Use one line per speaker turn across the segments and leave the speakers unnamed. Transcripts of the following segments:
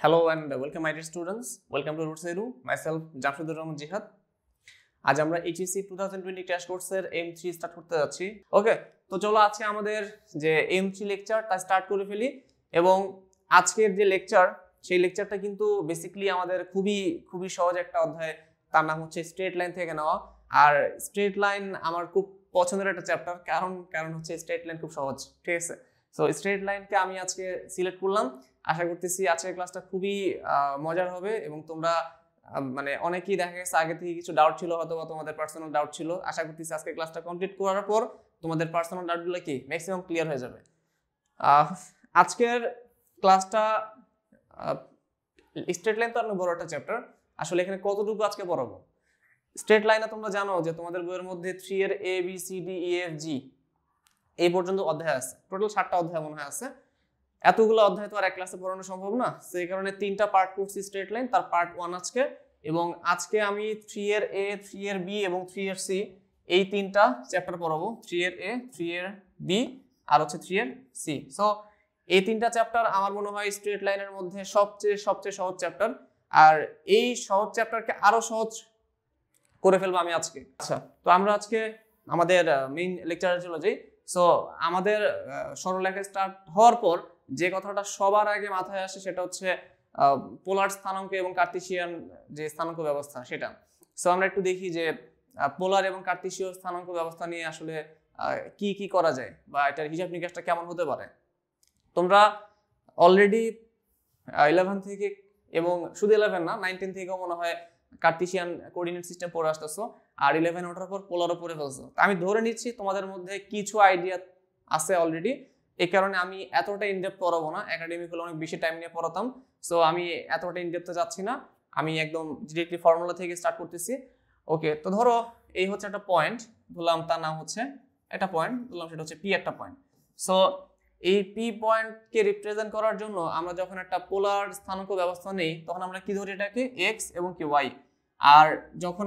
Hello and welcome my dear students. Welcome to Roots Edu. Myself Jamshidur Rahman Jihad. আজ আমরা HSC 2020 crash কোর্সের M3 start করতে যাচ্ছি। ওকে, তো চলো আজকে আমাদের যে M3 লেকচারটা স্টার্ট করে ফেলি এবং আজকের যে লেকচার সেই লেকচারটা কিন্তু বেসিক্যালি আমাদের খুবই সহজ একটা অধ্যায়, তার নাম হচ্ছে স্ট্রেট লাইন থেকে নেওয়া। আর স্ট্রেট লাইন আমার খুব পছন্দের একটা চ্যাপ্টার, কারণ হচ্ছে স্ট্রেট লাইন খুব সহজ, ঠিক আছে। সো স্ট্রেট লাইনকে আমি আজকে সিলেক্ট করলাম। আশা করতেছি আজকের ক্লাসটা খুবই মজার হবে এবং তোমরা মানে অনেকেই দেখা গেছে আগে থেকে কিছু ডাউট ছিল, হয়তো তোমাদের পার্সোনাল ডাউট ছিল। আশা করতেছি আজকে ক্লাসটা কমপ্লিট করার পর তোমাদের পার্সোনাল ডাউটগুলো কি ম্যাক্সিমাম ক্লিয়ার হয়ে যাবে। আজকের ক্লাসটা স্ট্রেট লাইন তো অনেক বড় একটা চ্যাপ্টার, আসলে এখানে কতটুকু আজকে পড়াবো। স্ট্রেট লাইনে তোমরা জানো যে তোমাদের বইয়ের মধ্যে 3 এর A B C D E F G এই পর্যন্ত অধ্যায় আছে, টোটাল 7টা অধ্যায় মনে হয় আছে। এতগুলো অধ্যায় তো আর এক ক্লাসে পড়ানো সম্ভব না, সেই কারণে 3টা পার্ট করছি স্ট্রেট লাইন। তার পার্ট 1 আজকে, এবং আজকে আমি 3 এর A 3 এর B এবং 3 এর C এই 3টা চ্যাপ্টার পড়াবো। 3 এর A 3 এর B আর হচ্ছে 3 এর C। সো এই 3টা চ্যাপ্টার আমার মনে হয় স্ট্রেট লাইনের মধ্যে সবচেয়ে সহজ চ্যাপ্টার, আর এই সহজ চ্যাপ্টারকে আরো সহজ করে ফেলবো আমি আজকে। আচ্ছা, তো আমরা আজকে আমাদের মেইন লেকচারে চলে যাই। সো আমাদের সরলরেখা স্টার্ট হওয়ার পর যে কথাটা সবার আগে মাথায় আসে সেটা হচ্ছে পোলার স্থানাঙ্ক এবং কার্তেশিয়ান যে স্থানাঙ্ক ব্যবস্থা সেটা। সো আমরা একটু দেখি যে পোলার এবং কার্তেশীয় স্থানাঙ্ক ব্যবস্থা নিয়ে আসলে কি করা যায় বা এটার হিসাব নিকাশটা কেমন হতে পারে। তোমরা অলরেডি 11 থেকে এবং শুধু 11 না 19 থেকেও মনে হয় কার্তেশিয়ান কোঅর্ডিনেট সিস্টেম পড়ে আসতেছো, আর 11 ওঠার পর পোলারও পড়ে ফেলছো। আমি ধরে নিচ্ছি তোমাদের মধ্যে কিছু আইডিয়া আছে অলরেডি, এই কারণে আমি এতটা ইনডেপথ পড়াবো না। একাডেমিক হলে অনেক বেশি টাইম নিয়ে পড়াতাম, সো আমি এতটা ইনডেপথে যাচ্ছি না, আমি একদম ডিরেক্টলি ফর্মুলা থেকে স্টার্ট করতেছি। ওকে, তো ধরো এই হচ্ছে একটা পয়েন্ট ধরলাম, তার নাম হচ্ছে একটা পয়েন্ট ধরলাম, সেটা হচ্ছে পি একটা পয়েন্ট। সো এই পি পয়েন্টকে রিপ্রেজেন্ট করার জন্য আমরা যখন একটা পোলার স্থানাঙ্ক ব্যবস্থা নেই তখন আমরা কি ধরি, এটাকে এক্স এবং কি ওয়াই। আর যখন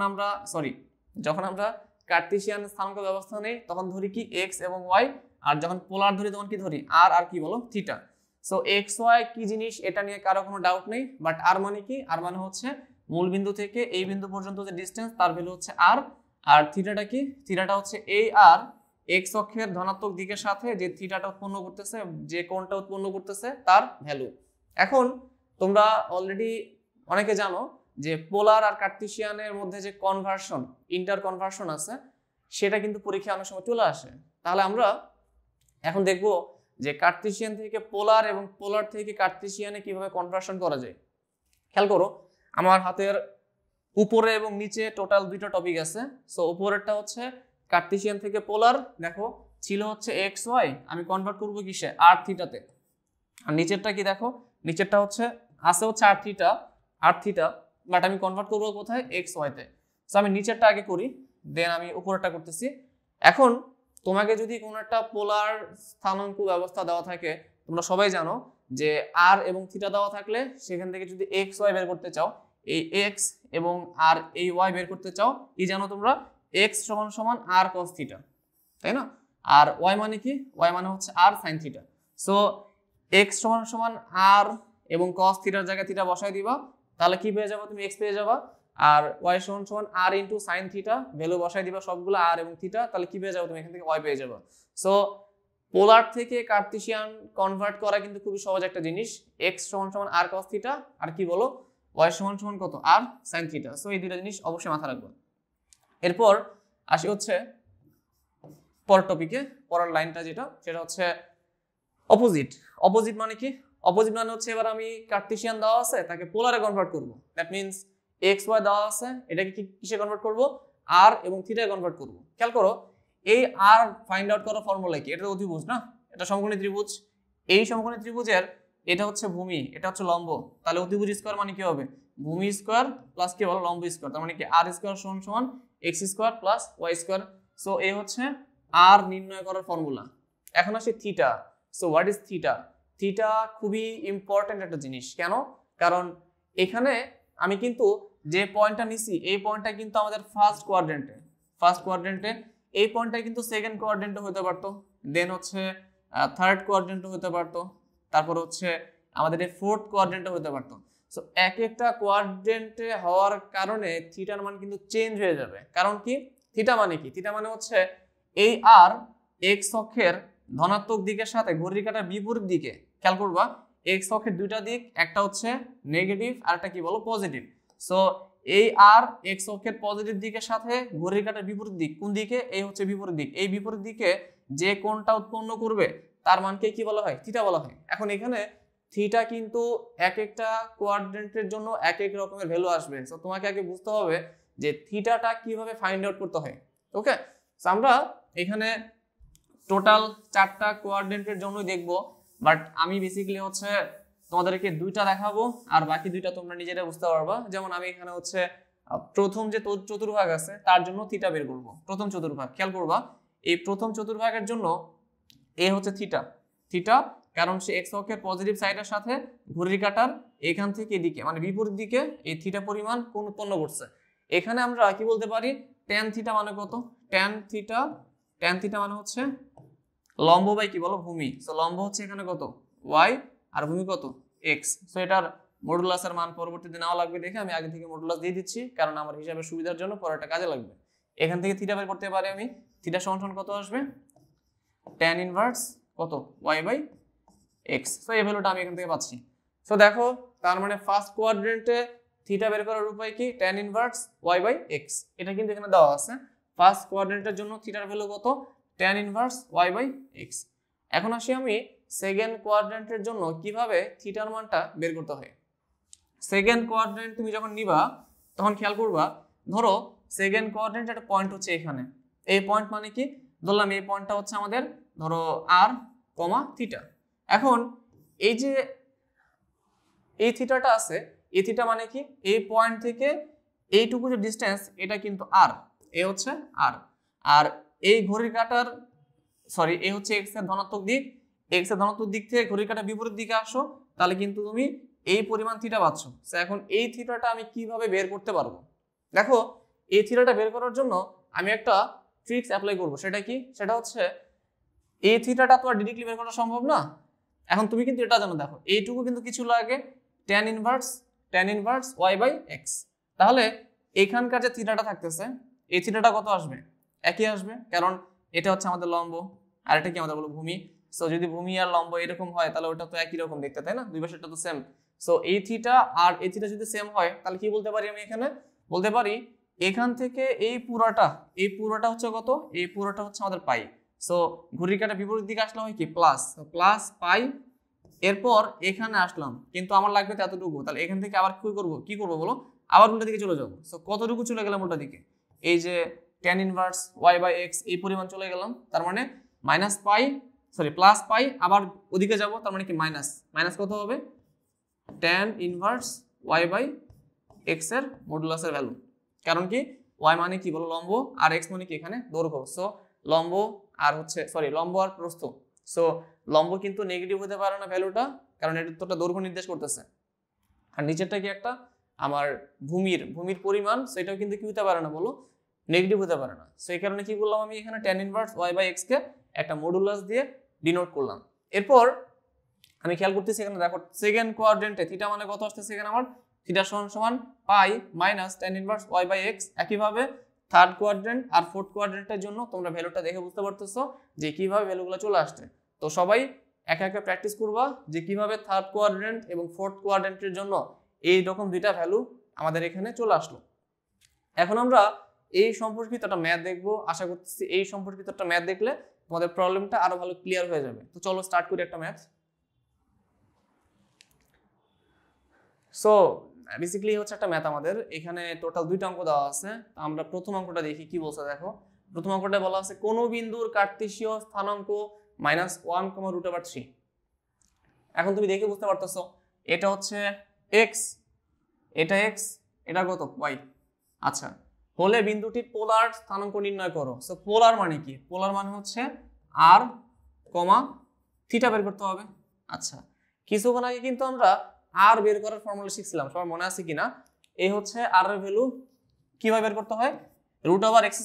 আমরা কার্তেশিয়ান স্থানাঙ্ক ব্যবস্থা নেই তখন ধরি কি এক্স এবং ওয়াই, আর যখন পোলার ধরি তখন কি ধরি আর কি বলো থিটা। সো এক্স ওয়াই কি জিনিস এটা নিয়ে কারো কোনো ডাউট নেই, বাট আর মানে কি, আর মানে হচ্ছে মূল বিন্দু থেকে এই বিন্দু পর্যন্ত যে ডিস্টেন্স তার ভ্যালু হচ্ছে আর থিটাটা কি, থিটাটা হচ্ছে এই আর এক্স অক্ষের ধনাত্মক দিকের সাথে যে থিটাটা উৎপন্ন করতেছে, যে কোণটা উৎপন্ন করতেছে তার ভ্যালু। এখন তোমরা অলরেডি অনেকে জানো যে পোলার আর কার্তেশিয়ানের মধ্যে যে কনভার্সন, ইন্টার কনভার্সন আছে, সেটা কিন্তু পরীক্ষায় অনেক সময় চলে আসে। তাহলে আমরা এখন দেখব যে কার্তেশিয়ান থেকে পোলার এবং পোলার থেকে কার্তেশিয়ানে কিভাবে কনভার্সন করা যায়। খেয়াল করো, আমার হাতের উপরে এবং নিচে টোটাল 2টা টপিক আছে। সো উপরেরটা হচ্ছে কার্তেশিয়ান থেকে পোলার, দেখো ছিল হচ্ছে এক্স ওয়াই, আমি কনভার্ট করবো কিসে, আর থিটাতে। আর নিচেরটা কি, দেখো নিচেরটা হচ্ছে আর থিটা, বাট আমি কনভার্ট করবো কোথায়, এক্স ওয়াইতে। সো আমি নিচেরটা আগে করি, দেন আমি উপরেরটা করতেছি। এখন তোমাকে যদি কোনো একটা পোলার স্থানাঙ্ক ব্যবস্থা দেওয়া থাকে, তোমরা সবাই জানো যে আর এবং থিটা দেওয়া থাকলে সেখান থেকে যদি এক্স ওয়াই বের করতে চাও, এই এক্স এবং আর এই ওয়াই বের করতে চাও, কি জানো তোমরা, এক্স সমান আর কস থিটা, তাই না? আর ওয়াই মানে কি, ওয়াই মানে হচ্ছে আর সাইন থিটা। সো এক্স সমান আর এবং কস থিটার জায়গায় থিটা বসাই দিবা, তাহলে কি পেয়ে যাবো তুমি, এক্স পেয়ে যাবা। আর ওয়াই সমান আর ইন্টু সাইন থিটা, ভ্যালু বসাই দিবা সবগুলো আর এবং থিটা, তাহলে কি পেয়ে যাবো তুমি, এখান থেকে ওয়াই পেয়ে যাবা। সো পোলার থেকে কার্তেশিয়ান কনভার্ট করা কিন্তু খুবই সহজ একটা জিনিস। এক্স সমান আর কস থিটা, আর কি বলো, ওয়াই সমান কত, আর সাইন থিটা। সো এই দুটো জিনিস অবশ্যই মাথায় রাখবো। এরপর আসি হচ্ছে পরের টপিকে, পরের লাইনটা সেটা হচ্ছে অপোজিট মানে কি, অপোজিট মানে হচ্ছে এবার আমি কার্তেশিয়ান দেওয়া আছে তাকে পোলারে কনভার্ট করব। দ্যাট মিন্স এক্স ওয়াই দেওয়া আছে, এটাকে কিসে কনভার্ট করব, আর এবং থিটায় কনভার্ট করব। খেয়াল করো, এই আর ফাইন্ড আউট করার ফর্মুলা কি, এটা অতিভুজ না, এটা সমকোণী ত্রিভুজ। এই সমকোণী ত্রিভুজের এটা হচ্ছে ভূমি, এটা হচ্ছে লম্ব, তাহলে অতিভুজ স্কয়ার মানে কি হবে, ভূমি স্কয়ার প্লাস কি বলো লম্ব স্কয়ার, তার মানে কি আর স্কয়ার সমান x square plus y square. So এই হচ্ছে আর নির্ণয় করার ফর্মুলা। এখন আসে থিটা। So what is theta? Theta খুবই ইম্পর্টেন্ট একটা জিনিস। কেন? কারণ এখানে আমি কিন্তু যে পয়েন্টটা নিছি এই পয়েন্টটা কিন্তু আমাদের ফার্স্ট কোয়াড্রেন্টে, এই পয়েন্টটা কিন্তু সেকেন্ড কোয়াড্রেন্টে হতে পারতো, দেন হচ্ছে থার্ড কোয়াড্রেন্টে হতে পারতো, তারপর হচ্ছে আমাদের এই ফোর্থ কোয়াড্রেন্টে হতে পারতো। সো এক একটা কোয়াড্রেন্টে হওয়ার কারণে থিটার মান কিন্তু চেঞ্জ হয়ে যাবে। কারণ কি, থিটা মানে কি, থিটা মানে হচ্ছে এই আর এক্স অক্ষের ধনাত্মক দিকের সাথে ঘড়ির কাঁটার বিপরীত দিকে, খেয়াল করবা এক্স অক্ষের দুইটা দিক, একটা হচ্ছে নেগেটিভ আর একটা কি বলো পজিটিভ। সো এই আর এক্স অক্ষের পজিটিভ দিকের সাথে ঘড়ির কাঁটার বিপরীত দিক, কোন দিকে, এই হচ্ছে বিপরীত দিক, এই বিপরীত দিকে যে কোণটা উৎপন্ন করবে তার মানকে কি বলা হয়, থিটা বলা হয়। এখন এখানে থিটা কিন্তু এক একটা কোয়াড্রেন্টের জন্য এক এক রকমের ভ্যালু আসবে। সো তোমাকে আগে বুঝতে হবে যে থিটাটা কিভাবে ফাইন্ড আউট করতে হয়। ওকে, সো আমরা এখানে টোটাল 4টা কোয়াড্রেন্টের জন্যই দেখব, বাট আমি বেসিক্যালি হচ্ছে তোমাদেরকে 2টা দেখাবো আর বাকি 2টা তোমরা নিজেরা বুঝতে পারবা। যেমন আমি এখানে হচ্ছে প্রথম যে চতুর্ভাগ আছে তার জন্য থিটা বের করব। প্রথম চতুর্ভাগ, খেয়াল করবা এই প্রথম চতুর্ভাগের জন্য এ হচ্ছে থিটা, থিটা কারণ সে এক্স অক্ষের পজিটিভ সাইডের সাথে ঘড়ির কাঁটার এখান থেকে এদিকে মানে বিপরীত দিকে এই থিটা পরিমাণ কোণ উৎপন্ন করছে। এখানে আমরা কি বলতে পারি, ট্যান থিটা মানে কত, ট্যান থিটা মানে হচ্ছে লম্ব বাই কি বলো ভূমি। সো লম্ব হচ্ছে এখানে কত y আর ভূমি কত x। সো এটার মডুলাসের মান পরবর্তীতে নেওয়া লাগবে দেখে আমি আগে থেকে মডুলাস দিয়ে দিচ্ছি, কারণ আমার হিসাবের সুবিধার জন্য পরে এটা কাজে লাগবে। এখান থেকে থিটা বের করতে পারি আমি, থিটা সমান কত আসবে, tan ইনভার্স কত y বাই x। সো এই ভ্যালুটা আমি এখান থেকে পাচ্ছি। সো দেখো তার মানে ফার্স্ট কোয়াড্রেন্টে থিটা বের করার উপায় কি, tan inverse y by x, এটা কিন্তু এখানে দেওয়া আছে। ফার্স্ট কোয়াড্রেন্টের জন্য থিটার ভ্যালু কত, tan inverse y by x। এখন আসি আমি সেকেন্ড কোয়াড্রেন্টের জন্য কিভাবে থিটার মানটা বের করতে হয়। সেকেন্ড কোয়াড্রেন্ট তুমি যখন নিবা তখন খেয়াল করবা, ধরো সেকেন্ড কোয়াড্রেন্ট একটা পয়েন্ট হচ্ছে এখানে, এই পয়েন্ট মানে কি, ধরলাম এই পয়েন্টটা হচ্ছে আমাদের ধরো r, থিটা। এখন এই যে এই থিটাটা আছে, এই থিটা মানে কি, এই পয়েন্ট থেকে এইটুকু যে ডিসটেন্স এটা কিন্তু r, এ হচ্ছে r, আর এই ঘড়ির কাঁটার এই হচ্ছে x এর ধনাত্মক দিক, x এর ধনাত্মক দিক থেকে ঘড়ির কাঁটার বিপরীত দিকে আসো, তাহলে কিন্তু তুমি এই পরিমাণ থিটা পাচ্ছ। এখন এই থিটাটা আমি কিভাবে বের করতে পারবো, দেখো এই থিটাটা বের করার জন্য আমি একটা ট্রিক্স অ্যাপ্লাই করব। সেটা কি, সেটা হচ্ছে এই থিটাটা তো আর ডিরেক্টলি বের করা সম্ভব না। এখন তুমি কিন্তু এটা জানো, দেখো এইটুকু কিন্তু কিছু লাগে tan inverse y by x। তাহলে এখানকার যে থিটাটা থাকতেছে এই থিটাটা কত আসবে, একই আসবে, কারণ এটা হচ্ছে আমাদের লম্ব আর এটা কি আমাদের বলো ভূমি। সো যদি ভূমি আর লম্ব এরকম হয় তাহলে ওটা তো একই রকম দেখতে, তাই না, দুই পাশেরটা তো সেম। সো এই থিটা আর এই থিটা যদি সেম হয় তাহলে কি বলতে পারি, আমি এখানে বলতে পারি এখান থেকে এই পুরোটা হচ্ছে কত, এই পুরোটা হচ্ছে আমাদের পাই। সো ঘড়ির কাঁটা বিপরীত দিকে আসলে হয় কি প্লাস পাই, এরপর এখানে আসলাম কিন্তু আমার লাগবে এতটুকু, তাহলে এখান থেকে আবার কি করবো বলো, আবার উল্টা দিকে চলে যাবো। সো কতটুকু চলে গেলাম উল্টা দিকে, এই যে tan inverse y by x এই পরিমাণ চলে গেলাম, তার মানে প্লাস পাই আবার ওদিকে যাব, তার মানে কি মাইনাস কত হবে, tan inverse y by x এর মডুলাসের ভ্যালু। কারণ কি y মানে কি বলো লম্ব আর x মানে কি এখানে দৈর্ঘ্য। সো লম্ব আর প্রস্থ। সো লম্ব কিন্তু নেগেটিভ হতে পারে না ভ্যালুটা, কারণ এটা তো একটা দৈর্ঘ্য নির্দেশ করতেছে, আর নিচেরটা কি একটা আমার ভূমির পরিমাণ, সেটাও কিন্তু কি হতে পারে না বলো, নেগেটিভ হতে পারে না। সো এই কারণে কি করলাম আমি এখানে tan inverse y by x কে একটা মডুলাস দিয়ে ডিনোট করলাম। এরপর আমি খেয়াল করতেছি এখানে দেখো সেকেন্ড কোয়াড্রেন্টে থিটা মানে কত আসতেছে, এখানে আমার থিটা সমান pi minus tan inverse y by x। একইভাবে থার্ড কোয়াড্রেন্ট আর ফোর্থ কোয়াড্রেন্টের জন্য তোমরা ভ্যালুটা দেখে বুঝতে পারতেছো যে কিভাবে ভ্যালুগুলো চলে আসছে। তো সবাই একা একা প্র্যাকটিস করবা যে কিভাবে থার্ড কোয়াড্রেন্ট এবং ফোর্থ কোয়াড্রেন্টের জন্য এই রকম দুইটা ভ্যালু আমাদের এখানে চলে আসলো। এখন আমরা এই সম্পর্কিত একটা ম্যাথ দেখবো, আশা করতেছি এই সম্পর্কিত একটা ম্যাথ দেখলে তোমাদের প্রবলেমটা আরো ভালো ক্লিয়ার হয়ে যাবে। তো চলো স্টার্ট করি একটা ম্যাথ। সো বেসিক্যালি হচ্ছে একটা ম্যাথ, আমাদের এখানে টোটাল 2টা অঙ্ক দেওয়া আছে। আমরা প্রথম অঙ্কটা দেখি কি বলছে। দেখো প্রথম অঙ্কটা বলা আছে কোন বিন্দুর কার্তেশীয় স্থানাঙ্ক -1, √3। এখন তুমি দেখে বুঝতে পারতেছো এটা হচ্ছে x, এটা কত y। আচ্ছা, হলে বিন্দুটির পোলার স্থানাঙ্ক নির্ণয় করো। সো পোলার মানে কি, পোলার মানে হচ্ছে r, থিটা বের করতে হবে। আচ্ছা, কিছুক্ষণ আগে কিন্তু আমরা r বের করার ফর্মুলা শিখছিলাম, সবার মনে আছে কিনা। এই হচ্ছে r এর ভ্যালু কিভাবে বের করতে হয়, √x²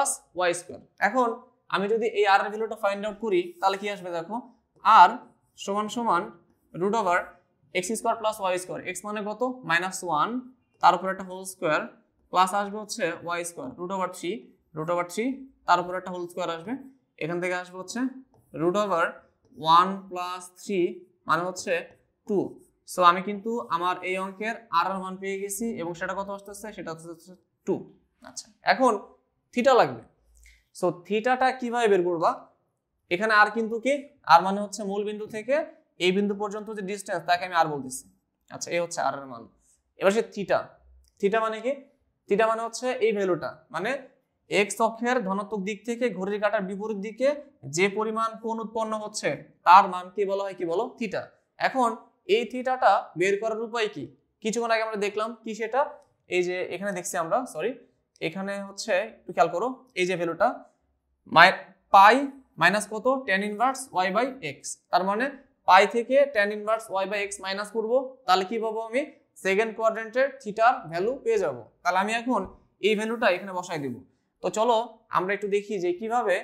+ y²। এখন আমি যদি এই r এর ভ্যালুটা ফাইন্ড আউট করি তাহলে কি আসবে, দেখো r = √x² x square plus y square, x মানে কত -1, তার উপর একটা হোল স্কোয়ার, প্লাস আসবে হচ্ছে ওয়াই স্কোয়ার √3 তার উপর একটা হোল স্কোয়ার আসবে, এখান থেকে আসবে হচ্ছে √1 + 3 মানে হচ্ছে 2। সো আমি কিন্তু আমার এই অঙ্কের আর এর মান পেয়ে গেছি এবং সেটা কত আসতেছে, সেটা হচ্ছে 2। আচ্ছা, এখন থিটা লাগবে। সো থিটাটা কিভাবে বের করবা, এখানে আর কিন্তু কি, আর মানে হচ্ছে মূল বিন্দু থেকে এই বিন্দু পর্যন্ত যে ডিসটেন্স তাকে আমি আর বলতেছি। আচ্ছা, এই হচ্ছে আর এর মান। এবার সে থিটা মানে কি, থিটা মানে হচ্ছে এই ভ্যালুটা, মানে এক্স অক্ষের ধনাত্মক দিক থেকে ঘড়ির কাঁটার বিপরীত দিকে যে পরিমাণ কোণ উৎপন্ন হচ্ছে তার মান কি বলা হয়, কি বলো, থিটা। এখন এই থিটাটা বের করার উপায় কি, কিছুক্ষণ আগে আমরা দেখলাম কি সেটা, এই যে এখানে দেখছি আমরা, সরি এখানে হচ্ছে একটু খেয়াল করো, এই যে ভ্যালুটা পাই মাইনাস কত tan ইনভার্স y/x, তার মানে পাই থেকে tan ইনভার্স y/x মাইনাস করব, তাহলে কি পাবো আমি, সেকেন্ড কোয়াড্রেন্টের থিটার ভ্যালু পেয়ে যাব। তাহলে আমি এখন এই ভ্যালুটা এখানে বসাই দেব। তো চলো আমরা একটু দেখি যে কিভাবে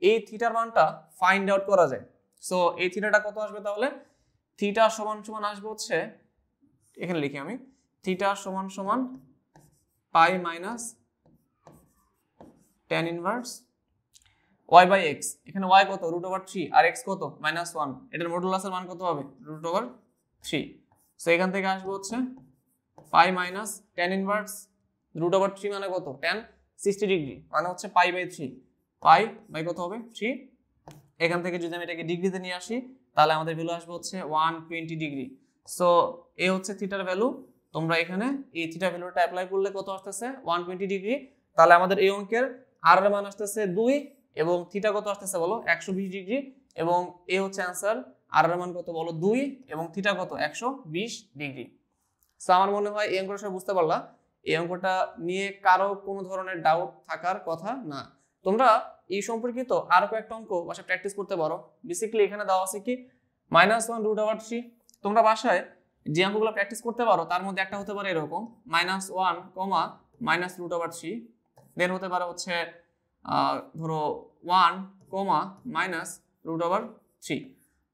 এই থিটার মানটা ফাইন্ড আউট করা যায়। সো এই থিটাটা কত আসবে, তাহলে থিটা সমান সমান আসবে হচ্ছে, এখানে লিখি আমি, থিটা সমান সমান pi minus tan inverse y/x, এখানে y কত √3 আর x কত -1, এটার মডুলাসের মান কত হবে √3। সো এখান থেকে আসবে হচ্ছে পাই মাইনাস tan ইনভার্স √3 মানে কত tan 60 ডিগ্রি মানে হচ্ছে পাই/3, পাই বাই কত হবে 3। এখান থেকে যদি আমি এটাকে ডিগ্রিতে নিয়ে আসি তাহলে আমাদের ভ্যালু আসবে হচ্ছে 120 ডিগ্রি। সো এই হচ্ছে থিটার ভ্যালু। তোমরা এখানে এই থিটা ভ্যালুটা অ্যাপ্লাই করলে কত আসতেছে 120 ডিগ্রি। তাহলে আমাদের এই অঙ্কের আর এর মান আসতেছে 2 এবং থিটা কত আসতেছে বলো 120 ডিগ্রি, এবং এই হচ্ছে आंसर, আর এর মান কত বলো 2 এবং থিটা কত 120 ডিগ্রি। সো আমার মনে হয় এই অঙ্কটা সব বুঝতে পারলা। এই অঙ্কটা নিয়ে কারো কোনো ধরনের ডাউট থাকার কথা না। তোমরা এই সম্পর্কিত আরো কয়েকটা অঙ্ক বাসায় প্র্যাকটিস করতে পারো। বেসিক্যালি এখানে দেওয়া আছে কি -1 √3। তোমরা বাসায় যে অঙ্কগুলো প্র্যাকটিস করতে পারো তার মধ্যে একটা হতে পারে এরকম -1, -√3, দেন হতে পারে হচ্ছে ধরো 1, -√3,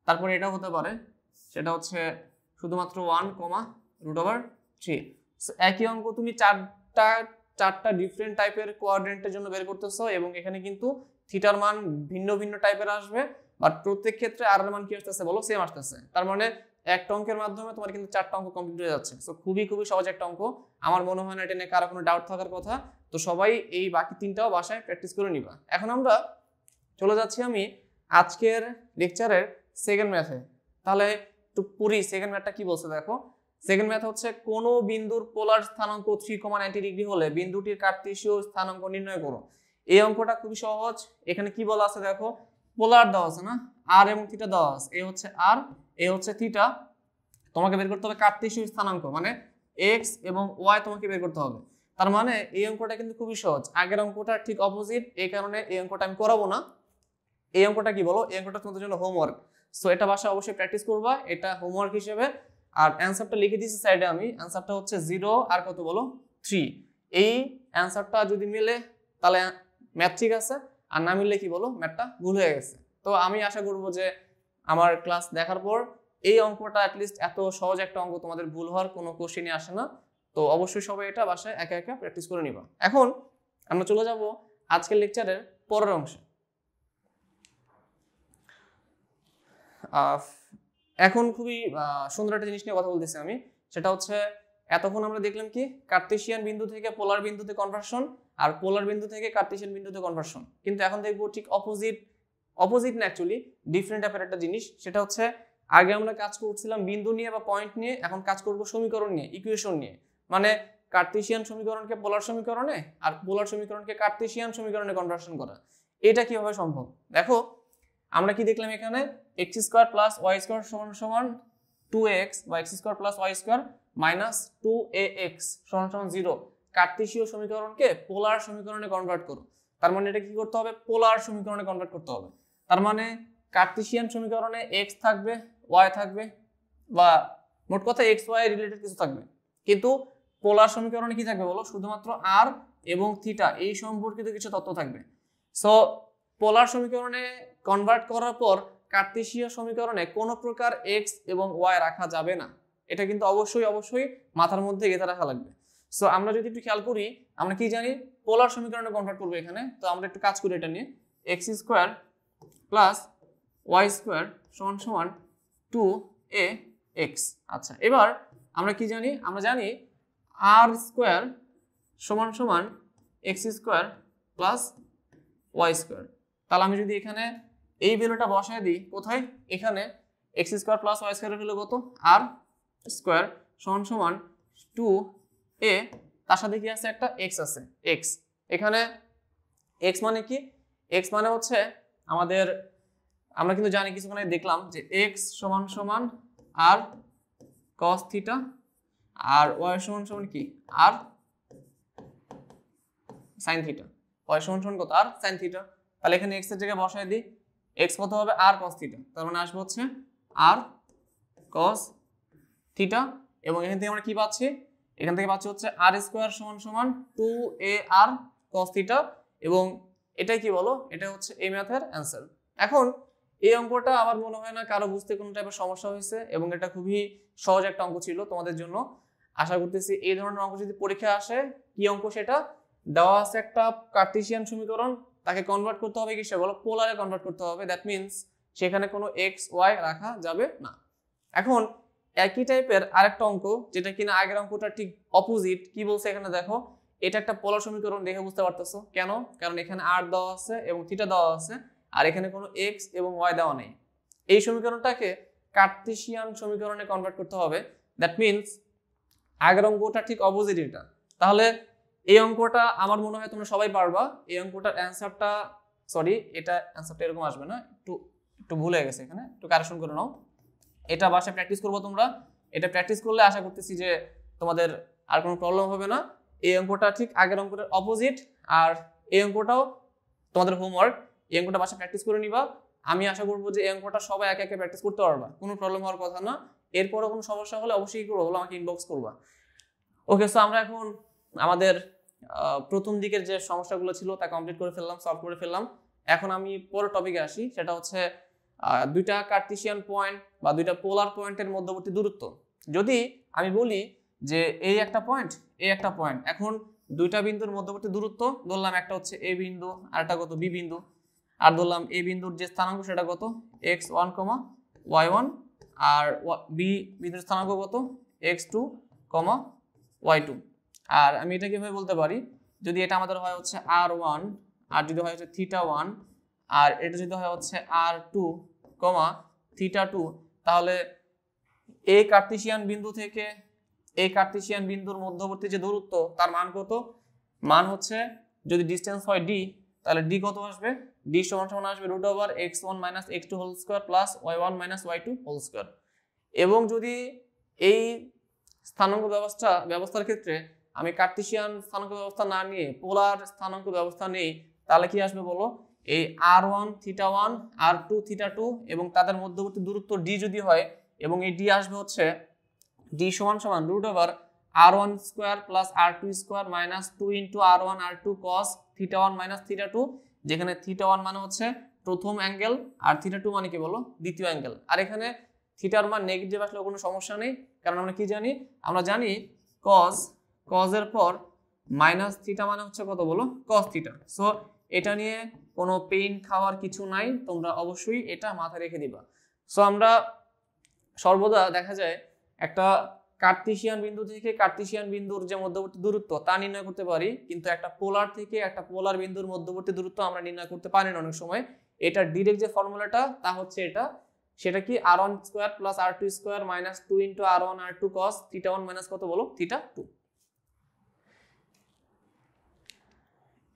তারপরে এটা হতে পারে, সেটা হচ্ছে শুধুমাত্র 1, √3। একই অঙ্ক তুমি চারটা ডিফারেন্ট টাইপের কোঅর্ডিনেটের জন্য বের করতেছো এবং এখানে কিন্তু থিটার মান ভিন্ন ভিন্ন টাইপের আসবে, বাট প্রত্যেক ক্ষেত্রে আর এর মান কি আসতেছে বলো সেম আসতেছে। তার মানে একটা অঙ্কের মাধ্যমে তোমার কিন্তু 4টা অঙ্ক কমপ্লিট হয়ে যাচ্ছে। সো খুবই সহজ একটা অঙ্ক, আমার মনে হয় না এটা নিয়ে কারো কোনো ডাউট থাকার কথা। তো সবাই এই বাকি 3টাও বাসায় প্র্যাকটিস করে নিবা। এখন আমরা চলে যাচ্ছি আমি আজকের লেকচারের সেকেন্ড ম্যাথে। তাহলে একটু পুরি সেকেন্ড ম্যাথটা কি বলছে দেখো। সেকেন্ড ম্যাথ হচ্ছে কোন বিন্দুর পোলার স্থানাঙ্ক 3,90 ডিগ্রি হলে বিন্দুটির কার্তেশীয় স্থানাঙ্ক নির্ণয় করো। এই অঙ্কটা খুবই সহজ। এখানে কি বলা আছে দেখো, পোলার দেওয়া আছে না, আর এবং থিটা দেওয়া আছে, এই হচ্ছে আর, এই হচ্ছে থিটা। তোমাকে বের করতে হবে কার্তেশীয় স্থানাঙ্ক, মানে x এবং y তোমাকে বের করতে হবে। তার মানে এই অঙ্কটা কিন্তু খুবই সহজ, আগের অঙ্কটা ঠিক অপোজিট, এই কারণে এই অঙ্কটা আমি করাবো না। এই অঙ্কটা কি বলো, এই অঙ্কটা তোমাদের জন্য হোমওয়ার্ক। সো এটা বাসায় অবশ্যই প্র্যাকটিস করবা, এটা হোমওয়ার্ক হিসেবে। আর অ্যানসারটা লিখে দিয়েছি সাইডে আমি, অ্যানসারটা হচ্ছে 0 আর কত বলো 3। এই অ্যানসারটা যদি মিলে তাহলে ম্যাথ ঠিক আছে, আর না মিললে কি বলো ম্যাথটা ভুল হয়ে গেছে। তো আমি আশা করব যে আমার ক্লাস দেখার পর এই অঙ্কটা অ্যাটলিস্ট এত সহজ একটা অঙ্ক তোমাদের ভুল হওয়ার কোনো কোশ্চেনই আসে না। তো অবশ্যই সবাই এটা বাসায় একা একা প্র্যাকটিস করে নিবা। এখন আমরা চলে যাব আজকের লেকচারের পরের অংশে। এখন খুবই সুন্দর একটা জিনিস নিয়ে কথা বলতেছি আমি, সেটা হচ্ছে এতক্ষণ আমরা দেখলাম কি কার্তেশিয়ান বিন্দু থেকে পোলার বিন্দুতে কনভার্সন, আর পোলার বিন্দু থেকে কার্তেশিয়ান বিন্দুতে কনভার্সন। কিন্তু এখন দেখবো ঠিক অপোজিট না, অ্যাকচুয়ালি ডিফারেন্ট টাইপের একটা জিনিস। সেটা হচ্ছে আগে আমরা কাজ করছিলাম বিন্দু নিয়ে বা পয়েন্ট নিয়ে, এখন কাজ করব সমীকরণ নিয়ে, ইকুয়েশন নিয়ে। মানে কার্তেশিয়ান সমীকরণকে পোলার সমীকরণে আর পোলার সমীকরণকে কার্তেশিয়ান সমীকরণে কনভার্সন করা। এটা কিভাবে সম্ভব দেখো, আমরা কি দেখলাম এখানে x² + y² সমান 2x বা x² + y² - 2ax সমান 0। কার্তেশীয় সমীকরণকে পোলার সমীকরণে কনভার্ট করো। তার মানে এটা কি করতে হবে, পোলার সমীকরণে কনভার্ট করতে হবে। তার মানে কার্তেশিয়ান সমীকরণে x থাকবে, y থাকবে, বা মোট কথা x y রিলেটেড কিছু থাকবে, কিন্তু পোলার সমীকরণে কি থাকবে বলো, শুধুমাত্র r এবং থিটা এই সম্পর্কিত কিছু তথ্য থাকবে। সো পোলার সমীকরণে কনভার্ট করার পর কার্তেশীয় সমীকরণে কোনো প্রকার x এবং y রাখা যাবে না। এটা কিন্তু অবশ্যই অবশ্যই মাথার মধ্যে গেঁথে রাখা লাগবে। সো আমরা যদি একটু খেয়াল করি, আমরা কি জানি পোলার সমীকরণে কনভার্ট করবো এখানে। তো আমরা একটু কাজ করি এটা নিয়ে, x square plus y square সমান সমান 2ax। আচ্ছা, এবার আমরা কি জানি, আমরা জানি আর স্কোয়ার সমান সমান x square plus y square. তাহলে আমি যদি এখানে এই ভ্যালুটা বসায় দিই কোথায়, এখানে এক্স স্কোয়ার প্লাস ওয়াই স্কোয়ারের ভ্যালু কত, আর স্কোয়ার সমান সমান 2a, তার সাথে কি আছে, একটা এক্স আছে, এক্স। এখানে এক্স মানে কি, এক্স মানে হচ্ছে আমাদের, আমরা কিন্তু জানি কিছুক্ষণ আগে দেখলাম যে এক্স সমান সমান আর কস থিটা, আর ওয়াই সমান সমান কি, আর সাইন থিটা। ওয়াই সমান সমান কত, আর সাইন থিটা। তাহলে এখানে এক্স এর জায়গায় বসায় দিই, এক্স কত হবে, আর কস থিটা, তার মানে আসবে হচ্ছে আর কস থিটা। এবং এখান থেকে আমরা কি পাচ্ছি, এখান থেকে পাচ্ছি হচ্ছে আর স্কোয়ার সমান সমান 2ar cos থিটা। এবং এটাই কি বলো, এটা হচ্ছে এই ম্যাথের অ্যান্সার। এখন এই অঙ্কটা আমার মনে হয় না কারো বুঝতে কোনো টাইপের সমস্যা হয়েছে, এবং এটা খুবই সহজ একটা অঙ্ক ছিল তোমাদের জন্য। আশা করতেছি এই ধরনের অঙ্ক যদি পরীক্ষায় আসে, কি অঙ্ক সেটা দেওয়া আছে, একটা কার্টেসিয়ান সমীকরণ, তাকে কনভার্ট করতে হবে কিসে বলো, পোলারে কনভার্ট করতে হবে। দ্যাট মিনস সেখানে কোনো এক্স ওয়াই রাখা যাবে না। এখন একই টাইপের আরেকটা অঙ্ক, যেটা কিনা আগের অঙ্কটা ঠিক অপোজিট, কি বলছে এখানে দেখো, এটা একটা পোলার সমীকরণ, দেখে বুঝতে পারতেছো কেন, কারণ এখানে আর দেওয়া আছে এবং থিটা দেওয়া আছে, আর এখানে কোনো এক্স এবং ওয়াই দেওয়া নেই। এই সমীকরণটাকে কার্টেসিয়ান সমীকরণে কনভার্ট করতে হবে। দ্যাট মিনস আগের অঙ্কটা ঠিক অপোজিট এটা। তাহলে এই অঙ্কটা আমার মনে হয় তোমরা সবাই পারবা। এই অঙ্কটার অ্যান্সারটা, সরি এটা অ্যান্সারটা এরকম আসবে না, একটু ভুল হয়ে গেছে, এখানে একটু কারেকশন করে নাও। এটা বাসায় প্র্যাকটিস করবো তোমরা, এটা প্র্যাকটিস করলে আশা করতেছি যে তোমাদের আর কোনো প্রবলেম হবে না। এই অঙ্কটা ঠিক আগের অঙ্কটার অপোজিট, আর এই অঙ্কটাও তোমাদের হোমওয়ার্ক। এই অঙ্কটা বাসায় প্র্যাকটিস করে নিবা। আমি আশা করবো যে এই অঙ্কটা সবাই একে একে প্র্যাকটিস করতে পারবা, কোনো প্রবলেম হওয়ার কথা না। এরপরও কোনো সমস্যা হলে অবশ্যই করবো, হলো আমাকে ইনবক্স করবা। ওকে, সো আমরা এখন আমাদের প্রথম দিকের যে সমস্যাগুলো ছিল তা কমপ্লিট করে ফেললাম, সলভ করে ফেললাম। এখন আমি পরের টপিকে আসি, সেটা হচ্ছে দুইটা কার্টেসিয়ান পয়েন্ট বা দুইটা পোলার পয়েন্টের মধ্যবর্তী দূরত্ব। যদি আমি বলি যে এই একটা পয়েন্ট, এই একটা পয়েন্ট, এখন দুইটা বিন্দুর মধ্যবর্তী দূরত্ব ধরলাম, একটা হচ্ছে এ বিন্দু আর একটা কত, বি বিন্দু, আর ধরলাম এ বিন্দুর যে স্থানাঙ্ক সেটা কত, x1, y1, আর বি বিন্দুর স্থানাঙ্ক কত, x2, y2। আর আমি এটা কিভাবে বলতে পারি, যদি এটা আমাদের হয় হচ্ছে r1, আর যদি হয় হচ্ছে θ1, আর এটা যদি হয় হচ্ছে r2, θ2, তাহলে এই কার্টেসিয়ান বিন্দু থেকে এই কার্টেসিয়ান বিন্দুর মধ্যবর্তী যে দূরত্ব তার মান কত, মান হচ্ছে যদি ডিসটেন্স হয় d, তাহলে d কত আসবে, d সমান সমান আসবে √x1 - x2 whole square plus y1 - y2 whole square. এবং যদি এই স্থানাঙ্ক ব্যবস্থার ক্ষেত্রে আমি কার্টেসিয়ান স্থানাঙ্ক ব্যবস্থা না নিয়ে পোলার স্থানাঙ্ক ব্যবস্থা নেই, তাহলে কি আসবে বলো, এই r1 θ1 r2 θ2 এবং তাদের মধ্যবর্তী দূরত্ব d যদি হয়, এবং এই d আসবে হচ্ছে d সমান সমান √r1 square plus r2 square minus 2 into r1 r2 cos θ1 - θ2, যেখানে θ1 মানে হচ্ছে প্রথম অ্যাঙ্গেল আর θ2 মানে কি বলো, দ্বিতীয় অ্যাঙ্গেল। আর এখানে থিটার মান নেগেটিভ আসলেও কোনো সমস্যা নেই, কারণ আমরা কি জানি, আমরা জানি cos এর পর মাইনাস থিটা মানে হচ্ছে কত বলো, cos থিটা। সো এটা নিয়ে কোনো পেইন খাওয়ার কিছু নাই, তোমরা অবশ্যই এটা মাথায় রেখে দিবা। সো আমরা সর্বদা দেখা যায় একটা কার্টেসিয়ান বিন্দু থেকে কার্টেসিয়ান বিন্দুর যে মধ্যবর্তী দূরত্ব তা নির্ণয় করতে পারি, কিন্তু একটা পোলার থেকে একটা পোলার বিন্দুর মধ্যবর্তী দূরত্ব আমরা নির্ণয় করতে পারি না অনেক সময়। এটা ডিরেক্ট যে ফর্মুলাটা তা হচ্ছে এটা, সেটা কি r1 square plus r2 square minus 2 into r1 r2 cos θ1 minus কত বলো, θ2।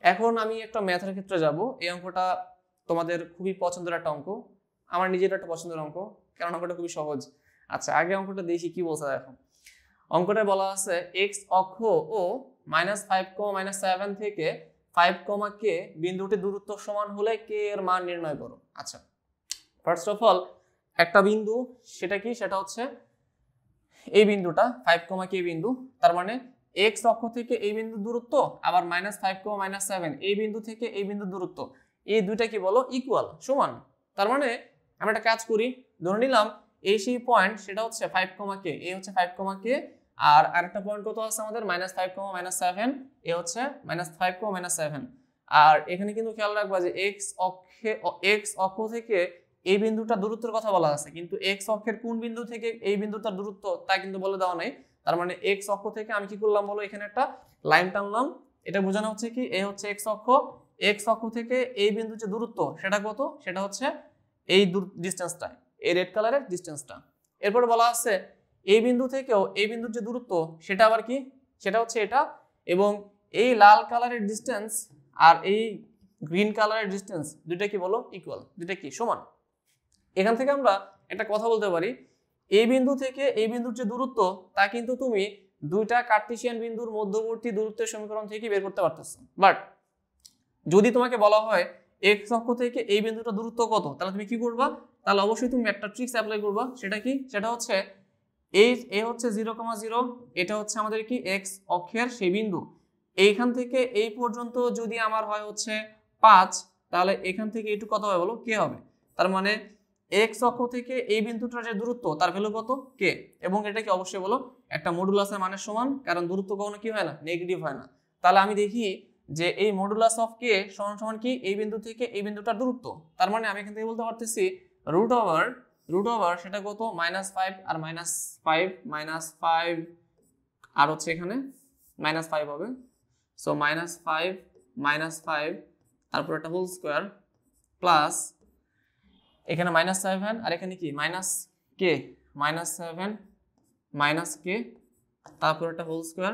এখন আমি একটা ম্যাথের ক্ষেত্রে যাব। এই অঙ্কটা তোমাদের খুবই পছন্দের একটা অঙ্ক, আমার নিজের একটা পছন্দের অঙ্ক, কারণ অঙ্কটা খুবই সহজ। আচ্ছা, আগে অঙ্কটা দেখি কি বলছে। দেখো, অঙ্কটা বলা আছে x অক্ষ ও -5, -7 থেকে 5, k বিন্দুটি দূরত্ব সমান হলে k এর মান নির্ণয় করো। আচ্ছা, ফার্স্ট অফ অল একটা বিন্দু, সেটা কি, সেটা হচ্ছে এই বিন্দুটা 5, k বিন্দু, তার মানে x অক্ষ থেকে এই বিন্দুর দূরত্ব, আবার -5, -7 এই বিন্দু থেকে এই বিন্দুর দূরত্ব, এই দুইটা কি বলো, ইকুয়াল, সমান। তার মানে আমরা একটা কাজ করি, ধরে নিলাম এই সেই পয়েন্ট সেটা হচ্ছে 5, এ হচ্ছে 5, আর আরেকটা পয়েন্ট কত আছে আমাদের -5, -7, এ হচ্ছে -5, -7। আর এখানে কিন্তু খেয়াল রাখবা যে x অক্ষ থেকে এই বিন্দুটা দূরত্বের কথা বলা আছে, কিন্তু x অক্ষের কোন বিন্দু থেকে এই বিন্দুটার দূরত্ব তা কিন্তু বলে দেওয়া নাই। তার মানে x অক্ষ থেকে আমি কি করলাম বলো, এখানে একটা লাইন টানলাম। এটা বোঝানো হচ্ছে কি, এ হচ্ছে x অক্ষ থেকে এই বিন্দুর যে দূরত্ব সেটা কত, সেটা হচ্ছে এই ডিসটেন্সটা, এই রেড কালারের ডিসটেন্সটা। এরপরে বলা আছে এই বিন্দু থেকেও এই বিন্দুর যে দূরত্ব সেটা আবার কি, সেটা হচ্ছে এটা, এবং এই লাল কালারের ডিসটেন্স আর এই গ্রিন কালারের ডিসটেন্স দুইটা কি বলো, ইকুয়াল, দুইটা কি সমান। এখান থেকে আমরা একটা কথা বলতে পারি, এই বিন্দু থেকে এই বিন্দুর যে দূরত্ব তা কিন্তু তুমি দুইটা কার্টেসিয়ান বিন্দুর মধ্যবর্তী দূরত্বের সমীকরণ থেকে বের করতে পারতেছো। বাট যদি তোমাকে বলা হয় x অক্ষ থেকে এই বিন্দুটা দূরত্ব কত, তাহলে তুমি কি করবা, তাহলে অবশ্যই তুমি একটা ট্রিক্স অ্যাপ্লাই করবা। সেটা কি, সেটা হচ্ছে এ হচ্ছে 0,0, এটা হচ্ছে আমাদের কি x অক্ষের সেই বিন্দু। এইখান থেকে এই পর্যন্ত যদি আমার হয় হচ্ছে 5, তাহলে এখান থেকে এইটুকু কত হবে বলো, কে হবে। তার মানে x অক্ষ থেকে এই বিন্দুটার যে দূরত্ব তার ভ্যালু কত, কে। এবং এটা কি অবশ্যই বলো একটা মডুলাসের মানের সমান, কারণ দূরত্ব কখনো কি হয় না, নেগেটিভ হয় না। তাহলে আমি দেখি যে এই মডুলাস অফ কে সমান সমান কি, এই বিন্দু থেকে এই বিন্দুটার দূরত্ব। তার মানে আমি এখান থেকে বলতে পারতেছি রুট ওভার সেটা কত, -5 আর -5 আর হচ্ছে এখানে -5 হবে। সো -5 তারপর একটা হোল স্কোয়ার প্লাস এখানে -7 আর এখানে কি -7 তারপর একটা হোল স্কোয়ার,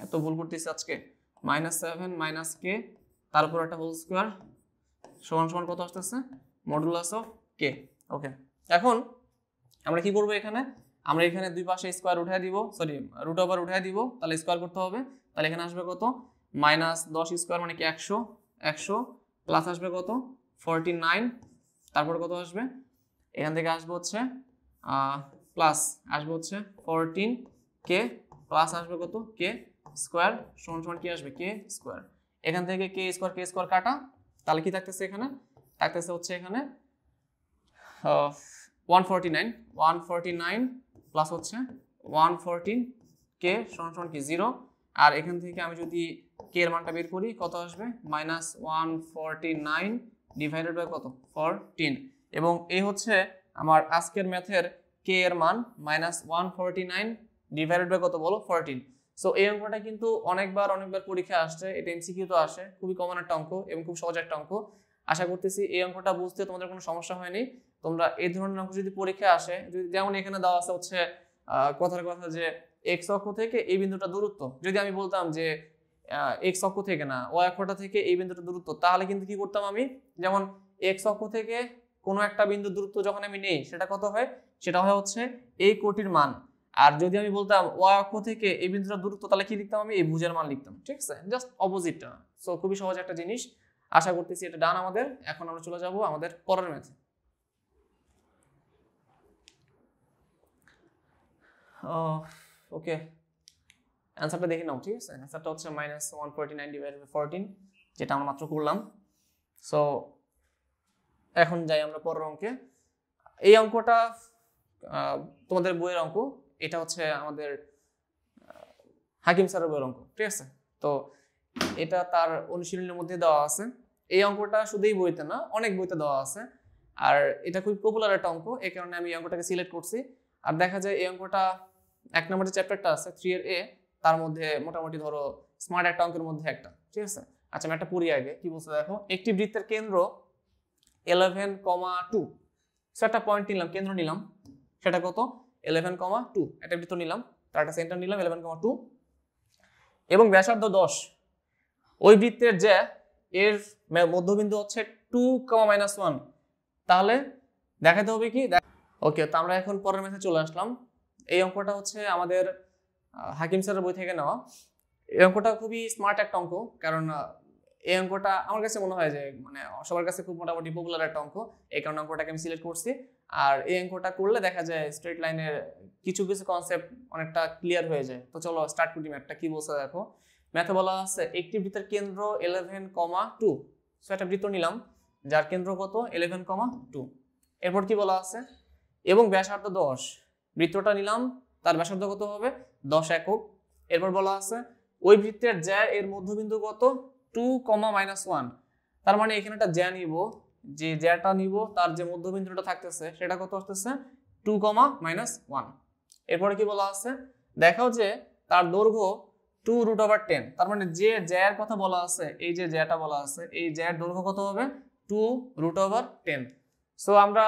এত ভুল করতেছি আজকে, -7 k তারপর একটা হোল স্কোয়ার সমান সমান কত আসতেছে, মডুলাস অফ কে। ওকে, এখন আমরা কি করব, আমরা এখানে দুই পাশে স্কোয়ার উঠাই দিব, সরি রুট ওভার উঠাই দিব, তাহলে স্কোয়ার করতে হবে। তাহলে এখানে আসবে কত, -10 স্কোয়ার মানে কি 100 প্লাস আসবে কত 49, তারপর কত আসবে, এখান থেকে আসবে হচ্ছে প্লাস আসবে হচ্ছে 14k প্লাস আসবে কত কে স্কোয়ার সমান সমান কি আসবে, কে স্কোয়ার। এখান থেকে কে স্কোয়ার কাটা, তাহলে কি থাকতেছে, এখানে থাকতেছে হচ্ছে এখানে 149 প্লাস হচ্ছে 114 কে সমান সমান কি 0। আর এখান থেকে আমি যদি কে এর মানটা বের করি কত আসবে, -149 ডিভাইডেড বাই কত 14, এবং এই হচ্ছে আমার আজকের ম্যাথের কে এর মান -149 ডিভাইডেড বাই কত বলো 14। সো এই অঙ্কটা কিন্তু অনেকবার পরীক্ষা আসছে, এটা এমসিকিউ তো আসে, খুবই কমন একটা অঙ্ক এবং খুব সহজ একটা অঙ্ক। আশা করতেছি এই অঙ্কটা বুঝতে তোমাদের কোনো সমস্যা হয়নি। তোমরা এই ধরনের অঙ্ক যদি পরীক্ষা আসে, যদি যেমন এখানে দেওয়া আছে হচ্ছে কথার কথা যে এক্স অক্ষ থেকে এই বিন্দুটা দূরত্ব, যদি আমি বলতাম যে এক্স অক্ষ থেকে না ওয়াই অক্ষটা থেকে এই বিন্দুটা দূরত্ব, তাহলে কিন্তু কি করতাম আমি, যেমন এক্স অক্ষ থেকে কোনো একটা বিন্দু দূরত্ব যখন আমি নেই সেটা কত হয়, সেটা হয় হচ্ছে এই কোটির মান। আর যদি আমি বলতাম ওয়াই অক্ষ থেকে এই বিন্দুটার দূরত্ব, তাহলে কি লিখতাম আমি, এই ভুজের মান লিখতাম, ঠিক আছে, জাস্ট অপোজিটটা। সো খুবই সহজ একটা জিনিস, আশা করতেছি এটা ডান আমাদের। এখন আমরা চলে যাব আমাদের পরের ম্যাথে। ওকে, অ্যান্সারটা দেখে নাও, ঠিক আছে। অ্যান্সারটা হচ্ছে -149 ডিভাইডেড বাই 14, যেটা আমরা মাত্র করলাম। সো এখন যাই আমরা পরের অঙ্কে। এই অঙ্কটা তোমাদের বইয়ের অঙ্ক, এটা হচ্ছে আমাদের হাকিম স্যারের বইয়ের অঙ্ক, ঠিক আছে। তো এটা তার অনুশীলনের মধ্যে দেওয়া আছে। এই অঙ্কটা শুধু এই বইতে না, অনেক বইতে দেওয়া আছে, আর এটা খুব পপুলার একটা অঙ্ক, এই কারণে আমি এই অঙ্কটাকে সিলেক্ট করছি। আর দেখা যায় এই অঙ্কটা 1 নম্বর যে চ্যাপ্টারটা আছে 3 এর এ, তার মধ্যে মোটামুটি ধরো স্মার্ট একটা অঙ্কের মধ্যে একটা, ঠিক আছে। আচ্ছা আমি একটা পড়ি আগে, কি বলছে দেখো, একটি বৃত্তের কেন্দ্র 11,2, একটা পয়েন্ট নিলাম, কেন্দ্র নিলাম, সেটা কত 11,2, একটা বৃত্ত নিলাম, তার একটা সেন্টার নিলাম 11,2, এবং ব্যাসার্ধ 10। ওই বৃত্তের যে এর মধ্যবিন্দু হচ্ছে 2, -1, তাহলে দেখাতে হবে কি। ওকে, তো আমরা এখন পরের ম্যাথে চলে আসলাম। এই অঙ্কটা হচ্ছে আমাদের হাকিম স্যারের বই থেকে নেওয়া। এই অঙ্কটা খুবই স্মার্ট একটা অঙ্ক, কারণ এই অঙ্কটা আমার কাছে মনে হয় যে মানে সবার কাছে খুব মোটামুটি পপুলার একটা অঙ্ক, এই কারণে অঙ্কটাকে আমি সিলেক্ট করছি। আর এই অঙ্কটা করলে দেখা যায় স্ট্রেট লাইনের কিছু কনসেপ্ট অনেকটা ক্লিয়ার হয়ে যায়। তো চলো স্টার্ট করি ম্যাথটা। কি বলছে দেখো, ম্যাথে বলা আছে একটি বৃত্তের কেন্দ্র 11,2, সো একটা বৃত্ত নিলাম যার কেন্দ্র কত 11,2। এরপর কি বলা আছে, এবং ব্যাসার্ধ 10, বৃত্তটা নিলাম, তার ব্যাসার্ধ কত হবে 10 একক। এরপর বলা আছে ওই বৃত্তের জ্যা এর মধ্যবিন্দু কত 2, -1, তার মানে এখানে একটা জ্যা নিব, যে জ্যাটা নিব তার যে মধ্যবিন্দুটা থাকতেছে সেটা কত আসতেছে 2, -1। এরপরে কি বলা আছে দেখাও যে তার দৈর্ঘ্য 2√10, তার মানে যে জ্যার কথা বলা আছে, এই যে জ্যাটা বলা আছে, এই জ্যার দৈর্ঘ্য কত হবে 2√10। সো আমরা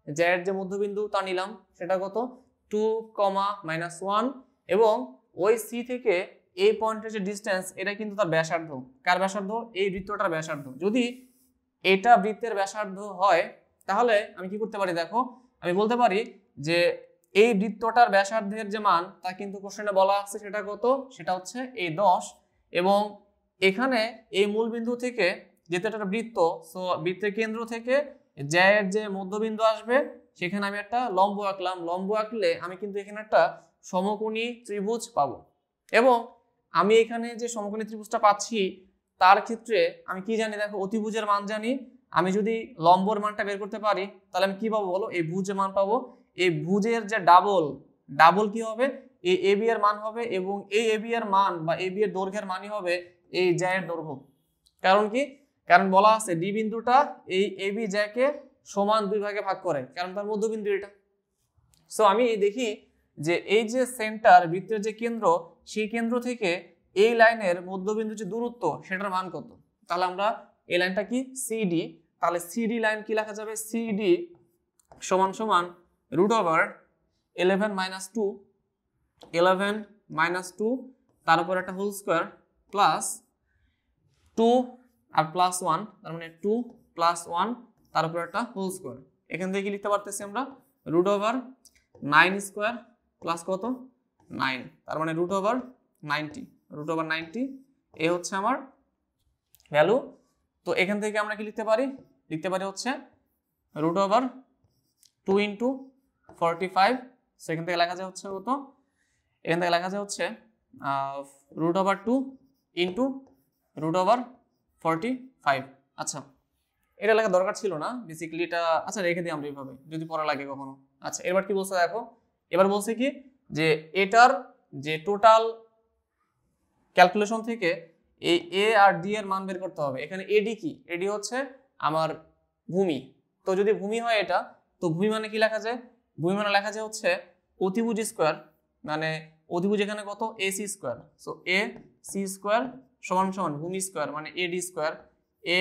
জ্যার যে মধ্যবিন্দু তা নিলাম, সেটা কত 2, -1, এবং ওই সি থেকে এই পয়েন্টের যে ডিস্টেন্স এটা কিন্তু তার ব্যাসার্ধ। কার ব্যাসার্ধ? এই বৃত্তটার ব্যাসার্ধ। যদি এটা বৃত্তের ব্যাসার্ধ হয় তাহলে আমি কি করতে পারি দেখো, আমি বলতে পারি যে এই বৃত্তটার ব্যাসার্ধের যে মান তা কিন্তু কোশ্চেনে বলা আছে, সেটা কত, সেটা হচ্ছে এই 10, এবং এখানে এই মূল বিন্দু থেকে যেহেতু একটা বৃত্ত, সো বৃত্তের কেন্দ্র থেকে জ্যায়ের যে মধ্যবিন্দু আসবে সেখানে আমি একটা লম্ব আঁকলাম। লম্ব আঁকলে আমি কিন্তু এখানে একটা সমকোণী ত্রিভুজ পাবো, এবং আমি এখানে যে সমকোণী ত্রিভুজটা পাচ্ছি তার ক্ষেত্রে আমি কি জানি দেখো, অতিভুজের মান জানি। আমি যদি লম্বর মানটা বের করতে পারি তাহলে আমি কি পাবো বলো, এই ভুজের মান পাবো। এই ভুজের যে ডাবল কি হবে, এই এবি এর মান হবে, এবং এই এবি এর মান বা এবি এর দৈর্ঘ্যের মানই হবে এই জ্যায়ের দৈর্ঘ্য। কারণ কি, কারণ বলা আছে ডি বিন্দুটা এই এবি জ্যাকে সমান 2 ভাগে ভাগ করে, কারণ তার মধ্যবিন্দু এটা। সো আমি দেখি যে এই যে সেন্টার বৃত্তের যে কেন্দ্র, সেই কেন্দ্র থেকে এই লাইনের মধ্যবিন্দু যে দূরত্ব সেটার মান কত। তাহলে আমরা এই লাইনটা কি সিডি, তাহলে সিডি লাইন কি লেখা যাবে, সিডি সমান সমান √11 তার উপর একটা হোল স্কোয়ার প্লাস 2 আর +1, তার মানে 2 + 1 তার উপর একটা হোল স্কোয়ার। এখান থেকে কি লিখতে পারতেছি আমরা √9² প্লাস কত 9, তার মানে √90 এ হচ্ছে আমার ভ্যালু। তো এখান থেকে আমরা কি লিখতে পারি হচ্ছে √2 × 45। সো এখান থেকে লেখা যায় হচ্ছে কত, এখান থেকে লেখা যায় হচ্ছে √2 × √45। আচ্ছা, এটা লেখা দরকার ছিল না বেসিক্যালি, এটা আচ্ছা রেখে দিই আমরা এইভাবে যদি পড়া লাগে কখনো। আচ্ছা, এবার কি বলছে দেখো, এবার বলছে কি যে এটার যে টোটাল ক্যালকুলেশন থেকে এই এ আর ডি এর মান বের করতে হবে। এখানে এডি কি, এডি হচ্ছে আমার ভূমি। তো যদি ভূমি হয় এটা, তো ভূমি মানে কি লেখা যায়, ভূমি মানে লেখা যায় হচ্ছে অতিভুজ স্কোয়ার, মানে অতিভুজ এখানে কত AC square. So A C square সমান সমান ভূমি স্কোয়ার মানে AD square, A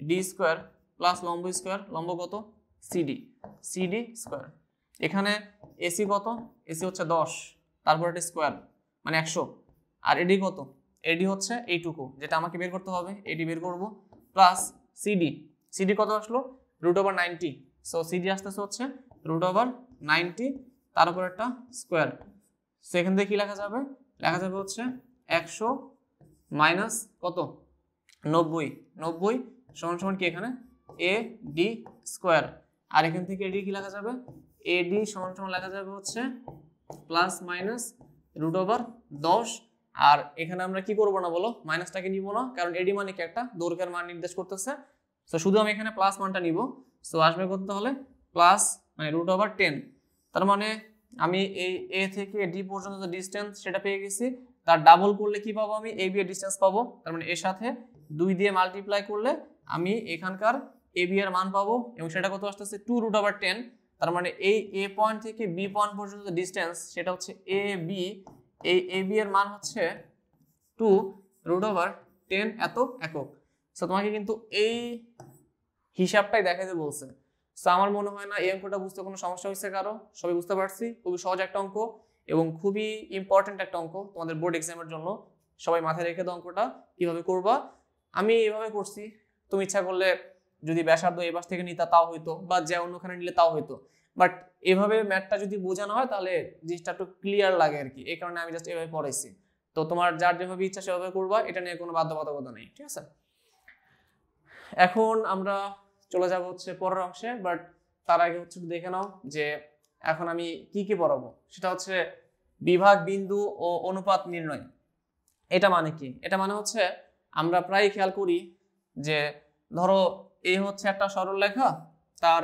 D square plus লম্ব স্কোয়ার, লম্ব কত সিডি স্কোয়ার। এখানে এসি কত, এসি হচ্ছে 10, তারপর একটা স্কোয়ার মানে 100, আর এডি কত, এডি হচ্ছে এইটুকু যেটা আমাকে বের করতে হবে, এডি বের করব, প্লাস সিডি কত আসলো √90। সো সিডি আসতেছে হচ্ছে √90, তার উপর একটা স্কোয়ার। সেখান থেকে কি লেখা যাবে হচ্ছে 100 মাইনাস কত 90 সমান সমান কি এখানে এ ডি স্কোয়ার, আর এখান থেকে এডি কি লেখা যাবে, এডি সমান সমান লেখা যাবে হচ্ছে প্লাস মাইনাস √10। আর এখানে আমরা কি করব না বলো, মাইনাসটাকে নিব না, কারণ এডি মানে কি একটা দৈর্ঘ্যের মান নির্দেশ করতেছে। সো শুধু আমি এখানে প্লাস মানটা নিব। সো আসবে কত তাহলে প্লাস মানে √10, তার মানে আমি এই এ থেকে ডি পর্যন্ত যে ডিসটেন্স সেটা পেয়ে গেছি, তার ডাবল করলে কি পাবো, আমি এ বি এর ডিসটেন্স পাবো। তার মানে এর সাথে 2 দিয়ে মাল্টিপ্লাই করলে আমি এখানকার এ বি এর মান পাবো, এবং সেটা কত আসতেছে 2√10। তার মানে এই এ পয়েন্ট থেকে বি পয়েন্ট পর্যন্ত যে ডিসটেন্স সেটা হচ্ছে এ বি, এই এ বি এর মান হচ্ছে 2√10 এত একক। সো তোমাকে কিন্তু এই হিসাবটাই দেখাতে বলছে। সো আমার মনে হয় না এই অঙ্কটা বুঝতে কোনো সমস্যা হয়েছে কারো, সবাই বুঝতে পারছি। খুবই সহজ একটা অঙ্ক এবং খুবই ইম্পর্টেন্ট একটা অঙ্ক তোমাদের বোর্ড এক্সামের জন্য। সবাই মাথায় রেখে দাও অঙ্কটা কিভাবে করবা। আমি এভাবে করছি, তুমি ইচ্ছা করলে যদি ব্যাসার্ধ এই পাশ থেকে নিতা তাও হইতো, বা যে অন্যখানে নিলে তাও হইতো, বাট এভাবে ম্যাথটা যদি বোঝানো হয় তাহলে জিনিসটা একটু ক্লিয়ার লাগে আর কি, এই কারণে আমি জাস্ট এভাবে পড়াইছি। তো তোমার যার যেভাবে ইচ্ছা সেভাবে করবা, এটা নিয়ে কোনো বাধ্যবাধকতা নেই, ঠিক আছে। এখন আমরা চলে যাব হচ্ছে পরের অংশে, বাট তার আগে হচ্ছে দেখে নাও যে এখন আমি কি কি পড়াবো। সেটা হচ্ছে বিভাগ বিন্দু ও অনুপাত নির্ণয়। এটা মানে কি, এটা মানে হচ্ছে আমরা প্রায় খেয়াল করি যে ধরো এই হচ্ছে একটা সরলরেখা, তার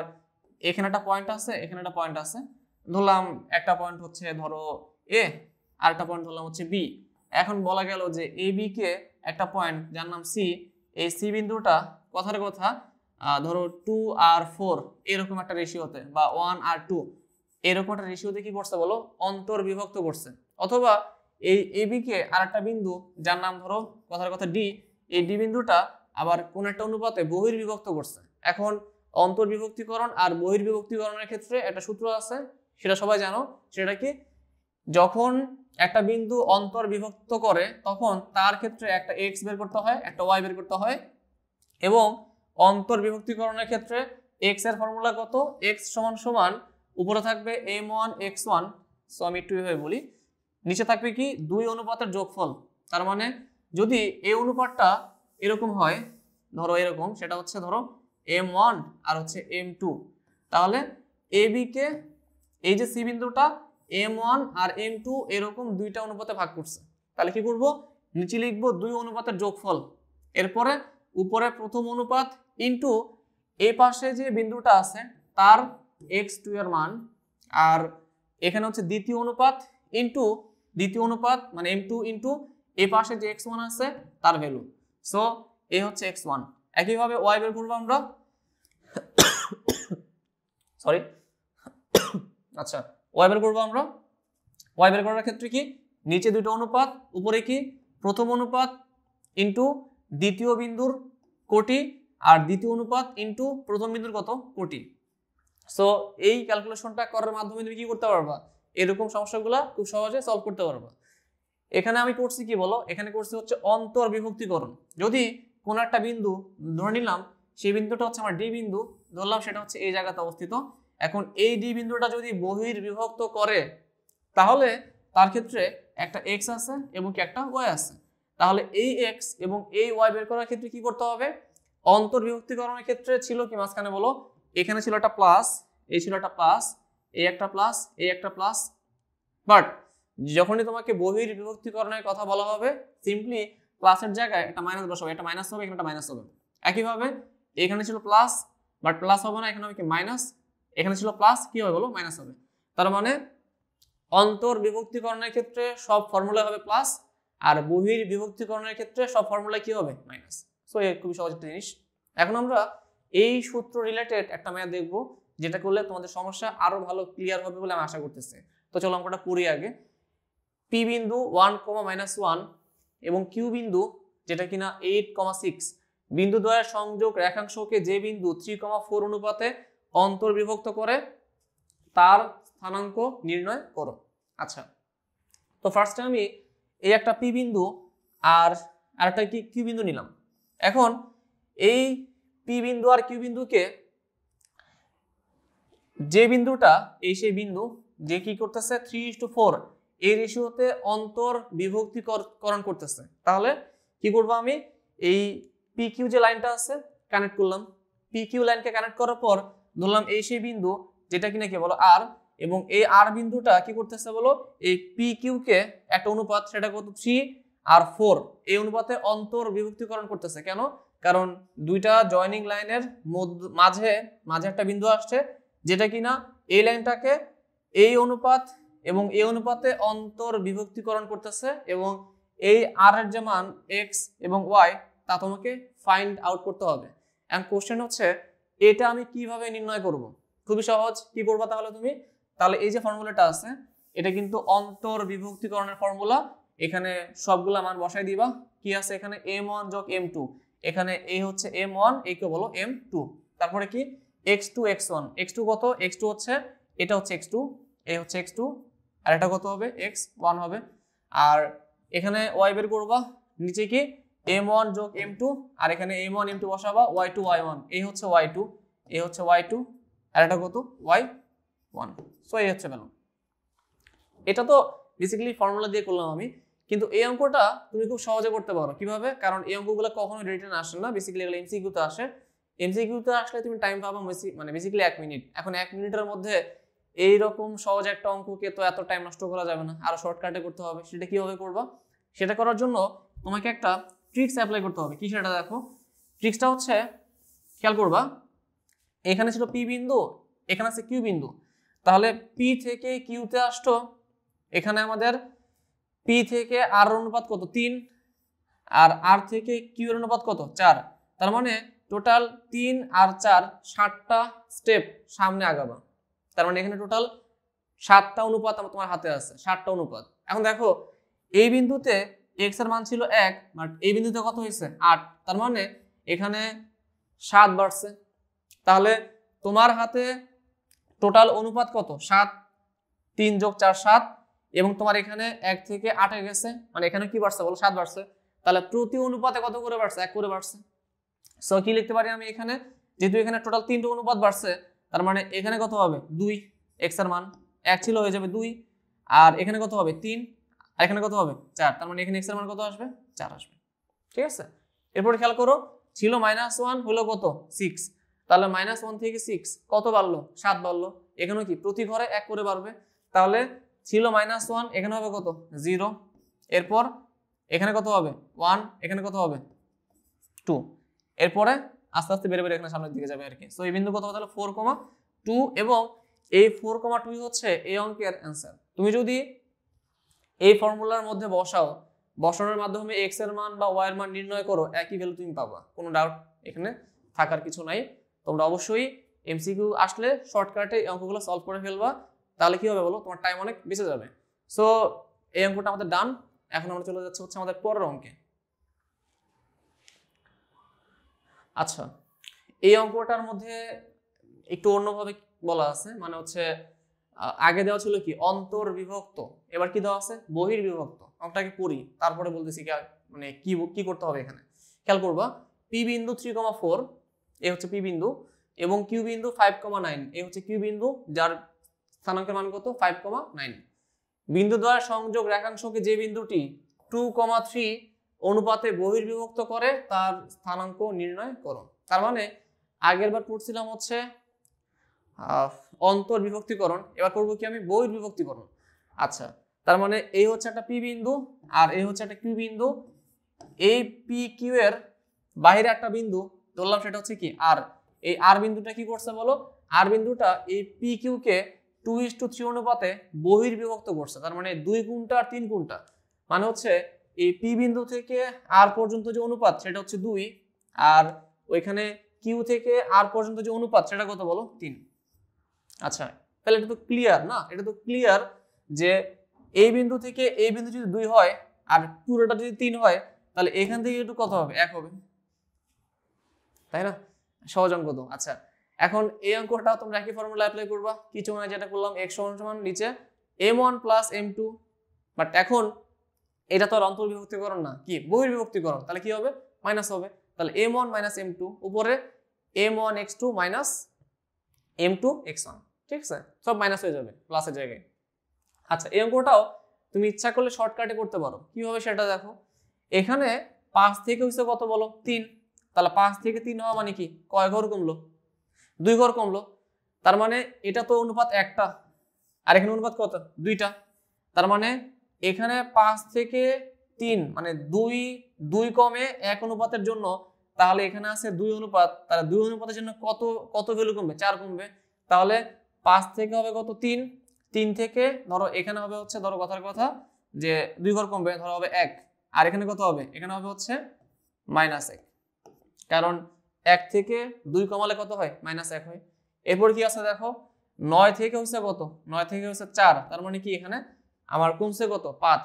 এখানে একটা পয়েন্ট আছে, এখানে একটা পয়েন্ট আছে, ধরলাম একটা পয়েন্ট হচ্ছে ধরো এ, আর একটা পয়েন্ট ধরলাম হচ্ছে বি। এখন বলা গেল যে এ বি কে একটা পয়েন্ট যার নাম সি, এই সি বিন্দুটা কথার কথা ধরো 2 আর 4 এরকম একটা রেশিওতে, বা 1 আর 2 এরকম একটা রেশিওতে কি করছে বলো, অন্তর্বিভক্ত করছে। অথবা এই এ বি কে আরেকটা বিন্দু যার নাম ধরো কথার কথা ডি, এই ডি বিন্দুটা আবার কোন একটা অনুপাতে বহির্বিভক্ত করছে। এখন অন্তর্বিভক্তিকরণ আর বহির্বিভক্তিকরণের ক্ষেত্রে একটা সূত্র আছে, সেটা সবাই জানো। সেটা কি, যখন একটা বিন্দু অন্তর্বিভক্ত করে তখন তার ক্ষেত্রে একটা এক্স বের করতে হয়, একটা ওয়াই বের করতে হয়। এবং অন্তর্বিভক্তিকরণের ক্ষেত্রে এক্স এর ফর্মুলা কত, এক্স সমান সমান উপরে থাকবে m1 x1, সো আমি একটু এভাবে বলি, নিচে থাকবে কি 2 অনুপাতের যোগফল। তার মানে যদি এই অনুপাতটা এরকম হয়, ধরো এরকম, সেটা হচ্ছে ধরো m1 আর হচ্ছে m2, তাহলে ab কে এই যে সি বিন্দুটা m1 আর m2 এরকম দুইটা অনুপাতে ভাগ করছে। তাহলে কি করব, নিচে লিখবো 2 অনুপাতের যোগফল, এরপরে উপরে প্রথম অনুপাত ইনটু এই পাশে যে বিন্দুটা আছে তার x2 এর মান, আর এখানে হচ্ছে দ্বিতীয় অনুপাত ইনটু দ্বিতীয় অনুপাত মানে m2 ইনটু এই পাশে যে x1 আছে তার ভ্যালু। সো এই হচ্ছে x1। একইভাবে y বের করব আমরা, সরি, আচ্ছা y বের করব আমরা। y বের করার ক্ষেত্রে কি, নিচে দুটো অনুপাত, উপরে কি প্রথম অনুপাত ইনটু দ্বিতীয় বিন্দুর কোটি, আর দ্বিতীয় অনুপাত ইনটু প্রথম বিন্দুর কত, কোটি। সো এই ক্যালকুলেশনটা করার মাধ্যমে তুমি কি করতে পারবা, এরকম সমস্যাগুলো খুব সহজে সলভ করতে পারবা। এখানে আমি করছি কি বলো, এখানে করছি হচ্ছে অন্তর্বিভক্তিকরণ। যদি কোন একটা বিন্দু ধরে নিলাম, সেই বিন্দুটা হচ্ছে আমার ডি বিন্দু ধরলাম, সেটা হচ্ছে এই জায়গাতে অবস্থিত। এখন এই ডি বিন্দুটা যদি বহির্বিভক্ত করে তাহলে তার ক্ষেত্রে একটা এক্স আছে এবং কি একটা ওয়াই আছে। তাহলে এই এক্স এবং এই ওয়াই বের করার ক্ষেত্রে কি করতে হবে, অন্তর্বিভক্তিকরণের ক্ষেত্রে ছিল কি মাঝখানে বলো, এখানে ছিল একটা প্লাস, এই ছিল একটা প্লাস, এই একটা প্লাস, এই একটা প্লাস। বাট যখনই তোমাকে বহির্বিভক্তিকরণের কথা বলা হবে, সিম্পলি প্লাসের জায়গায় একটা মাইনাস বসাবে, একটা মাইনাস হবে, এখানে একটা মাইনাস হবে। একইভাবে এখানে ছিল প্লাস, বাট প্লাস হবে না, এখানে হবে কি মাইনাস, এখানে ছিল প্লাস, কি হবে বলো, মাইনাস হবে। তার মানে অন্তর্বিভক্তিকরণের ক্ষেত্রে সব ফর্মুলা হবে প্লাস, আর বহির্বিভক্তিকরণের ক্ষেত্রে সব ফর্মুলা কি হবে, মাইনাস। সো এই খুবই সহজ একটা জিনিস। এখন আমরা এই সূত্র রিলেটেড একটা ম্যাথ দেখবো, যেটা করলে তোমাদের সমস্যা আরো ভালো ক্লিয়ার হবে বলে আমি আশা করতেছি। তো চলো অঙ্কটা পড়ি আগে। পি বিন্দু 1, এবং কিউ বিন্দু যেটা কিনা 8, 6 বিন্দু দ্বয়ের সংযোগ রেখাংশকে যে বিন্দু 3, 4 অনুপাতে অন্তর্বিভক্ত করে তার স্থানাঙ্ক নির্ণয় করো। আচ্ছা, তো ফার্স্টে আমি এই একটা পি বিন্দু আর একটা কি কিউ বিন্দু নিলাম। এখন এই পি বিন্দু আর কিউ বিন্দুকে, যে বিন্দুটা এই সেই বিন্দু যে কি করতেছে 3:4 এই রেশিওতে অন্তর্বিভক্তিকরণ করতেছে। তাহলে কি করব, আমি এই পি কিউ যে লাইনটা আছে কানেক্ট করলাম, পি কিউ লাইনকে কানেক্ট করার পর ধরলাম এই সেই বিন্দু যেটা কিনা কি বলো আর, এবং এই আর বিন্দুটা কি করতেছে বলো, এই পি কিউ কে একটা অনুপাত, সেটা কত 3 আর 4 এই অনুপাতে অন্তর্বিভক্তিকরণ করতেছে। কেন, কারণ দুইটা জয়নিং লাইনের মাঝে একটা বিন্দু আসছে যেটা কিনা এই লাইনটাকে এই অনুপাত এবং এই অনুপাতে অন্তর্বিভক্তিকরণ করতেছে, এবং এই আর এর যে মান এক্স এবং ওয়াই তা তোমাকে ফাইন্ড আউট করতে হবে। এন্ড কোশ্চেন হচ্ছে এটা আমি কিভাবে নির্ণয় করব। খুবই সহজ, কি করবা তাহলে তুমি, তাহলে এই যে ফর্মুলাটা আছে এটা কিন্তু অন্তর্বিভক্তিকরণের ফর্মুলা, এখানে সবগুলা মান বসাই দিবা। কি আছে এখানে, m1 যোগ m2, এখানে এই হচ্ছে m1, এই কে বলো m2, তারপরে কি x2 x1, x2 কত, x2 হচ্ছে এটা হচ্ছে x2, এই হচ্ছে x2, আর এটা কত হবে x1 হবে। আর এখানে y বের করবা, নিচে কি m1 যোগ m2, আর এখানে m1 m2 বসাবা, y2 y1, এই হচ্ছে y2, এই হচ্ছে y2, আর এটা কত y1। সো এই হচ্ছে ভ্যালু। এটা তো বেসিক্যালি ফর্মুলা দিয়ে করলাম আমি, কিন্তু এই অঙ্কটা তুমি খুব সহজে করতে পারো। কিভাবে, কারণ এই অঙ্কগুলো কখনো রিটেন আসে না, বেসিক্যালি এগুলো এমসিকিউতে আসে। এমসিকিউতে আসলে তুমি টাইম পাবা মানে বেসিক্যালি 1 মিনিট। এখন 1 মিনিটের মধ্যে এইরকম সহজ একটা অঙ্ককে তো এত টাইম নষ্ট করা যাবে না, আরো শর্টকাটে করতে হবে। সেটা কিভাবে করবা, সেটা করার জন্য তোমাকে একটা ট্রিক্স অ্যাপ্লাই করতে হবে। কি সেটা দেখো, ট্রিক্সটা হচ্ছে খেয়াল করবা, এখানে ছিল পি বিন্দু এখানে আছে কিউ বিন্দু, তাহলে পি থেকে কিউতে আসতো, এখানে আমাদের পি থেকে আর অনুপাত কত 3, আর আর থেকে কিউ এর অনুপাত কত 4, তার মানে টোটাল 3 আর 4 7টা স্টেপ সামনে আগাবা। তার মানে এখানে টোটাল 7টা অনুপাত তোমার হাতে আছে, 7টা অনুপাত। এখন দেখো এই বিন্দুতে x এর মান ছিল 1, বাট এই বিন্দুতে কত হয়েছে 8, তার মানে এখানে 7 বাড়ছে। তাহলে তোমার হাতে টোটাল অনুপাত কত 7, 3 + 4 7, এবং তোমার এখানে 1 থেকে 8 এ গেছে, মানে এখানে কি বাড়ছে বলো 7 বাড়ছে। তাহলে প্রতি অনুপাতে কত করে বাড়ছে 1 করে বাড়ছে। সো কি লিখতে পারি আমি এখানে, যেহেতু এখানে টোটাল 3টা অনুপাত বাড়ছে, তার মানে এখানে কত হবে 2, x এর মান 1 ছিল হয়ে যাবে 2, আর এখানে কত হবে 3, আর এখানে কত হবে 4, তার মানে এখানে x এর মান কত আসবে 4 আসবে। ঠিক আছে, এরপর খেয়াল করো ছিল -1 হলো কত 6, তাহলে -1 থেকে 6 কত বাড়লো 7 বাড়লো, এখানে কি প্রতি ঘরে 1 করে বাড়বে। তাহলে ছিল -1, এখানে হবে কত 0, এরপর এখানে কত হবে 1, এখানে কত হবে 2, এরপরে আস্তে আস্তে বেড়ে বেড়ে এখানে সামনের দিকে যাবে আর কি। সো এই বিন্দু কত হবে তাহলে 4,2, এবং এই 4,2 হচ্ছে এই অঙ্কের অ্যান্সার। তুমি যদি এই ফর্মুলার মধ্যে বসানোর মাধ্যমে x এর মান বা y এর মান নির্ণয় করো, একই ভ্যালু তুমি পাবা, কোনো ডাউট এখানে থাকার কিছু নাই। তোমরা অবশ্যই এমসিকিউ আসলে শর্টকাটে এই অঙ্কগুলো সলভ করে ফেলবা, তাহলে কি হবে বলো তোমার টাইম অনেক বেঁচে যাবে। সো এই অঙ্কটা আমাদের ডান। এখন আমরা চলে যাচ্ছি হচ্ছে আমাদের পরের অঙ্কে। আচ্ছা, এই অঙ্কটার মধ্যে একটু অন্যভাবে বলা আছে, মানে হচ্ছে আগে দেওয়া ছিল কি অন্তর্বিভক্ত, এবার কি দেওয়া আছে বহির্বিভক্ত। অঙ্কটাকে পড়ি তারপরে বলতেছি মানে কি করতে হবে। এখানে খেয়াল করবা পি বিন্দু 3,4 এ হচ্ছে পি বিন্দু, এবং কিউ বিন্দু 5,9 এ হচ্ছে কিউ বিন্দু, যার স্থানাঙ্কের মান কত 5,9। বিন্দু দ্বারা সংযোগ রেখাংশকে যে বিন্দুটি 2,3 অনুপাতে বহির্বিভক্ত করে তার স্থানাঙ্ক নির্ণয় করো। তার মানে আগের বার পড়ছিলাম হচ্ছে অন্তর্বিভক্তিকরণ, এবার করবো কি আমি বহির্বিভক্তিকরণ। আচ্ছা, তার মানে এই হচ্ছে একটা পি বিন্দু আর এই হচ্ছে একটা কিউ বিন্দু, এই পি কিউ এর বাইরে একটা বিন্দু ধরলাম, সেটা হচ্ছে কি আর। এই আর বিন্দুটা কি করছে বলো, আর বিন্দুটা এই পি কিউ কে 2:3 অনুপাতে বহির্বিভক্ত করছে। তার মানে 2 গুণটা আর 3 গুণটা, মানে হচ্ছে এই পি বিন্দু থেকে আর পর্যন্ত যে অনুপাত সেটা হচ্ছে 2, আর ওইখানে কিউ থেকে আর পর্যন্ত যে অনুপাত সেটা কত বলো 3। আচ্ছা, তাহলে এটা তো ক্লিয়ার না, এটা তো ক্লিয়ার যে এই বিন্দু থেকে এই বিন্দু যদি 2 হয় আর পুরোটা যদি 3 হয়, তাহলে এখান থেকে একটু কত হবে 1 হবে, তাই না? সহজ অঙ্ক তো। আচ্ছা, এখন এই অঙ্কটা তোমরা একই ফর্মুলা অ্যাপ্লাই করবা, কিছু মানে যেটা করলাম x সমান নিচে m1 + m2, বাট এখন এটা তো আর অন্তর্বিভক্তিকরণ না, কি বহির্বিভক্তিকরণ, তাহলে কি হবে মাইনাস হবে। তাহলে m1 - m2 উপরে m1x2 - m2x1, ঠিক আছে, সব মাইনাস হয়ে যাবে প্লাসের জায়গায়। আচ্ছা, এই অঙ্কটাও তুমি ইচ্ছা করলে শর্টকাটে করতে পারো, কিভাবে সেটা দেখো। এখানে 5 থেকে হচ্ছে কত বলো 3, তাহলে 5 থেকে 3 হওয়া মানে কি কয় ঘর কমলো 2 ঘর কমলো, তার মানে এটা তো অনুপাত একটা আর এখানে অনুপাত কত 2টা, তার মানে এখানে 5 থেকে 3 মানে 2 কমে 1 অনুপাতের জন্য, তাহলে এখানে আছে 2 অনুপাত, তাহলে 2 অনুপাতের জন্য কত ভ্যালু কমবে 4 কমবে। তাহলে 5 থেকে হবে কত 3 থেকে ধরো এখানে হবে হচ্ছে ধরো কথার কথা যে 2 ঘর কমবে, ধরো হবে 1, আর এখানে কত হবে এখানে হবে হচ্ছে -1, কারণ 1 থেকে 2 কমালে কত হয় -1 হয়। এরপর কি আছে দেখো 9 থেকে হচ্ছে কত 9 থেকে হচ্ছে 4, তার মানে কি এখানে আমার কমছে কত 5,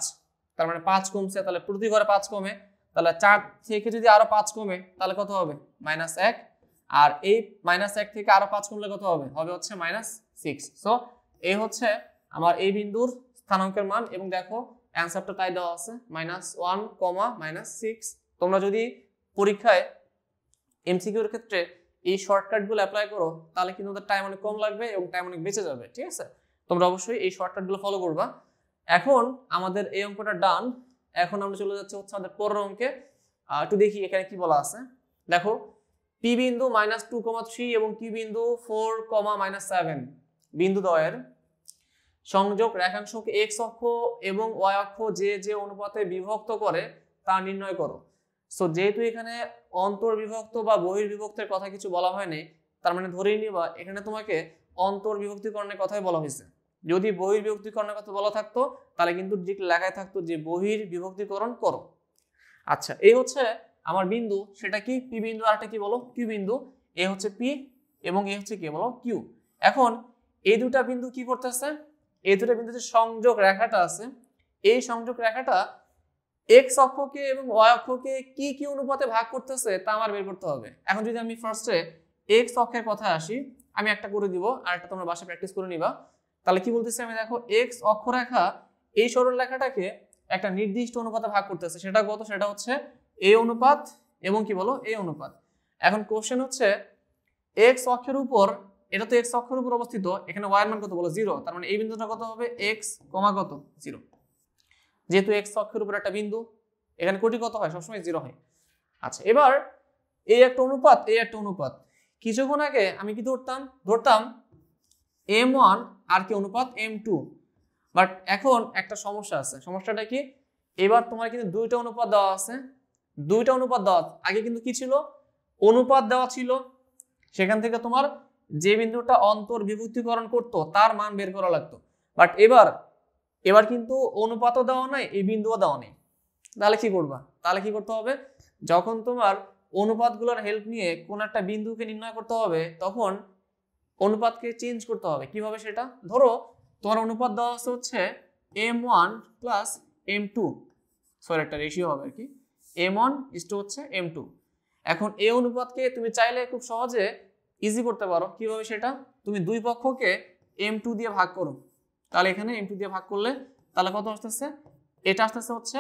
তার মানে 5 কমছে, তাহলে প্রতি ঘরে 5 কমে, তাহলে 4 থেকে যদি আরো 5 কমে তাহলে কত হবে -1, আর এই -1 থেকে আরো 5 কমলে কত হবে হবে হচ্ছে -6। সো এই হচ্ছে আমার এই বিন্দুর স্থানাঙ্কের মান, এবং দেখো অ্যানসারটা তাই দেওয়া আছে -1, -6। তোমরা যদি পরীক্ষায় এমসিকিউ এর ক্ষেত্রে এই শর্টকাটগুলো অ্যাপ্লাই করো, তাহলে কিন্তু তোমাদের টাইম অনেক কম লাগবে এবং টাইম অনেক বেঁচে যাবে, ঠিক আছে। তোমরা অবশ্যই এই শর্টকাটগুলো ফলো করবা। এখন আমাদের এই অঙ্কটা ডান। এখন আমরা চলে যাচ্ছি হচ্ছে আমাদের পরের অঙ্কে। একটু দেখি এখানে কি বলা আছে। দেখো পি বিন্দু -2,3 এবং কিউ বিন্দু 4, বিন্দু দ্বয়ের সংযোগ রেখাংশকে x অক্ষ এবং y অক্ষ যে অনুপাতে বিভক্ত করে তা নির্ণয় করো। সো যেহেতু এখানে অন্তর্বিভক্ত বা বহির্বিভক্তের কথা কিছু বলা হয়নি, তার মানে ধরেই নিবা এখানে তোমাকে অন্তর্বিভক্তিকরণের কথাই বলা হয়েছে। যদি বহির্বিভক্তিকরণের কথা বলা থাকতো তাহলে কিন্তু ঠিক লেখায় থাকতো যে বহির্বিভক্তিকরণ করো। আচ্ছা, এই হচ্ছে আমার বিন্দু, সেটা কি পি বিন্দু, আর একটা কি বলো কিউ বিন্দু। এ হচ্ছে পি এবং এ হচ্ছে কি বলো কিউ। এখন এই দুটা বিন্দু কি করতেছে, এই দুটা বিন্দুতে সংযোগ রেখাটা আছে, এই সংযোগ রেখাটা এক্স অক্ষকে এবং ওয়াই অক্ষকে কি কি অনুপাতে ভাগ করতেছে তা আমার বের করতে হবে। এখন যদি আমি ফার্স্টে এক্স অক্ষের কথা আসি, আমি একটা করে দিব আর একটা তোমরা বাসায় প্র্যাকটিস করে নিবা। তাহলে কি বলতেছি আমি, দেখো এক্স অক্ষরেখা এই সরল রেখাটাকে একটা নির্দিষ্ট অনুপাতে ভাগ করতেছে, সেটা কত, সেটা হচ্ছে এ অনুপাত এবং কি বলো এ অনুপাত। এখন কোশ্চেন হচ্ছে এক্স অক্ষের উপর, এটা তো এক্স অক্ষের উপর অবস্থিত, এখানে ওয়াই এর মান কত বলো 0, তার মানে এই বিন্দুটা কত হবে এক্স কমা কত 0। যেহেতু এক্স অক্ষের উপর একটা বিন্দু, এখানে কোটি কত হয় সবসময় 0 হয়। আচ্ছা, এবার এই একটা অনুপাত, এই একটা অনুপাত, কিছুক্ষণ আগে আমি কি ধরতাম m1 আর কি অনুপাত m2, বাট এখন একটা সমস্যা আছে। সমস্যাটা কি, এবার তোমার কিন্তু দুইটা অনুপাত দেওয়া আছে, দুইটা অনুপাত দেওয়া, আগে কিন্তু কি ছিল অনুপাত দেওয়া ছিল, সেখান থেকে তোমার যে বিন্দুটা অন্তর্বিভক্তিকরণ করতো তার মান বের করা লাগতো। বাট এবার কিন্তু অনুপাতও দেওয়া নাই, এই বিন্দুও দেওয়া নেই। তাহলে কি করবা, তাহলে কি করতে হবে, যখন তোমার অনুপাতগুলোর হেল্প নিয়ে কোন একটা বিন্দুকে নির্ণয় করতে হবে তখন অনুপাতকে চেঞ্জ করতে হবে। কিভাবে সেটা, ধরো তোমার অনুপাত দেওয়া আছে হচ্ছে m1 প্লাস m2, সরি একটা রেশিও হবে আর কি, m1 ইসটু হচ্ছে m2। এখন এই অনুপাতকে তুমি চাইলে খুব সহজে ইজি করতে পারো। কিভাবে সেটা, তুমি দুই পক্ষকে m2 দিয়ে ভাগ করো, তাহলে এখানে m2 দিয়ে ভাগ করলে তাহলে কত আসতেছে, এটা আসতেছে হচ্ছে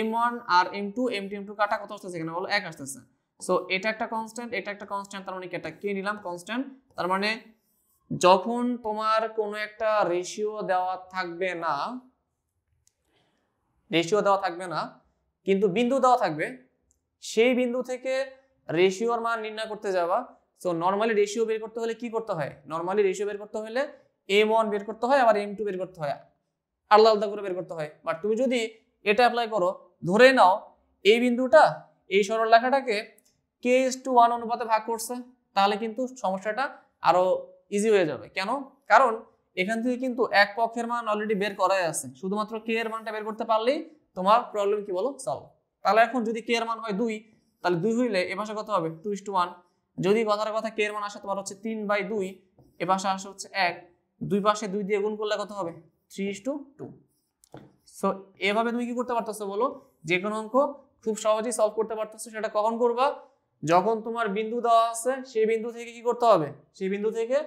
m1 আর m2 m2 কাটা কত আসতেছে এখানে বলো 1 আসতেছে। সো এটা একটা কনস্ট্যান্ট, এটা একটা কনস্ট্যান্ট, তার মানে কি এটা কে নিলাম কনস্ট্যান্ট। তার মানে যখন তোমার কোনো একটা রেশিও দেওয়া থাকবে না কিন্তু বিন্দু দেওয়া থাকবে, সেই বিন্দু থেকে রেশিওর মান নির্ণয় করতে যাবা। সো নরমালি রেশিও বের করতে হলে কি করতে হয়, নরমালি রেশিও বের করতে হলে m1 বের করতে হয় আবার m2 বের করতে হয়, আলাদা আলাদা করে বের করতে হয়। বাট তুমি যদি এটা অ্যাপ্লাই করো, ধরে নাও এই বিন্দুটা এই সরল রেখাটাকে k:1 অনুপাতে ভাগ করছে, তাহলে কিন্তু সমস্যাটা আরো ইজি হয়ে যাবে। কেন, কারণ এখান থেকে কিন্তু এক পক্ষের মান অলরেডি বের করাই আছে, শুধুমাত্র k এর মানটা বের করতে পারলেই তোমার প্রবলেম কি বলো সলভ। তাহলে এখন যদি k এর মান হয় 2, তাহলে 2 হইলে এ পাশে কত হবে 2:1। যদি কথার কথা k এর মান আসে তোমার হচ্ছে 3/2, এ পাশে আসে হচ্ছে 1, দুই পাশে 2 দিয়ে গুণ করলে কত হবে 3:2। সো এভাবে তুমি কি করতে পারতেছো বলো, যে কোনো অঙ্ক খুব সহজেই সলভ করতে পারতেছো। সেটা কখন করবা, যখন তোমার বিন্দু দেওয়া আছে সেই বিন্দু থেকে কি করতে হবে, সেই বিন্দু থেকে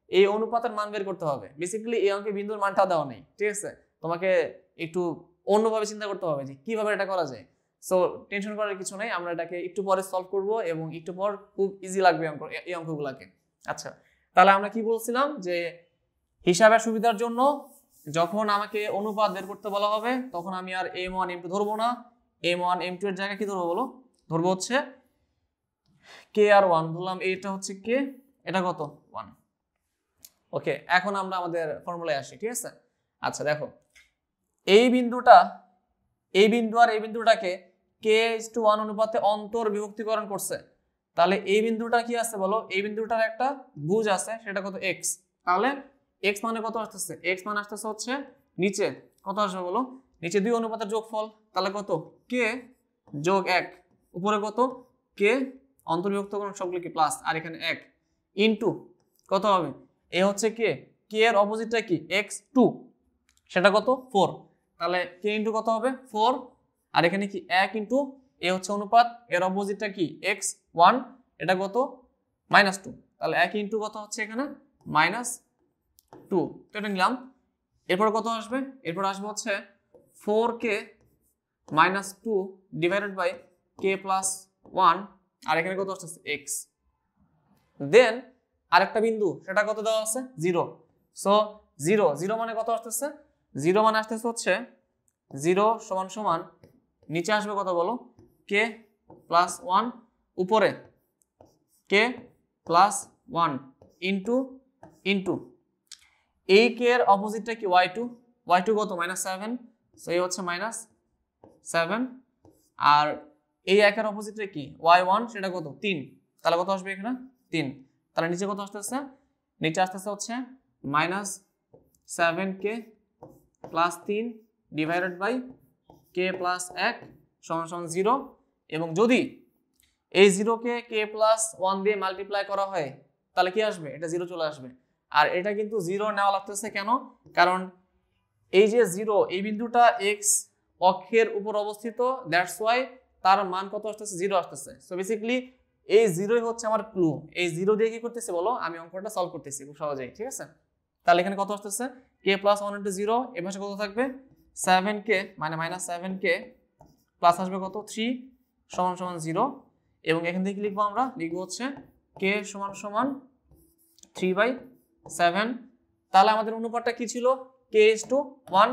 এই অনুপাতের মান বের করতে হবে। বেসিক্যালি এই অঙ্কে বিন্দুর মানটা দেওয়া নেই, ঠিক আছে, তোমাকে একটু অন্যভাবে চিন্তা করতে হবে যে কিভাবে এটা করা যায়। সো টেনশন করার কিছু নেই, আমরা এটাকে একটু পরে সলভ করব এবং একটু পর খুব ইজি লাগবে এই অঙ্কগুলোকে। আচ্ছা, তাহলে আমরা কি বলছিলাম যে হিসাবের সুবিধার জন্য যখন আমাকে অনুপাত বের করতে বলা হবে তখন আমি আর m1 m2 ধরবো না, m1 m2 এর জায়গায় কি ধরবো বলো, ধরবো হচ্ছে k আর 1, ধরলাম এটা হচ্ছে k, এটা কত 1। ওকে, এখন আমরা আমাদের ফর্মুলায় আসি, ঠিক আছে। আচ্ছা দেখো, এই বিন্দু আর এই বিন্দুটাকে k:1 অনুপাতে অন্তর্বিভক্তিকরণ করছে, তাহলে এই বিন্দুটা কি আছে বলো, এই বিন্দুটার একটা ভুজ আছে, সেটা কত x। তাহলে x মানে কত আসতেছে, x মানে আসতেছে হচ্ছে নিচে কত আসবে বলো, নিচে 2 অনুপাতের যোগফল, তাহলে কত k যোগ 1, উপরে কত k অন্তর্বিভক্তিকরণ সবগুলো কি প্লাস, আর এখানে 1 ইনটু কত হবে, এ হচ্ছে k এর অপোজিটটা কি x2, সেটা কত 4, তাহলে k ইনটু কত হবে 4, আর এখানে কি 1 ইনটু এ হচ্ছে অনুপাত, এর অপোজিটটা কি x1, এটা কত -2, তাহলে 1 ইনটু কত হচ্ছে এখানে -2, তো এটা নিলাম। এরপর কত আসবে, এরপর আসবে হচ্ছে 4k - 2 ডিভাইডেড বাই k + 1, আর এখানে কত আসছে x। দেন আরেকটা বিন্দু, সেটা কত দেওয়া আছে 0। সো 0 মানে কত আসতেছে, 0 মানে আসতেছে হচ্ছে 0 = নিচে আসবে কত বলো k + 1, উপরে k + 1 ইনটু এই k এর অপোজিটটা কি y2 কত -7, সো এই হচ্ছে -7, আর এই 1 এর অপোজিটটা কি y1, সেটা কত 3, তাহলে কত আসবে এখানে 3, তাহলে নিচে কত আসতেছে নিচে আসতেছে হচ্ছে -7k plus 3 divided by k plus 1 সমান 0, এবং যদি এই 0কে k প্লাস 1 দিয়ে মাল্টিপ্লাই করা হয় তাহলে কি আসবে, এটা 0 চলে আসবে। আর এটা কিন্তু 0 নেওয়া লাগতেছে কেন, কারণ এই যে 0 এই বিন্দুটা x অক্ষের উপর অবস্থিত, দ্যাটস ওয়াই তার মান কত আসতেছে, 0 আসতেছে। সো বেসিক্যালি এই 0ই হচ্ছে আমার ক্লু। এই 0 দিয়ে কি করতেছি বলো, আমি অঙ্কটা সলভ করতেছি খুব সহজেই, ঠিক আছে। তাহলে এখানে কত আসতেছে, k প্লাস 1 ইন্টু 0, এর পাশে কত থাকবে 7k, মানে -7k প্লাস আসবে কত 3 সমান 0, এবং এখান থেকে লিখবো আমরা, লিখবো হচ্ছে k সমান 3/7। তাহলে আমাদের অনুপাতটা কি ছিল, k:1।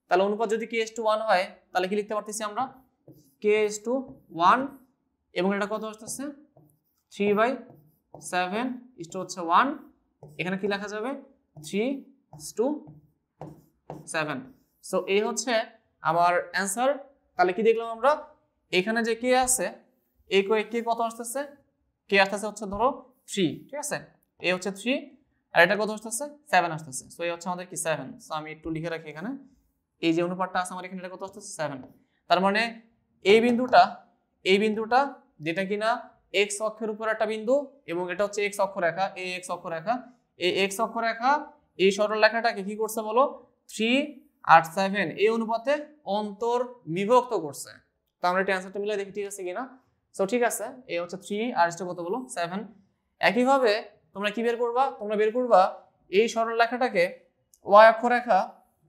তাহলে অনুপাত যদি k:1 হয় তাহলে কি লিখতে পারতেছি আমরা, k:1, এবং এটা কত আসতেছে 3/7 হচ্ছে 1, এখানে কি লেখা যাবে 3:7। সো এই হচ্ছে আমার অ্যান্সার। তাহলে কি দেখলাম আমরা, এখানে যে কে আছে এই কে কত আসতেছে, কে আসতেছে হচ্ছে ধরো 3, ঠিক আছে, এই হচ্ছে 3, আর এটা কত আসতেছে 7 আসতেছে। সো এই হচ্ছে আমাদের কি 7। সো আমি একটু লিখে রাখি এখানে, এই যে অনুপাতটা আছে আমার এখানে, এটা কত আসতেছে 7। তার মানে এই বিন্দুটা যেটা কিনা x অক্ষের উপর একটা বিন্দু, এবং এটা হচ্ছে x অক্ষরেখা, এই x অক্ষরেখা, এই x অক্ষরেখা এই সরলরেখাটাকে কি করছে বলো, 3 আর 7 এই অনুপাতে অন্তর বিভক্ত করছে। তো আমরা এটা অ্যান্সারটা মিলাই দেখি ঠিক আছে কিনা। সো ঠিক আছে, এই হচ্ছে 3 আর এটা কত বলো 7। একইভাবে তোমরা কি বের করবা, তোমরা বের করবা এই সরলরেখাটাকে y অক্ষরেখা,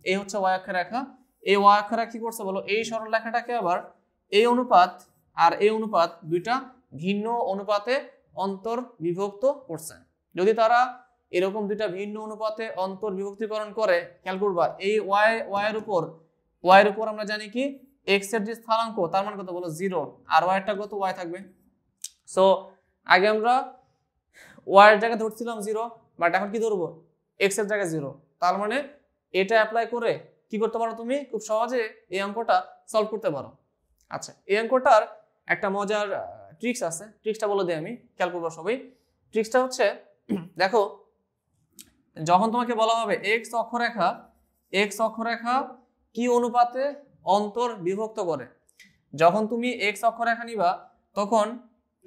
এই হচ্ছে y অক্ষরেখা, এই y অক্ষরেখা কি করছে বলো, এই সরলরেখাটাকে আবার এই অনুপাত আর এই অনুপাত দুইটা ভিন্ন অনুপাতে অন্তর বিভক্ত করছে। যদি তারা এরকম দুইটা ভিন্ন অনুপাতে অন্তর বিভক্তিকরণ করে, খেয়াল করবা এই y এর উপর আমরা জানি কি x এর যে স্থানাঙ্ক তার মান কত বলো 0, আর y এরটা কত y থাকবে। সো আগে আমরা y এর জায়গায় ধরছিলাম 0, বাট এখন কি ধরবো x এর জায়গায় 0। তার মানে এটা অ্যাপ্লাই করে কি করতে পারো, তুমি খুব সহজে এই অঙ্কটা সলভ করতে পারো। আচ্ছা, এই অঙ্কটার একটা মজার ট্রিক্স আছে, ট্রিক্সটা বলে দিই আমি, খেয়াল করবো সবাই। ট্রিক্সটা হচ্ছে দেখো, যখন তোমাকে বলা হবে x অক্ষরেখা কি অনুপাতে অন্তর বিভক্ত করে, যখন তুমি x অক্ষরেখা নিবা তখন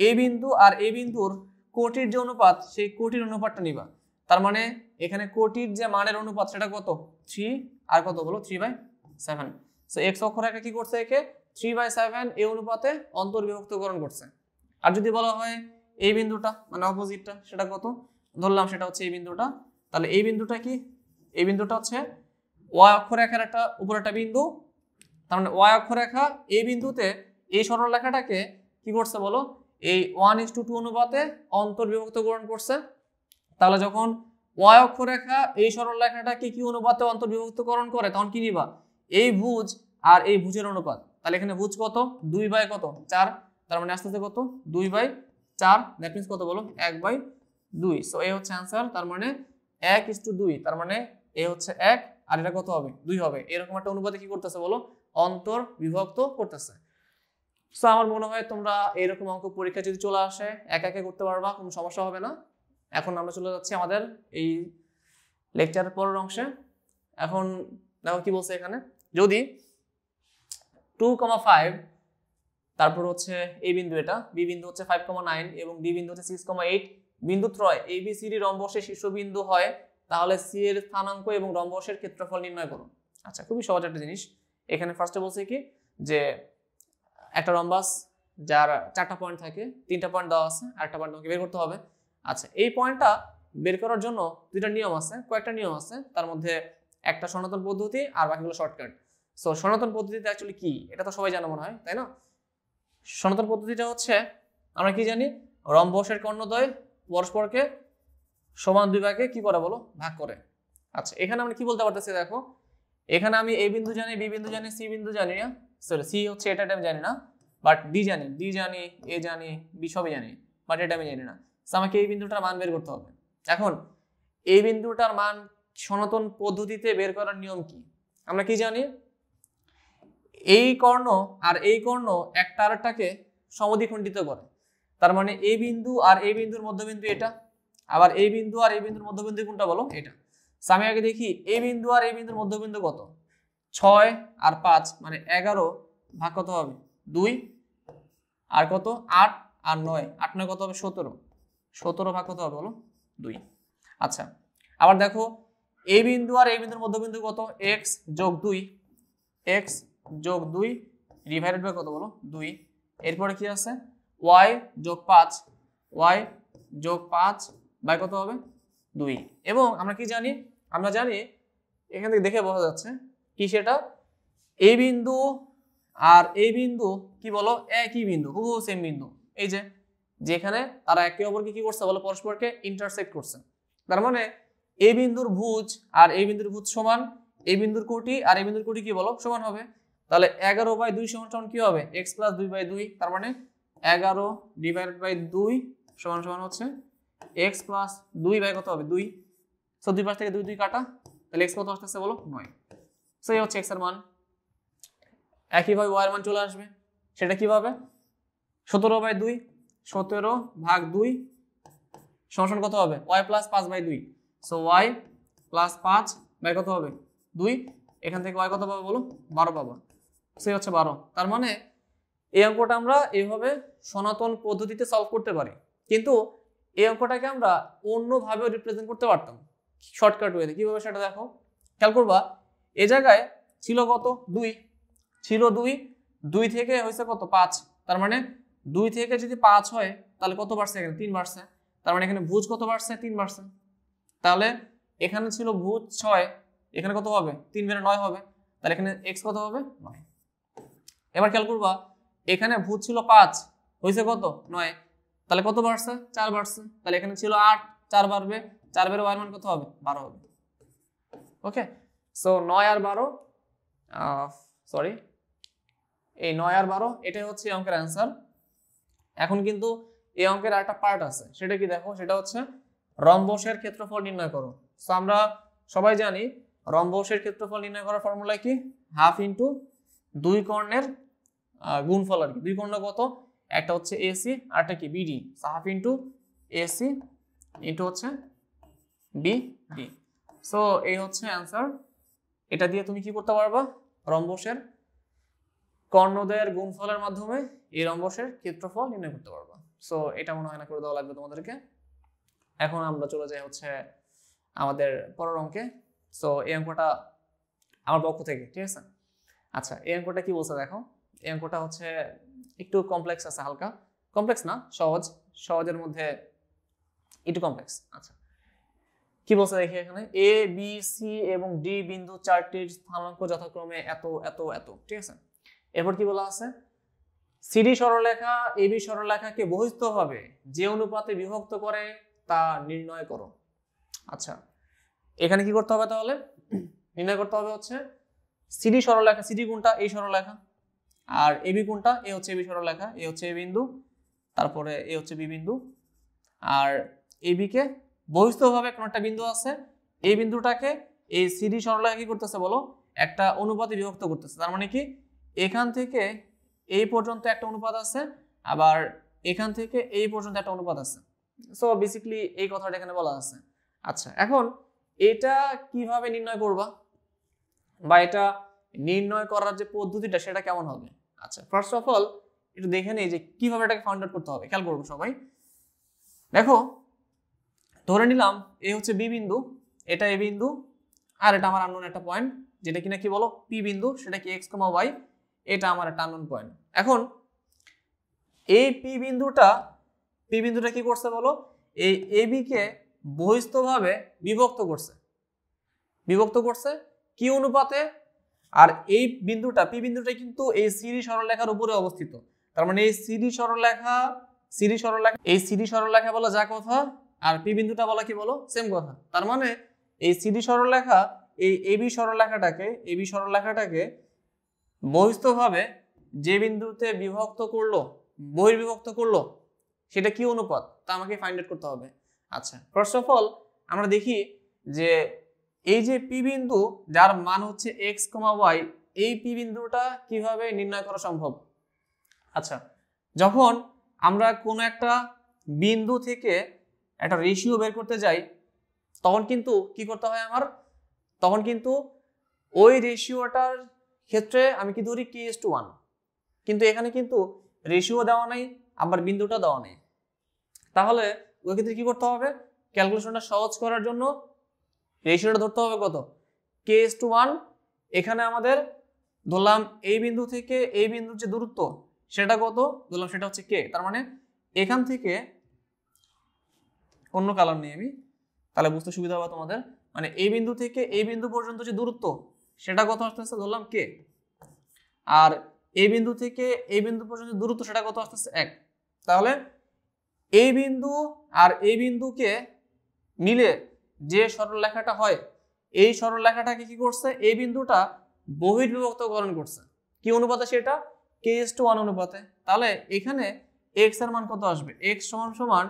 এই বিন্দু আর এই বিন্দুর কোটির যে অনুপাত সেই কোটির অনুপাতটা নিবা। তার মানে এখানে কোটির যে মানের অনুপাত সেটা কত 3 আর কত বলো 3/7। সো x অক্ষরেখা কি করছে, একে 3/7 এই অনুপাতে অন্তর বিভক্তকরণ করছে। আর যদি বলা হয় এই বিন্দুটা মানে অপোজিটটা সেটা কত, ধরলাম সেটা হচ্ছে এই বিন্দুটা, তাহলে এই বিন্দুটা কি, এই বিন্দুটা হচ্ছে y অক্ষরেখার একটা উপর একটা বিন্দু। তার মানে y অক্ষরেখা এই বিন্দুতে এই সরলরেখাটাকে কি করছে বলো, এই 1:2 অনুপাতে অন্তর বিভক্তকরণ করছে। তাহলে যখন y অক্ষরেখা এই সরলরেখাটাকে কি অনুপাতে অন্তর বিভক্তকরণ করে তখন কি নিবা, এই ভুজ আর এই ভুজের অনুপাত। তাহলে এখানে ভুজ কত 2/4, তার মানে আসতেছে কত 2/4, দ্যাট মিন্স কত বলো 1/2। সো এই হচ্ছে অ্যান্সার। তার মানে 1:2, তার মানে এ হচ্ছে 1 আর এটা কত হবে 2 হবে। এরকম একটা অনুপাতে কি করতেছে বলো, অন্তর বিভক্ত করতেছে। সো আমার মনে হয় তোমরা এরকম অঙ্ক পরীক্ষা যদি চলে আসে একা একা করতে পারবা, কোনো সমস্যা হবে না। এখন আমরা চলে যাচ্ছি আমাদের এই লেকচারের পরের অংশে। এখন দেখো কি বলছে এখানে, যদি 2,5 তারপর হচ্ছে এই বিন্দু, এটা বি বিন্দু হচ্ছে 5,9 এবং ডি বিন্দু হচ্ছে 6,8 বিন্দু ত্রয় ABCD রম্বসের শীর্ষবিন্দু হয়, তাহলে সি এর স্থানাঙ্ক এবং রম্বসের ক্ষেত্রফল নির্ণয় করুন। আচ্ছা, খুবই সহজ একটা জিনিস। এখানে ফার্স্টে বলছে কি যে একটা রম্বাস যার 4টা পয়েন্ট থাকে, 3টা পয়েন্ট দেওয়া আছে, আর একটা পয়েন্ট তোমাকে বের করতে হবে। আচ্ছা, এই পয়েন্টটা বের করার জন্য দুইটা নিয়ম আছে, কয়েকটা নিয়ম আছে, তার মধ্যে একটা সনাতন পদ্ধতি আর বাকিগুলো শর্টকাট। সো সনাতন পদ্ধতিতে অ্যাকচুয়ালি কি এটা তো সবাই জানা মনে হয়, তাই না? সনাতন পদ্ধতিটা হচ্ছে আমরা কি জানি, রম্বসের কর্ণদ্বয় পরস্পরকে সমান দুই ভাগে কি করে বলো, ভাগ করে। আচ্ছা, এখানে আমরা কি বলতে পারতেছি দেখো, এখানে আমি এ বিন্দু জানি, বি বিন্দু জানি, সি বিন্দু জানি না, সরি সি হচ্ছে এটা আমি জানি না, বাট ডি জানি, এ জানি, বি সবই জানি, বাট এটা আমি জানি না। আমাকে এই বিন্দুটার মান বের করতে হবে। এখন এই বিন্দুটার মান সনাতন পদ্ধতিতে বের করার নিয়ম কি, আমরা কি জানি, এই কর্ণ আর এই কর্ণ একটা আরেকটাকে সমদ্বিখণ্ডিত করে। তার মানে এই বিন্দু আর এই বিন্দুর মধ্যবিন্দু এটা, আবার এই বিন্দু আর এই বিন্দুর মধ্যবিন্দু কোনটা বলো? এটা। সো আমি আগে দেখি এই বিন্দু আর এই বিন্দুর মধ্যবিন্দু কত? 6 আর 5 মানে 11 ভাগ কত হবে? 2 আর কত? 8 আর 9, 8 9 কত হবে? 17, 17 ভাগ কত হবে বলো? 2। আচ্ছা, আবার দেখো এই বিন্দু আর এই বিন্দুর মধ্যবিন্দু কত? x যোগ 2, x যোগ 2 ডিভাইডেড বাই কত বলো? 2। এরপরে কি আছে? y যোগ 5, y যোগ 5 বাই কত হবে? 2। এবং আমরা কি জানি? আমরা জানি এখান থেকে দেখে বোঝা যাচ্ছে কি সেটা, এই বিন্দু আর এই বিন্দু কি বলো? একই বিন্দু, হুবহু সেম বিন্দু। এই যে যেখানে তারা একে অপরকে কি করছে বলো? পরস্পরকে ইন্টারসেক্ট করছে। তার মানে এই বিন্দুর ভুজ আর এই বিন্দুর ভুজ সমান, এই বিন্দুর কোটি আর এই বিন্দুর কোটি কি বলো? সমান হবে। তাহলে 11/2 সমান কি হবে? x + 2/2। তার মানে 11 ডিভাইডেড বাই 2 সমান সমান হচ্ছে x + 2 বাই কত হবে? 2। সো দুই পাশ থেকে 2 2 কাটা, তাহলে x কত আসতেছে বলো? 9। সো এই হচ্ছে x এর মান। একইভাবে y এর মান চলে আসবে, সেটা কিভাবে? 17/2, 17 ভাগ 2 সমান কত হবে? y + 5/2। সো y + 5 বাই কত হবে? 2। এখান থেকে y কত পাবো বলো? 12 পাবো। সেই হচ্ছে 12। তার মানে এই অঙ্কটা আমরা এইভাবে সনাতন পদ্ধতিতে সলভ করতে পারি, কিন্তু এই অঙ্কটাকে আমরা অন্যভাবেও রিপ্রেজেন্ট করতে পারতাম শর্টকাট ওয়েতে। কিভাবে সেটা দেখো, খেয়াল করবা। এই জায়গায় ছিল কত? 2 ছিল, 2 2 থেকে হয়েছে কত? 5। তার মানে 2 থেকে যদি 5 হয় তাহলে কত বাড়ছে? এখানে 3 বাড়ছে। তার মানে এখানে ভুজ কত বাড়ছে? 3 বাড়ছে। তাহলে এখানে ছিল ভুজ 6, এখানে কত হবে? 3 বেড়ে 9 হবে। তাহলে এখানে x কত হবে? 9। এবার খেয়াল করবা, এখানে ভুজ ছিল 5, হয়েছে কত? 9। তাহলে কত বাড়ছে? 4 বাড়ছে। তাহলে এখানে ছিল 8, 4 বাড়বে, 4 বেড়ে y মান কত হবে? 12 হবে। ওকে, সো 9 আর 12, সরি, এই 9 আর 12 এটাই হচ্ছে এই অঙ্কের অ্যান্সার। এখন কিন্তু এই অঙ্কের আরেকটা পার্ট আছে, সেটা কি দেখো? সেটা হচ্ছে রম্বসের ক্ষেত্রফল নির্ণয় করো। সো আমরা সবাই জানি রম্বসের ক্ষেত্রফল নির্ণয় করার ফর্মুলা কি? হাফ ইন্টু দুই কর্ণের গুণফল আর কি। দুই কর্ণ কত? একটা হচ্ছে এসি আর একটা কি? BD. So half into AC into হচ্ছে বিডি। সো এই হচ্ছে অ্যান্সার। এটা দিয়ে তুমি কি করতে পারবা? রম্বসের কর্ণদ্বয়ের গুণফলের মাধ্যমে এই রম্বসের ক্ষেত্রফল নির্ণয় করতে পারবা। সো এটা মনে হয় না করে দেওয়া লাগবে তোমাদেরকে। এখন আমরা চলে যাই হচ্ছে আমাদের পরের অঙ্কে। সো এই অঙ্কটা আমার পক্ষ থেকে, ঠিক আছে? আচ্ছা, এই অঙ্কটা কি বলছে দেখো। এই অঙ্কটা হচ্ছে একটু কমপ্লেক্স আছে, হালকা কমপ্লেক্স না, সহজ, সহজের মধ্যে একটু কমপ্লেক্স। আচ্ছা, কি বলছে দেখি এখানে, এ বি সি এবং ডি বিন্দু চারটির স্থানাঙ্ক যথাক্রমে এত এত এত, ঠিক আছে? এরপর কি বলা আছে? সিডি সরলরেখা এবি সরলরেখাকে বহিস্থভাবে যে অনুপাতে বিভক্ত করে তা নির্ণয় করো। আচ্ছা, এখানে কি করতে হবে তাহলে? নির্ণয় করতে হবে হচ্ছে সিডি সরলরেখা, সিডি কোনটা? এই সরলরেখা। আর এবি কোনটা? এ হচ্ছে এবি সরলরেখা, এ হচ্ছে এ বিন্দু, তারপরে এ হচ্ছে বি বিন্দু। আর এবি কে বহিস্থভাবে কোন একটা বিন্দু আছে, এই বিন্দুটাকে এই সিডি সরলরেখা কি করতেছে বলো? একটা অনুপাতে বিভক্ত করতেছে। তার মানে কি এখান থেকে এই পর্যন্ত একটা অনুপাত আছে, আবার এখান থেকে এই পর্যন্ত একটা অনুপাত আছে। সো বেসিক্যালি এই কথাটা এখানে বলা আছে। আচ্ছা, এখন এটা কিভাবে নির্ণয় করবা, বা এটা নির্ণয় করার যে পদ্ধতিটা সেটা কেমন হবে? আচ্ছা, ফার্স্ট অফ অল একটু দেখে নেই যে কিভাবে এটাকে ফাইন্ড আউট করতে হবে। খেয়াল করবো সবাই। দেখো, ধরে নিলাম এই হচ্ছে বি বিন্দু, এটা এ বিন্দু, আর এটা আমার আননোন একটা পয়েন্ট, যেটা কিনা কি বলো? পি বিন্দু, সেটা কি এক্স কমা ওয়াই, এটা আমার একটা আননোন পয়েন্ট। এখন এই পি বিন্দুটা কি করছে বলো? এই এ বি কে বহিস্থভাবে বিভক্ত করছে কি অনুপাতে? আর এই বিন্দুটা পি বিন্দুটা কিন্তু এই সিডি সরলরেখার উপরে অবস্থিত। তার মানে এই সিডি সরলরেখা বলা যা কথা, আর পি বিন্দুটা বলা কি বলো? সেম কথা। তার মানে এই সিডি সরলরেখা এই এবি সরলরেখাটাকে বহিস্থভাবে যে বিন্দুতে বহির্বিভক্ত করলো সেটা কি অনুপাত তা আমাকে ফাইন্ড আউট করতে হবে। আচ্ছা, ফার্স্ট অফ অল আমরা দেখি যে এই যে পি বিন্দু যার মান হচ্ছে এক্স কমা ওয়াই, এই পি বিন্দুটা কিভাবে নির্ণয় করা সম্ভব? আচ্ছা, যখন আমরা কোনো একটা বিন্দু থেকে একটা রেশিও বের করতে যাই তখন কিন্তু কি করতে হয় আমার, তখন কিন্তু ওই রেশিওটার ক্ষেত্রে আমি কি ধরি k:1, কিন্তু এখানে কিন্তু রেশিও দেওয়া নাই আবার বিন্দুটা দেওয়া নেই। তাহলে ওই ক্ষেত্রে কি করতে হবে, ক্যালকুলেশনটা সহজ করার জন্য রেশিওটা ধরতে হবে কত, k:1। এখানে আমাদের ধরলাম এই বিন্দু থেকে এই বিন্দুর যে দূরত্ব সেটা কত ধরলাম, সেটা হচ্ছে k। তার মানে এখান থেকে অন্য কালার নিয়ে আমি, তাহলে বুঝতে সুবিধা হবে তোমাদের, মানে এই বিন্দু থেকে এই বিন্দু পর্যন্ত যে দূরত্ব সেটা কত আসতেছে ধরলাম k, আর এই বিন্দু থেকে এই বিন্দু পর্যন্ত দূরত্ব সেটা কত আসতেছে 1। তাহলে এই বিন্দু আর এই বিন্দুকে মিলে যে সরলরেখাটা হয়, এই সরলরেখাটাকে কি করছে, এই বিন্দুটা বহির্বিভক্তকরণ করছে কি অনুপাতে, সেটা k:1 অনুপাতে। তাহলে এখানে x এর মান কত আসবে, x সমান সমান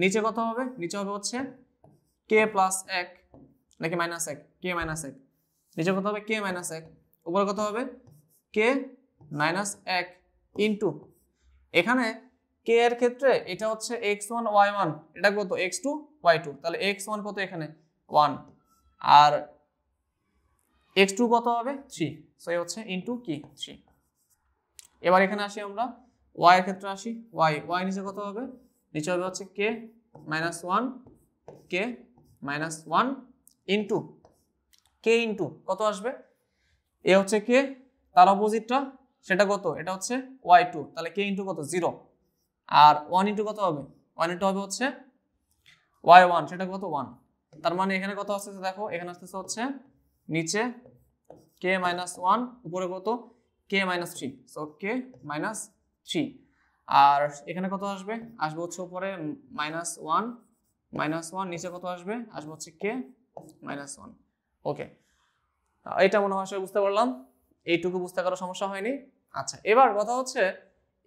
নিচে কত হবে, নিচে হবে হচ্ছে k+1 নাকি -1, k-1, নিচে কত হবে k-1, উপরে কত হবে k-1 ইন্টু এখানে k এর ক্ষেত্রে এটা হচ্ছে x1 y1, এটা কত x2 y2, তাহলে x1 কত এখানে 1 আর x2 কত হবে 3, সো এই হচ্ছে ইন্টু কি 3। এবার এখানে আসি আমরা y এর ক্ষেত্রে আসি, y নিচে কত হবে, নিচে হবে হচ্ছে k-1 k-1 into k into কত আসবে, এ হচ্ছে k, তার অপোজিটটা সেটা কত, এটা হচ্ছে y2, তাহলে k ইন্টু কত 0, আর 1 ইন্টু কত হবে, 1 ইন্টু হবে হচ্ছে y1, সেটা কত 1। তার মানে এখানে কত আসছে দেখো, এখানে আসতেছে হচ্ছে নিচে k-1 উপরে কত k-3, সো k-3, আর এখানে কত আসবে, আসবে হচ্ছে উপরে -1 নিচে কত আসবে, আসবে হচ্ছে k-1। ওকে, এটা মনে হয় বুঝতে পারলাম, এইটুকু বুঝতে কারো সমস্যা হয়নি। আচ্ছা, এবার কথা হচ্ছে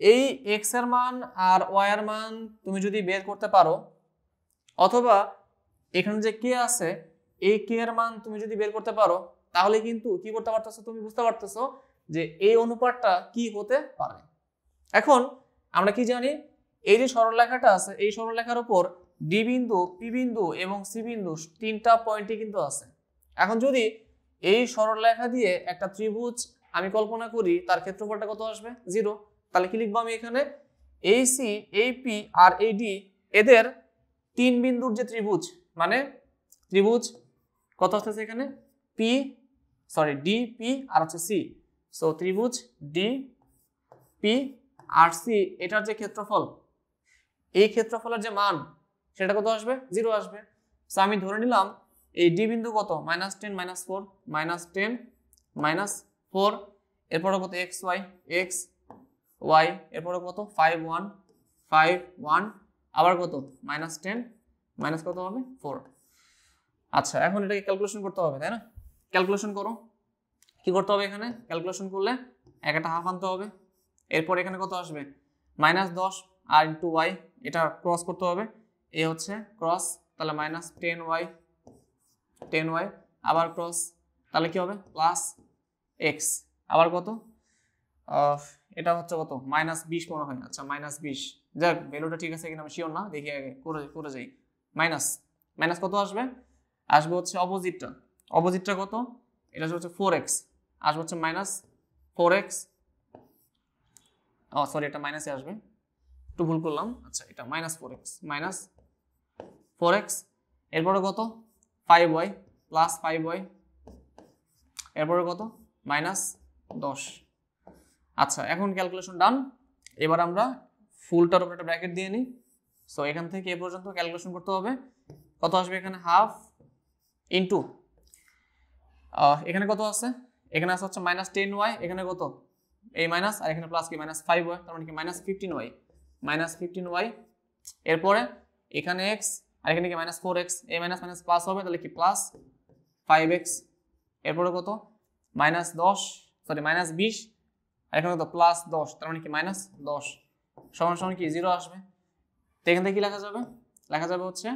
এই x এর মান আর y এর মান তুমি যদি বের করতে পারো, অথবা এখানে যে k আছে এই k এর মান তুমি যদি বের করতে পারো, তাহলে কিন্তু কি করতে পারতেছো, তুমি বুঝতে পারতেছো যে এই অনুপাতটা কি হতে পারে। এখন আমরা কি জানি, এই যে সরলরেখাটা আছে এই সরলরেখার উপর ডি বিন্দু, পি বিন্দু এবং সি বিন্দু তিনটা পয়েন্টই কিন্তু আছে। এখন যদি এই সরলরেখা দিয়ে একটা ত্রিভুজ আমি কল্পনা করি, তার ক্ষেত্রফলটা কত আসবে 0, তাহলে কি লিখবো আমি এখানে, AC AP আর AD এদের তিন বিন্দুর যে ত্রিভুজ, মানে ত্রিভুজ কত আসতেছে এখানে DP আর হচ্ছে C, সো ত্রিভুজ DP আর C এটার যে ক্ষেত্রফল, এই ক্ষেত্রফলের যে মান সেটা কত আসবে 0 আসবে। সো আমি ধরে নিলাম এই ডি বিন্দু কত -10 -4 -10 -4, এরপরে কত xy xy, এরপরে কত 5 1 আবার কত -10 মাইনাস কত হবে 4। আচ্ছা, এখন এটাকে ক্যালকুলেশন করতে হবে, তাই না? ক্যালকুলেশন করো, কি করতে হবে এখানে, ক্যালকুলেশন করলে একটা হাফ আনতে হবে, এরপর এখানে কত আসবে -10 আর ইন্টু y, এটা ক্রস করতে হবে, এ হচ্ছে ক্রস, তাহলে -10y আবার ক্রস, তাহলে কি হবে +x, আবার কত এটা হচ্ছে কত -20 মনে হয়, আচ্ছা -20, যাক ভ্যালুটা ঠিক আছে কিনা আমি শিওর না, দেখি আগে করে যাই। মাইনাস কত আসবে, আসবে হচ্ছে অপোজিটটা কত, এটা হচ্ছে 4x, আসবে হচ্ছে -4x, সরি এটা মাইনাসে আসবে, একটু ভুল করলাম, আচ্ছা এটা -4x, এরপরে কত 5y +5y, এরপরে কত -10। আচ্ছা, এখন ক্যালকুলেশন ডান। এবার আমরা ফুলটার উপর একটা ব্র্যাকেট দিয়ে নিই। সো এখান থেকে এ পর্যন্ত ক্যালকুলেশন করতে হবে, কত আসবে এখানে হাফ ইন্টু এখানে কত আছে, এখানে আছে হচ্ছে -10y, এখানে কত এই মাইনাস আর এখানে প্লাস কি -5y, তার মানে কি -15y, এরপরে এখানে x আর এখানে কি -4x, এই মাইনাস মাইনাস প্লাস হবে, তাহলে কি +5x, এরপরে কত -20 আর এখানে কত +10, তার মানে কি -10 সমান সমান কি 0 আসবে। তো এখান থেকে কি লেখা যাবে হচ্ছে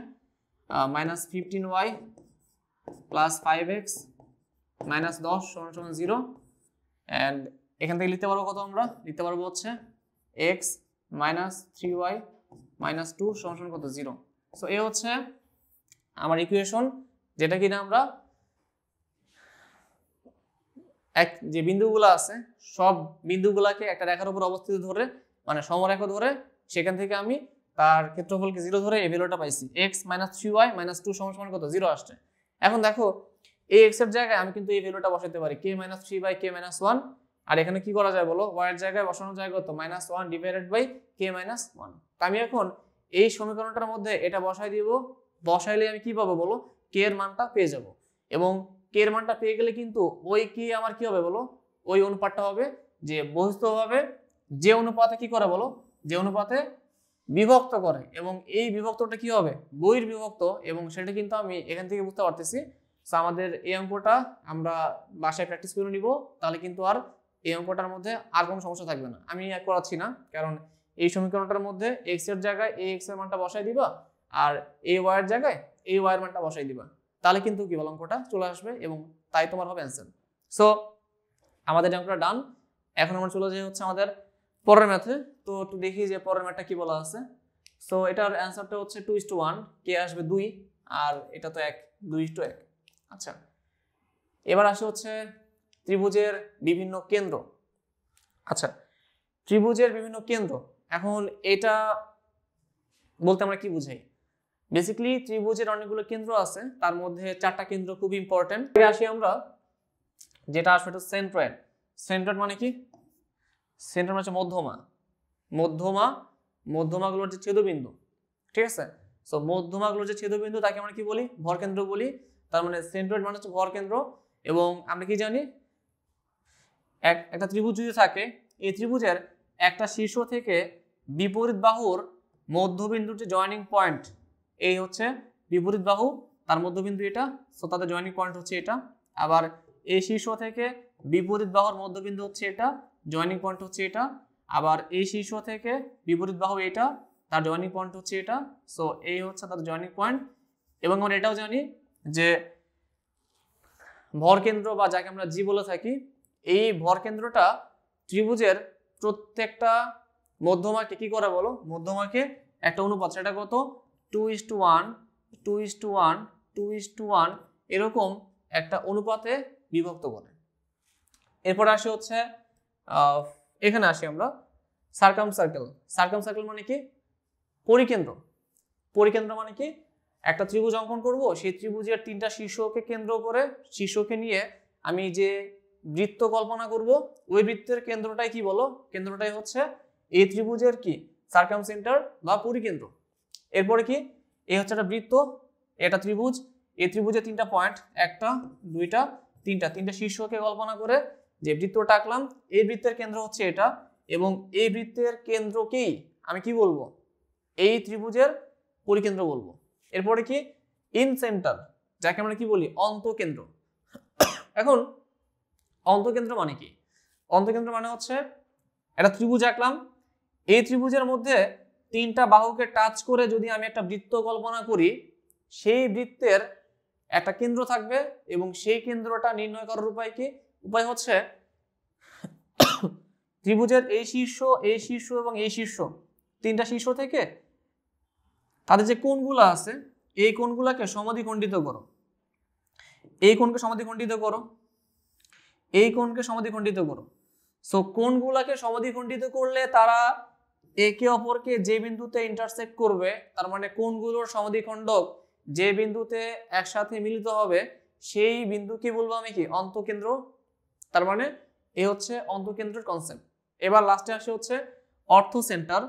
-15y +5x -10 সমান সমান 0, এন্ড এখান থেকে লিখতে পারবো কত, আমরা লিখতে পারবো হচ্ছে x -3y -2 সমান সমান কত 0। সো এই হচ্ছে আমার ইকুয়েশন, যেটা কিনা আমরা এক যে বিন্দুগুলো আছে সব বিন্দুগুলাকে একটা রেখার উপর অবস্থিত ধরে মানে সমরেখা ধরে সেখান থেকে আমি তার ক্ষেত্রফলকে 0 ধরে এই ভ্যালুটা পাইছি x - 3y - 2 সমান কত 0 আসছে। এখন দেখো এই x এর জায়গায় আমি কিন্তু এই ভ্যালুটা বসাতে পারি k - 3 / k - 1, আর এখানে কি করা যায় বলো, y এর জায়গায় বসানো যায় কত -1 ডিভাইডেড বাই k - 1। তো আমি এখন এই সমীকরণটার মধ্যে এটা বসাই দিব, বসাইলে আমি কি পাবো বলো, k এর মানটা পেয়ে যাব, এবং k এর মানটা পেয়ে গেলে কিন্তু ওই k আমার কি হবে বলো, ওই অনুপাতটা হবে যে বহিস্থভাবে যে অনুপাতে কি করে বলো, যে অনুপাতে বিভক্ত করে, এবং এই বিভক্তটা কি হবে বহির্বিভক্ত, এবং সেটা কিন্তু আমি এখান থেকে বুঝতে পারতেছি। সো আমাদের এই অঙ্কটা আমরা বাসায় প্র্যাকটিস করে নিব, তাহলে কিন্তু আর এই অঙ্কটার মধ্যে আর কোনো সমস্যা থাকবে না। আমি এক করাচ্ছি না, কারণ এই সমীকরণটার মধ্যে x এর জায়গায় এই x এর মানটা বসাই দিবা, আর এই y এর জায়গায় এই y এর মানটা বসাই দিবা, তাহলে কিন্তু কি বল অঙ্কটা চলে আসবে, এবং তাই তোমার হবে অ্যান্সার। সো আমাদের অঙ্কটা ডান। এখন আমরা চলে যাই হচ্ছে আমাদের পরের ম্যাথে। তো একটু দেখি যে পরের ম্যাথটা কি বলা আছে। সো এটার অ্যান্সারটা হচ্ছে 2:1, কে আসবে 2, আর এটা তো 1, 2:1। আচ্ছা, এবার আসে হচ্ছে ত্রিভুজের বিভিন্ন কেন্দ্র। আচ্ছা, ত্রিভুজের বিভিন্ন কেন্দ্র, এখন এটা বলতে আমরা কি বুঝাই? বেসিক্যালি ত্রিভুজের অনেকগুলো কেন্দ্র আছে, তার মধ্যে 4টা কেন্দ্র খুব ইম্পর্টেন্ট। আসি আমরা যেটা আসবে এটা সেন্ট্রয়েড। সেন্ট্রয়েড মানে কি? সেন্ট্রয়েড মানে হচ্ছে মধ্যমা, মধ্যমাগুলোর যে ছেদবিন্দু, ঠিক আছে? সো মধ্যমাগুলোর যে ছেদবিন্দু তাকে আমরা কি বলি? ভরকেন্দ্র বলি। তার মানে সেন্ট্রয়েড মানে হচ্ছে ভরকেন্দ্র। এবং আমরা কি জানি, একটা ত্রিভুজ যদি থাকে, এই ত্রিভুজের একটা শীর্ষ থেকে বিপরীত বাহুর মধ্যবিন্দুর যে জয়েনিং পয়েন্ট, এই হচ্ছে বিপরীত বাহু, তার মধ্যবিন্দু এটা, সো তাদের জয়েনিং পয়েন্ট হচ্ছে এটা। আবার এই শীর্ষ থেকে বিপরীত বাহুর মধ্যবিন্দু হচ্ছে এটা, জয়েনিং পয়েন্ট হচ্ছে এটা। আবার এই শীর্ষ থেকে বিপরীত বাহু এটা, তার জয়েনিং পয়েন্ট হচ্ছে এটা। সো এই হচ্ছে তার জয়েনিং পয়েন্ট। এবং আমরা এটাও জানি যে ভরকেন্দ্র বা যাকে আমরা জি বলে থাকি, এই ভরকেন্দ্রটা ত্রিভুজের প্রত্যেকটা মধ্যমাকে কি করে বলো, মধ্যমাকে একটা অনুপাত, সেটা কত 2:1, 2:1, 2:1 এরকম একটা অনুপাতে বিভক্ত করে। এরপর আসে হচ্ছে এখানে আসি আমরা সার্কামসার্কেল। সার্কামসার্কেল মানে কি? পরিকেন্দ্র। পরিকেন্দ্র মানে কি? একটা ত্রিভুজ অঙ্কন করব, সেই ত্রিভুজের 3টা শীর্ষকে কেন্দ্র করে, শীর্ষকে নিয়ে আমি যে বৃত্ত কল্পনা করব, ওই বৃত্তের কেন্দ্রটাই কি বলো, কেন্দ্রটাই হচ্ছে এই ত্রিভুজের কি সার্কামসেন্টার বা পরিকেন্দ্র। এরপরে কি, এই হচ্ছে একটা বৃত্ত, এটা ত্রিভুজ, এই ত্রিভুজের 3টা পয়েন্ট, 1টা 2টা 3টা শীর্ষকে কল্পনা করে যে বৃত্তটা আঁকলাম, এই বৃত্তের কেন্দ্র হচ্ছে এটা, এবং এই বৃত্তের কেন্দ্রকেই আমি কি বলবো, এই ত্রিভুজের পরিকেন্দ্র বলবো। এরপরে কি, ইন সেন্টার, যাকে আমরা কি বলি অন্তকেন্দ্র। এখন অন্তকেন্দ্র মানে কি? অন্তকেন্দ্র মানে হচ্ছে একটা ত্রিভুজ আঁকলাম, এই ত্রিভুজের মধ্যে 3টা বাহুকে টাচ করে যদি আমি একটা বৃত্ত কল্পনা করি, সেই বৃত্তের একটা কেন্দ্র থাকবে, এবং সেই কেন্দ্রটা নির্ণয় করার উপায় কি? উপায় হচ্ছে ত্রিভুজের এই শীর্ষ, এই শীর্ষ এবং এই শীর্ষ, 3টা শীর্ষ থেকে তাদের যে কোণগুলো আছে, এই কোণগুলোকে সমদ্বিখণ্ডিত করো, এই কোণকে সমদ্বিখণ্ডিত করো, এই কোণকে সমদ্বিখণ্ডিত করো। সো কোণগুলোকে সমদ্বিখণ্ডিত করলে তারা একে অপরকে যে বিন্দুতে ইন্টারসেক্ট করবে, তার মানে কোণগুলোর সমদ্বিখণ্ডক যে বিন্দুতে একসাথে মিলিত হবে, সেই বিন্দুকে বলবো আমি কি অন্তকেন্দ্র। তার মানে এই হচ্ছে অন্তকেন্দ্রের কনসেপ্ট। এবার লাস্টে আসে হচ্ছে অর্থ সেন্টার,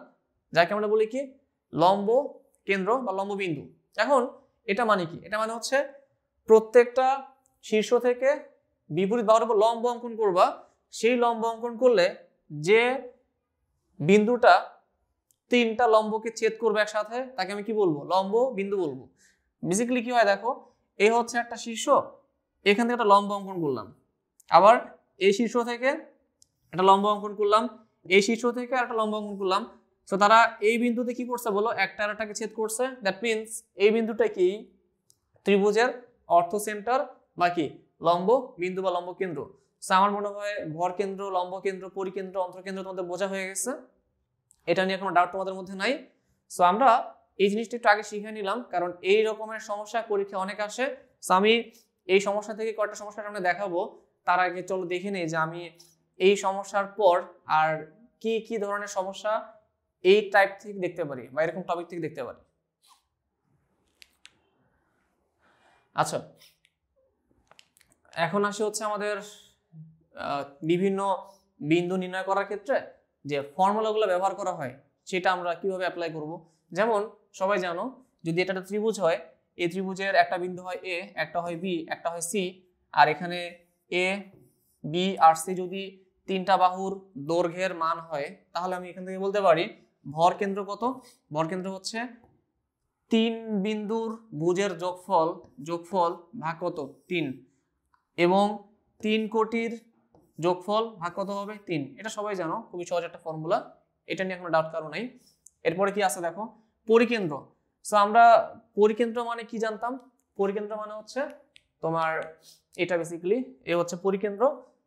যাকে আমরা বলি কি লম্ব কেন্দ্র বা লম্ব বিন্দু। এখন এটা মানে কি? এটা মানে হচ্ছে প্রত্যেকটা শীর্ষ থেকে বিপরীত বাহুর উপর লম্ব অঙ্কন করবা, সেই লম্ব অঙ্কন করলে যে বিন্দুটা 3টা লম্বকে ছেদ করবে একসাথে, তাকে আমি কি বলবো, লম্ব বিন্দু বলবো। বেসিক্যালি কি হয় দেখো, এই হচ্ছে একটা শীর্ষ, এখান থেকে একটা লম্ব অঙ্কন করলাম, আবার এই শীর্ষ থেকে একটা লম্ব অঙ্কন করলাম, এই শীর্ষ থেকে একটা লম্ব অঙ্কন করলাম। তো তারা এই বিন্দুতে কি করছে বলো, একটা আর একটাকে ছেদ করছে। দ্যাট মিনস এই বিন্দুটা কি ত্রিভুজের অর্থ সেন্টার বা কি লম্ব বিন্দু বা লম্ব কেন্দ্র। সো আমার মনে হয় ভর কেন্দ্র, লম্ব কেন্দ্র, পরিকেন্দ্র, অন্তঃকেন্দ্র তোমাদের বোঝা হয়ে গেছে। এটা নিয়ে কোনো ডাউট তোমাদের মধ্যে নাই। সো আমরা এই জিনিসটা একটু আগে শিখে নিলাম, কারণ এই রকমের সমস্যা পরীক্ষা অনেক আসে। আমি এই সমস্যা থেকে কয়েকটা সমস্যার সামনে দেখাবো, তার আগে চলো দেখে নিই যে আমি এই সমস্যার পর আর কি কি ধরনের সমস্যা এই টাইপ থেকে দেখতে পারি বা এরকম টপিক থেকে দেখতে পারি। আচ্ছা, এখন আসি হচ্ছে আমাদের বিভিন্ন বিন্দু নির্ণয় করার ক্ষেত্রে যে ফর্মুলাগুলো ব্যবহার করা হয় সেটা আমরা কিভাবে অ্যাপ্লাই করব। যেমন সবাই জানো, যদি এটা একটা ত্রিভুজ হয়, এই ত্রিভুজের একটা বিন্দু হয় এ, একটা হয় বি, একটা হয় সি, আর এখানে এ, বি আর সি যদি তিনটা বাহুর দৈর্ঘ্যের মান হয়, তাহলে আমি এখান থেকে বলতে পারি ভর কেন্দ্র কত। ভর কেন্দ্র হচ্ছে তিন বিন্দুর ভুজের যোগফল ভাগ কত 3, এবং 3 কোটির যোগফল ভাগ কত হবে 3। এটা সবাই জানো, খুবই সহজ একটা ফর্মুলা, এটা নিয়ে কোনো ডাউট কারো নাই। এরপরে কি আছে দেখো, পরিকেন্দ্র। সো আমরা পরিকেন্দ্র মানে কি জানতাম, পরিকেন্দ্র মানে হচ্ছে তোমার এটা বেসিক্যালি এ হচ্ছে পরিকেন্দ্র।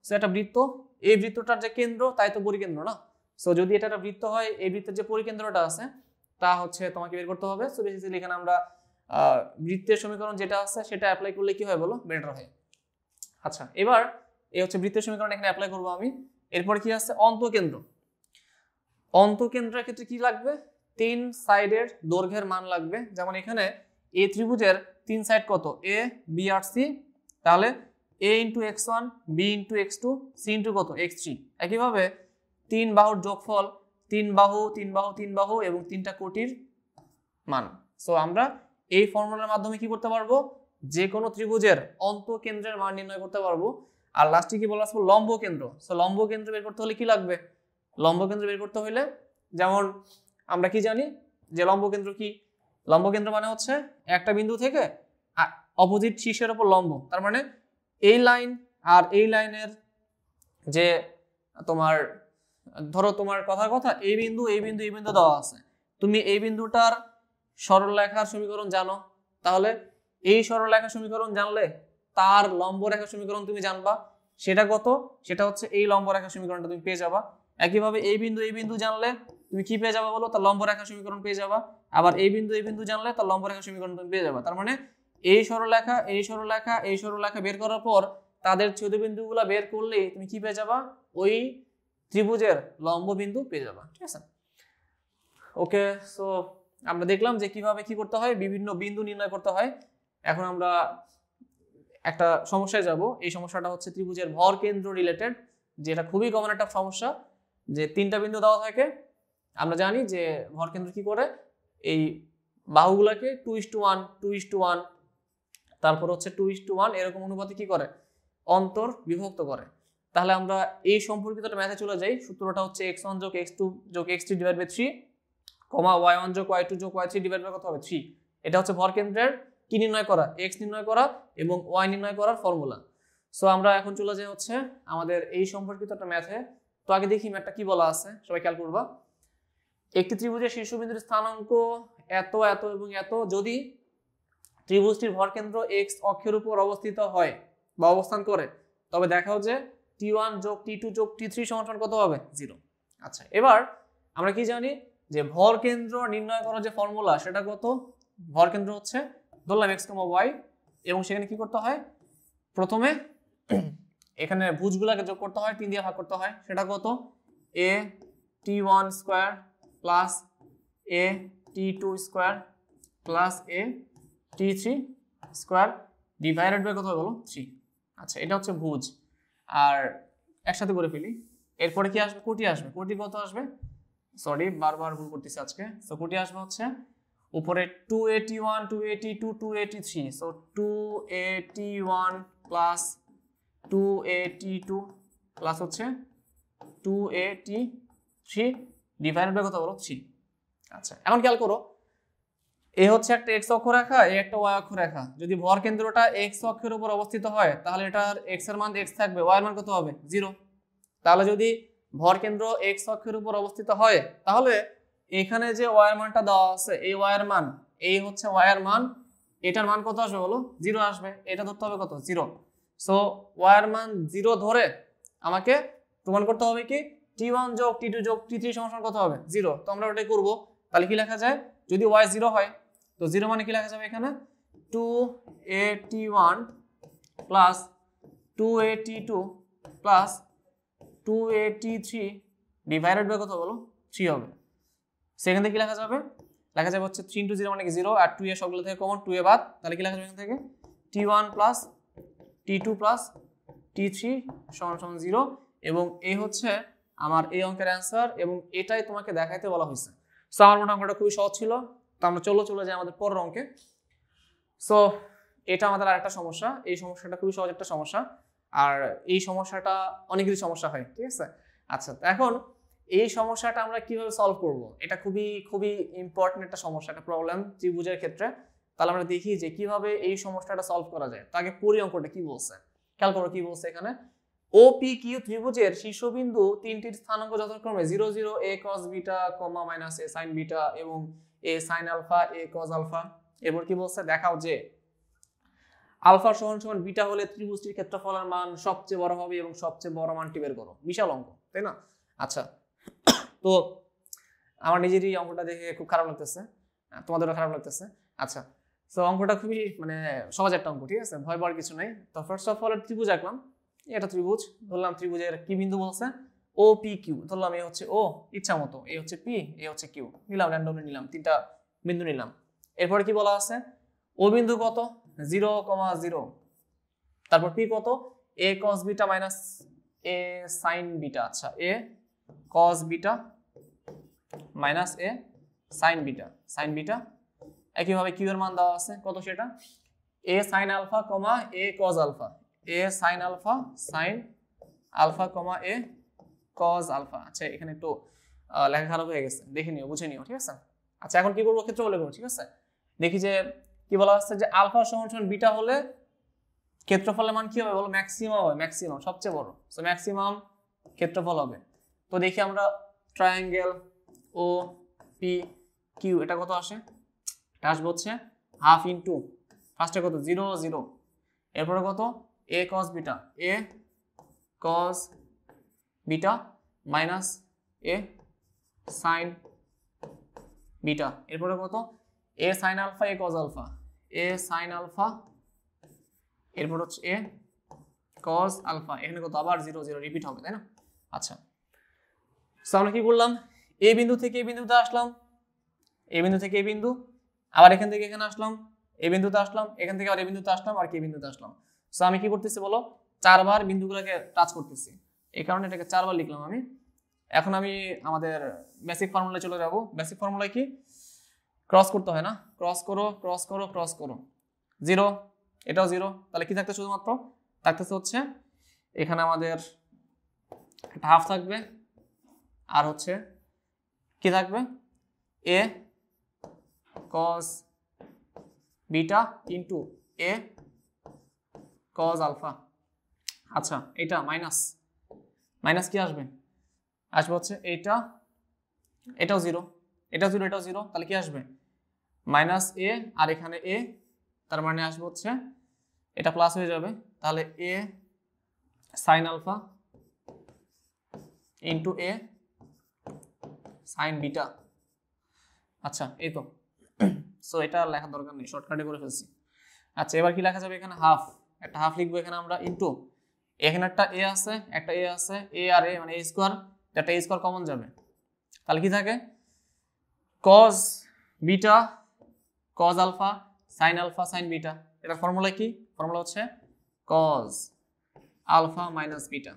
সো একটা বৃত্ত, এই বৃত্তটার যে কেন্দ্র তাই তো পরিকেন্দ্র না। সো যদি এটা একটা বৃত্ত হয়, এই বৃত্তের যে পরিকেন্দ্রটা আছে তা হচ্ছে তোমাকে বের করতে হবে। সো বেসিক্যালি এখানে আমরা বৃত্তের সমীকরণ যেটা আছে সেটা অ্যাপ্লাই করলে কি হয় বলো, বেটার হয়। আচ্ছা, এবার এই হচ্ছে বৃত্তের সমীকরণ এখানে অ্যাপ্লাই করবো আমি। এরপরে কি আছে, অন্তকেন্দ্র। অন্তকেন্দ্রের ক্ষেত্রে কি লাগবে, 3 সাইডের দৈর্ঘ্যের মান লাগবে। যেমন এখানে এই ত্রিভুজের 3 সাইড কত, এ, বি আর সি, তাহলে a into x1, b into x2, c into কত x3। একইভাবে 3 বাহুর যোগফল, 3 বাহু 3 বাহু 3 বাহু এবং 3টা কোটির মান। সো আমরা এই ফর্মুলার মাধ্যমে কি করতে পারবো, যে কোনো ত্রিভুজের অন্তকেন্দ্রের মান নির্ণয় করতে পারবো। আর লাস্টে কি বলা আছে, লম্ব কেন্দ্র। সো লম্ব কেন্দ্র বের করতে হলে কি লাগবে, লম্ব কেন্দ্র বের করতে হলে যেমন আমরা কি জানি যে লম্ব কেন্দ্র কি, লম্ব কেন্দ্র মানে হচ্ছে একটা বিন্দু থেকে অপোজিট শীর্ষের উপর লম্ব। তার মানে এই লাইন আর এই লাইনের যে তোমার ধরো তোমার কথার কথা এই বিন্দু এই বিন্দু এই বিন্দু দেওয়া আছে, তুমি এই বিন্দুটার সরলরেখার সমীকরণ জানো, তাহলে এই সরলরেখার সমীকরণ জানলে তার লম্ব রেখার সমীকরণ তুমি জানবা, সেটা কত, সেটা হচ্ছে এই লম্ব রেখার সমীকরণটা তুমি পেয়ে যাবা। একইভাবে এই বিন্দু জানলে তুমি কি পেয়ে যাবা বলো, তার লম্ব রেখার সমীকরণ পেয়ে যাবা। আবার এই বিন্দু জানলে তার লম্ব রেখার সমীকরণ তুমি পেয়ে যাবা। তার মানে এই সরলরেখা এই সরলরেখা এই সরলরেখা বের করার পর তাদের ছেদবিন্দুগুলো বের করলেই তুমি কি পেয়ে যাবা, ওই ত্রিভুজের লম্ব বিন্দু পেয়ে যাবা। ঠিক আছে, ওকে। সো আমরা দেখলাম যে কিভাবে কি করতে হয়, বিভিন্ন বিন্দু নির্ণয় করতে হয়। এখন আমরা একটা সমস্যায় যাব। এই সমস্যাটা হচ্ছে ত্রিভুজের ভর কেন্দ্র রিলেটেড, যেটা খুবই কমন একটা সমস্যা, যে 3টা বিন্দু দেওয়া থাকে। আমরা জানি যে ভর কেন্দ্র কি করে, এই বাহুগুলোকে 2:1 2:1 তারপর হচ্ছে 2:1 এরকম অনুপাতে কি করে, অন্তর বিভক্ত করে। তাহলে আমরা এই সম্পর্কিত ম্যাথে চলে যাই। সূত্রটা হচ্ছে x1 যোগ x2 যোগ x3 ডিভাইড বাই 3, y1 যোগ y2 যোগ y3 ডিভাইড বাই কত হবে 3। এটা হচ্ছে ভর কেন্দ্রের কি নির্ণয় করা, x নির্ণয় করা এবং y নির্ণয় করার ফর্মুলা। সো আমরা এখন চলে যাই হচ্ছে আমাদের এই সম্পর্কিত একটা ম্যাথে। তো আগে দেখি ম্যাথটা কি বলা আছে, সবাই খেয়াল করবা। একটি ত্রিভুজের শীর্ষবিন্দুর স্থানাঙ্ক এত এত এবং এত যদি ত্রিভুজটির ভর কেন্দ্র x অক্ষের উপর অবস্থিত হয় বা অবস্থান করে, তবে দেখাও যে t1 যোগ t2 যোগ t3 সমান কত হবে 0। আচ্ছা, এবার আমরা কি জানি যে ভর কেন্দ্র নির্ণয় করার যে ফর্মুলা সেটা কত, ভর কেন্দ্র হচ্ছে ধরলাম x, y, এবং সেখানে কি করতে হয়, প্রথমে এখানে ভুজগুলোকে যোগ করতে হয়, 3 দিয়ে ভাগ করতে হয়। সেটা কত, a t1 square plus a t2 square plus a t3 square divided by কত বলো 3। আচ্ছা, এটা হচ্ছে ভুজ। আর একসাথে করে ফেলি, এরপরে কি আসবে, কোটি আসবে। কোটি কত আসবে, সরি বারবার ভুল করতেছি আজকে। সো কোটি আসবে হচ্ছে উপরে 281 282 283, সো 281 প্লাস 282 প্লাস হচ্ছে 283 ডিভাইডেড বাই কত বলো 3। আচ্ছা, এখন খেয়াল করো, এ হচ্ছে একটা x অক্ষ রেখা, এ একটা y অক্ষ রেখা। যদি ভর কেন্দ্রটা x অক্ষের উপর অবস্থিত হয় তাহলে এটার x এর মান x থাকবে, y এর মান কত হবে 0। তাহলে যদি ভর কেন্দ্র x অক্ষের উপর অবস্থিত হয় তাহলে এখানে যে y এর মানটা দেওয়া আছে, এই y এর মান, এই হচ্ছে y এর মান, এটার মান কত আসবে বলো 0 আসবে। এটা ধরতে হবে কত 0। সো y এর মান 0 ধরে আমাকে প্রমাণ করতে হবে কি t1 যোগ t2 যোগ t3 সমান কত হবে 0। তো আমরা ওটাই করব। তাহলে কি লেখা যায়, যদি y 0 হয় তো 0 মানে কি লেখা যাবে এখানে 2at1 plus 2at2 plus 2at3 divided by কত বলো 3 হবে। সেখান থেকে কি লেখা যাবে হচ্ছে 3 into 0 মানে কি 0 আর 2 এর সবগুলো থেকে কমন 2 এ বাদ, তাহলে কি লেখা যাবে এখান থেকে t1 plus t2 plus t3 সমান সমান 0 এবং এই হচ্ছে আমার এই অঙ্কের অ্যান্সার এবং এটাই তোমাকে দেখাইতে বলা হয়েছে। সো আমার মনে হয় অঙ্কটা খুবই সহজ ছিল। তো আমরা চলে যাই আমাদের পরের অঙ্কে। সো এটা আমাদের আরেকটা সমস্যা, এই সমস্যাটা খুবই সহজ একটা সমস্যা আর এই সমস্যাটা অনেক কিছু সমস্যা হয়, ঠিক আছে। আচ্ছা, তো এখন এই সমস্যাটা আমরা কিভাবে সলভ করব, এটা খুবই খুবই ইম্পর্টেন্ট একটা সমস্যা, একটা প্রবলেম ত্রিভুজের ক্ষেত্রে। তাহলে আমরা দেখি যে কিভাবে এই সমস্যাটা সলভ করা যায়। তাকে পরি অঙ্কটা কি বলছে, খেয়াল করো কি বলছে এখানে। OPQ ত্রিভুজের শীর্ষবিন্দু তিনটির স্থানাঙ্ক যথাক্রমে 0 0 a cos beta, minus a sin beta এবং a sin alpha, a cos alpha. এরপর কি বলছে, দেখাও যে আলফা সমান সমান বিটা হলে ত্রিভুজটির ক্ষেত্রফলের মান সবচেয়ে বড় হবে এবং সবচেয়ে বড় মানটি বের করো। বিশাল অঙ্ক, তাই না? আচ্ছা, তো আমার নিজেরই অঙ্কটা দেখে খুব খারাপ লাগতেছে, তোমাদেরও খারাপ লাগতেছে। আচ্ছা, তো অঙ্কটা খুবই মানে সহজ একটা অঙ্ক, ঠিক আছে, ভয় পাওয়ার কিছু নেই। তো ফার্স্ট অফ অল ত্রিভুজ আঁকলাম, এটা ত্রিভুজ ধরলাম, ত্রিভুজের কি বিন্দু বলছে OPQ ধরলাম, এ হচ্ছে O ইচ্ছা মতো, এ হচ্ছে P, এ হচ্ছে Q নিলাম, র্যান্ডমলি নিলাম, তিনটা বিন্দু নিলাম। এরপরে কি বলা আছে, O বিন্দু কত 0, 0, তারপর P কত a cos beta minus a sin beta. আচ্ছা, a cos beta minus a sin beta. একইভাবে Q এর মান দেওয়া আছে কত, সেটা a sin alpha, a cos alpha, a sin alpha, sin alpha, a cos alpha. আচ্ছা, এখানে একটু লেখা খারাপ হয়ে গেছে, দেখে নিও, বুঝে নিও, ঠিক আছে। আচ্ছা, এখন কি করবো, ক্ষেত্রফল করবো, ঠিক আছে। দেখি যে কি বলা হচ্ছে যে আলফা সমান সমান বিটা হলে ক্ষেত্রফলের মান কি হবে বলো, ম্যাক্সিমাম হবে, ম্যাক্সিমাম সবচেয়ে বড়, সো ম্যাক্সিমাম ক্ষেত্রফল হবে। তো দেখি আমরা ট্রায়াঙ্গেল OPQ এটা কত আসে, এটা আসবে হচ্ছে হাফ ইন্টু ফার্স্টে কত 0 0, এরপরে কত a cos beta minus a sin beta, এরপরে কত a sin alpha, a cos alpha, a sin alpha, এরপর হচ্ছে a cos আলফা, এখানে কত আবার 0 0 রিপিট হবে, তাই না? আচ্ছা, সো আমরা কি করলাম, a বিন্দু থেকে এই বিন্দুতে আসলাম, এই বিন্দু থেকে এই বিন্দু, আবার এখান থেকে এখানে আসলাম, এই বিন্দুতে আসলাম, এখান থেকে আবার এই বিন্দুতে আসলাম, আর কি এই বিন্দুতে আসলাম। সো আমি কি করতেছি বলো, 4 বার বিন্দুগুলোকে টাচ করতেছি, এই কারণে এটাকে 4 বার লিখলাম আমি। এখন আমি আমাদের বেসিক ফর্মুলায় চলে যাব। বেসিক ফর্মুলায় কি ক্রস করতে হয় না, ক্রস করো 0, এটাও 0, তাহলে কি থাকতে শুধুমাত্র থাকতেছে হচ্ছে এখানে আমাদের একটা হাফ থাকবে আর হচ্ছে কি থাকবে a cos beta into a cos alpha. আচ্ছা, এটা মাইনাস কি আসবে হচ্ছে এটাও 0, এটাও 0, তাহলে কি আসবে মাইনাস a আর এখানে a, তার মানে আসবে হচ্ছে এটা প্লাস হয়ে যাবে, তাহলে a sin alpha into a sin beta. আচ্ছা, এই তো, সো এটা লেখার দরকার নেই, শর্টকাটে করে ফেলছি। আচ্ছা, এবার কি লেখা যাবে, এখানে একটা হাফ লিখবো এখানে আমরা, ইন্টু এখানে একটা a আছে, a আর a মানে a স্কয়ার, একটা a স্কয়ার কমন যাবে, তাহলে কি থাকে cos beta cos alpha sin beta. এটার ফর্মুলা কি, ফর্মুলা হচ্ছে cos আলফা মাইনাস বিটা।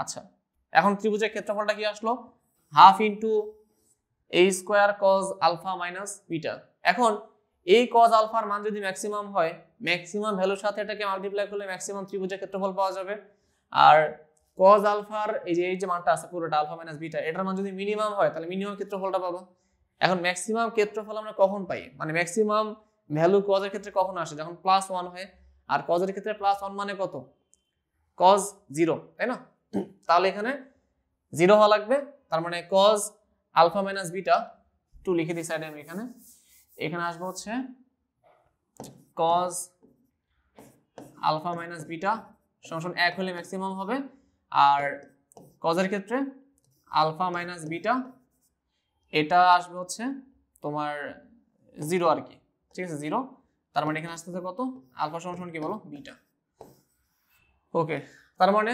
আচ্ছা, এখন ত্রিভুজের ক্ষেত্রফলটা কি আসলো, half into a square cos alpha minus beta. এখন এই cos আলফার মান যদি ম্যাক্সিমাম হয়, ম্যাক্সিমাম ভ্যালুর সাথে এটাকে মাল্টিপ্লাই করলে ম্যাক্সিমাম ত্রিভুজের ক্ষেত্রফল পাওয়া যাবে। আর cos আলফার এই যে মানটা আছে পুরোটা আলফা মাইনাস বিটা, এটার মান যদি মিনিমাম হয় তাহলে মিনিমাম ক্ষেত্রফলটা পাবো। এখন ম্যাক্সিমাম ক্ষেত্রফল আমরা কখন পাই, মানে ম্যাক্সিমাম ভ্যালু cos এর ক্ষেত্রে কখন আসে, যখন +1 হয়, আর cos এর ক্ষেত্রে +1 মানে কত cos 0, তাই না? তাহলে এখানে 0 হওয়া লাগবে, তার মানে cos আলফা মাইনাস বিটা, একটু লিখে দিই সাইডে আমি, এখানে আসবে হচ্ছে cos আলফা মাইনাস বিটা সমান 1 হলে ম্যাক্সিমাম হবে, আর cos এর ক্ষেত্রে আলফা মাইনাস বিটা এটা আসবে হচ্ছে তোমার 0 আর কি, ঠিক আছে 0, তার মানে এখানে আসতেছে কত আলফা সমান কি বলো বিটা। ওকে, তার মানে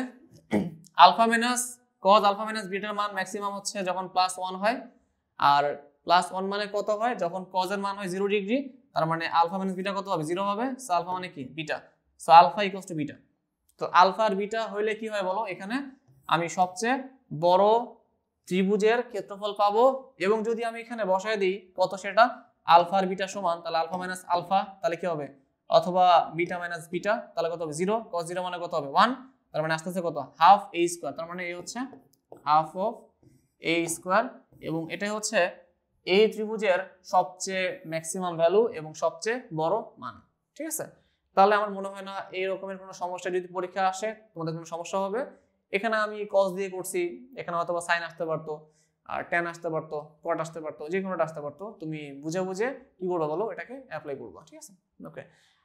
alpha minus cos alpha minus বিটার মান ম্যাক্সিমাম হচ্ছে যখন +1 হয়, আর +1 মানে কত হয় যখন কজ এর মান হয় 0 ডিগ্রি, তার মানে আলফা মাইনাস বিটা কত হবে 0 হবে, সো আলফা মানে কি beta, so alpha equals to beta. তো আলফা আর বিটা হইলে কি হয় বলো, এখানে আমি সবচেয়ে বড় ত্রিভুজের ক্ষেত্রফল পাবো, এবং যদি আমি এখানে বসায় দিই কত সেটা আলফা আর বিটা সমান, তাহলে আলফা মাইনাস আলফা তাহলে কি হবে, অথবা বিটা মাইনাস বিটা তাহলে কত হবে 0, cos 0 মানে কত হবে 1, তার মানে আসতেছে কত হাফ a স্কয়ার, তার মানে এই হচ্ছে হাফ অফ a স্কয়ার, এবং এটাই হচ্ছে এই ত্রিভুজের সবচেয়ে ম্যাক্সিমাম ভ্যালু এবং সবচেয়ে বড় মান। ঠিক আছে, তাহলে আমার মনে হয় না এই রকমের কোনো সমস্যা যদি পরীক্ষা আসে তোমাদের কোনো সমস্যা হবে। এখানে আমি cos দিয়ে করছি, এখানে হয়তো sin আসতে পারতো, আর tan আসতে পারতো, cot আসতে পারতো, যে কোনোটা আসতে পারতো, তুমি বুঝে বুঝে কি করবো বলো এটাকে অ্যাপ্লাই করবো। ঠিক আছে, ওকে।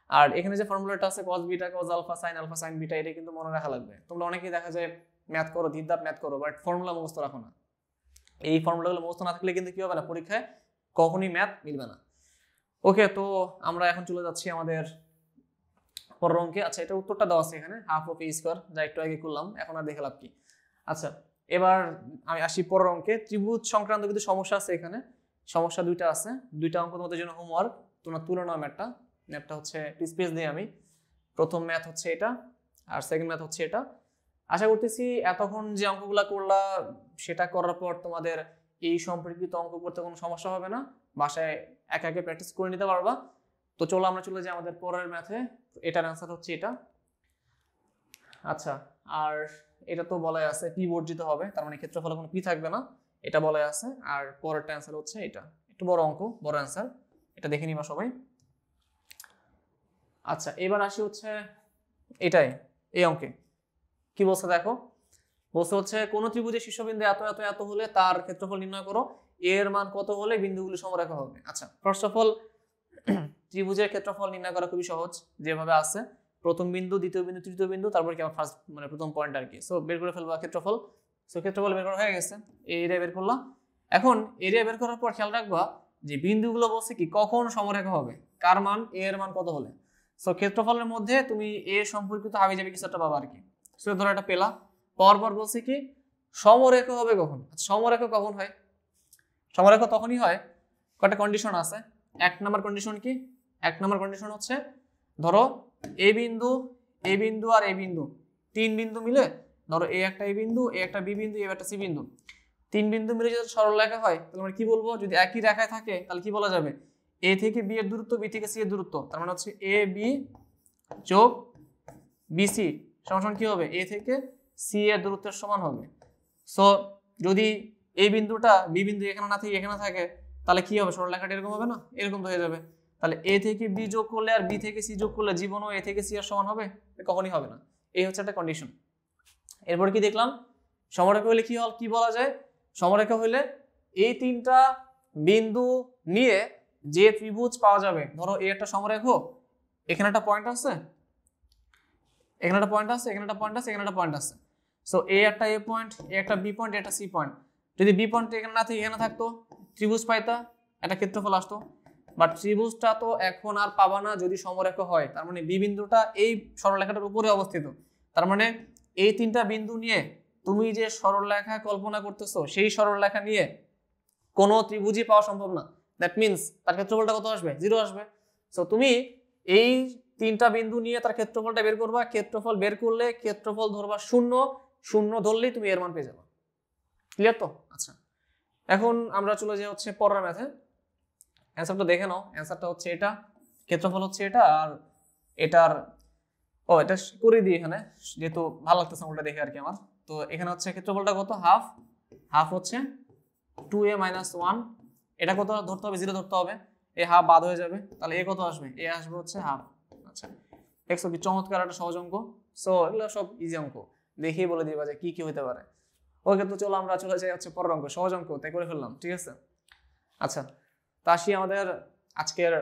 আর এখানে যে ফর্মুলাটা আছে cos beta cos alpha sin beta, এটা কিন্তু মনে রাখা লাগবে। তোমরা অনেকেই দেখা যায় ম্যাথ করো, ধিদ্ধাপ ম্যাথ করো, বাট ফর্মুলা মুখস্থ রাখো না। এই ফর্মুলাগুলো মুখস্থ না থাকলে কিন্তু কি হবে না, পরীক্ষায় কখনই ম্যাথ মিলবে না। ওকে, তো আমরা এখন চলে যাচ্ছি আমাদের পরের অঙ্কে। আচ্ছা, এটা উত্তরটা দেওয়া আছে এখানে, হাফ অফ a স্কয়ার, যা একটু আগে করলাম, এখন আর দেখে লাভ কি। আচ্ছা, এবার আমি আসি পরের অঙ্কে। ত্রিভুজ সংক্রান্ত কিন্তু সমস্যা আছে এখানে, সমস্যা দুইটা আছে, দুইটা অঙ্ক তোমাদের জন্য হোমওয়ার্ক, তোমরা তুলে নাও ম্যাথটা। ম্যাথটা হচ্ছে স্পেস দিয়ে আমি, প্রথম ম্যাথ হচ্ছে এটা আর সেকেন্ড ম্যাথ হচ্ছে এটা। আশা করতেছি এতক্ষণ যে অঙ্কগুলা করলা সেটা করার পর তোমাদের এই সম্পর্কিত অঙ্ক করতে কোনো সমস্যা হবে না, বাসায় একা একা প্র্যাকটিস করে নিতে পারবা। তো চলো আমরা চলে যাই আমাদের পরের ম্যাথে। এটার অ্যান্সার হচ্ছে এটা। আচ্ছা, আর এটা তো বলাই আছে পি বর্জিত হবে, তার মানে ক্ষেত্রফলে কোনো পি থাকবে না, এটা বলাই আছে। আর পরেরটা অ্যান্সার হচ্ছে এটা, একটু বড় অঙ্ক, বড় অ্যান্সার, এটা দেখে নিবা সবাই। আচ্ছা, এবার আসি হচ্ছে এটাই, এই অঙ্কে কি বলছে দেখো, বলছে হচ্ছে কোন ত্রিভুজের শীর্ষবিন্দু এত এত এত হলে তার ক্ষেত্রফল নির্ণয় করো, এর মান কত হলে বিন্দুগুলি সমরেখা হবে। আচ্ছা, ফার্স্ট অফ অল ত্রিভুজের ক্ষেত্রফল নির্ণয় করা খুবই সহজ, যেভাবে আছে প্রথম বিন্দু, দ্বিতীয় বিন্দু, তৃতীয় বিন্দু, তারপর কি আমার ফার্স্ট মানে প্রথম পয়েন্ট আর কি। সো বের করে ফেলবা ক্ষেত্রফল। সো ক্ষেত্রফল বের করা হয়ে গেছে, এরিয়া বের করলাম। এখন এরিয়া বের করার পর খেয়াল রাখবা যে বিন্দুগুলো বলছে কি কখন সমরেখা হবে, কার মান, এ এর মান কত হলে। সো ক্ষেত্রফলের মধ্যে তুমি এ সম্পর্কিত হাবি যাবে কিছু একটা পাবা আর কি। সো ধরো এটা পেলা, পরপর বলছে কি সমরেখা হবে কখন। সমরেখা কখন হয়, সমরেখা তখনই হয়, কয়টা কন্ডিশন আছে। এক নাম্বার কন্ডিশন কি, এক নাম্বার কন্ডিশন হচ্ছে ধরো এ বিন্দু, এ বিন্দু আর এ বিন্দু, তিন বিন্দু মিলে, ধরো এ একটা এ বিন্দু, এ একটা বি বিন্দু, এ একটা সি বিন্দু, তিন বিন্দু মিলে যদি সরল রেখা হয় তাহলে আমরা কি বলবো, যদি একই রেখায় থাকে তাহলে কি বলা যাবে, এ থেকে বি এর দূরত্ব, বি থেকে সি এর দূরত্ব, তার মানে হচ্ছে এ বি যোগ বিসি সমান কি হবে, এ থেকে সি এর দূরত্বের সমান হবে। সো যদি এই বিন্দুটা বি বিন্দু এখানে না থেকে এখানে থাকে তাহলে কি হবে, সরলরেখাটা এরকম হবে না, এরকম তো হয়ে যাবে। তাহলে এ থেকে বি যোগ করলে আর বি থেকে সি যোগ করলে জীবনও এ থেকে সি এর সমান হবে, কখনই হবে না। এই হচ্ছে একটা কন্ডিশন। এরপর কি দেখলাম, সমরেখা হলে কি কি বলা যায়, সমরেখা হলে এই তিনটা বিন্দু নিয়ে যে ত্রিভুজ পাওয়া যাবে, ধরো এই একটা সমরেখা, এখানে একটা পয়েন্ট আছে, এখানে একটা পয়েন্ট আছে, এখানে একটা পয়েন্ট আছে, এখানে একটা পয়েন্ট আছে। সো এ একটা এ পয়েন্ট, এ একটা বি পয়েন্ট, একটা সি পয়েন্ট। যদি বি পয়েন্ট এখানে না থেকে এখানে থাকতো, ত্রিভুজ পাইতা, একটা ক্ষেত্রফল আসতো। বাট ত্রিভুজটা তো এখন আর পাবা না যদি সমরেখা হয়, তার মানে বি বিন্দুটা এই সরলরেখাটার উপরে অবস্থিত, তার মানে এই তিনটা বিন্দু নিয়ে তুমি যে সরলরেখা কল্পনা করতেছো সেই সরলরেখা নিয়ে কোনো ত্রিভুজই পাওয়া সম্ভব না। দ্যাট মিনস তার ক্ষেত্রফলটা কত আসবে, 0 আসবে। সো তুমি এই তিনটা বিন্দু নিয়ে তার ক্ষেত্রফলটা বের করবা, ক্ষেত্রফল বের করলে ক্ষেত্রফল ধরবা 0, 0 ধরলেই তুমি এর মান পেয়ে যাবে। ক্লিয়ার তো? আচ্ছা, এখন আমরা চলে যাই হচ্ছে পরের ম্যাথে। অ্যান্সারটা দেখে নাও, অ্যান্সারটা হচ্ছে এটা, ক্ষেত্রফল হচ্ছে এটা, আর এটার এটা করে দিই এখানে, যেহেতু ভালো লাগতেছে ওটা দেখে আর কি আমার। তো এখানে হচ্ছে ক্ষেত্রফলটা কত, হাফ, হাফ হচ্ছে 2a - 1, এটা কত ধরতে হবে, 0 ধরতে হবে, এ হাফ বাদ হয়ে যাবে, তাহলে এ কত আসবে, এ আসবে হচ্ছে হাফ। আচ্ছা, দেখছো কি চমৎকার একটা সহজ অঙ্ক। সো এগুলো সব ইজি অঙ্ক, দেখেই বলে দিবা যে কি কি হতে পারে। ওকে, তো চলো আমরা চলে যাই হচ্ছে পরের অঙ্ক, সহজ অঙ্ক তাই করে ফেললাম, ঠিক আছে। আচ্ছা, তা আসি আমাদের আজকের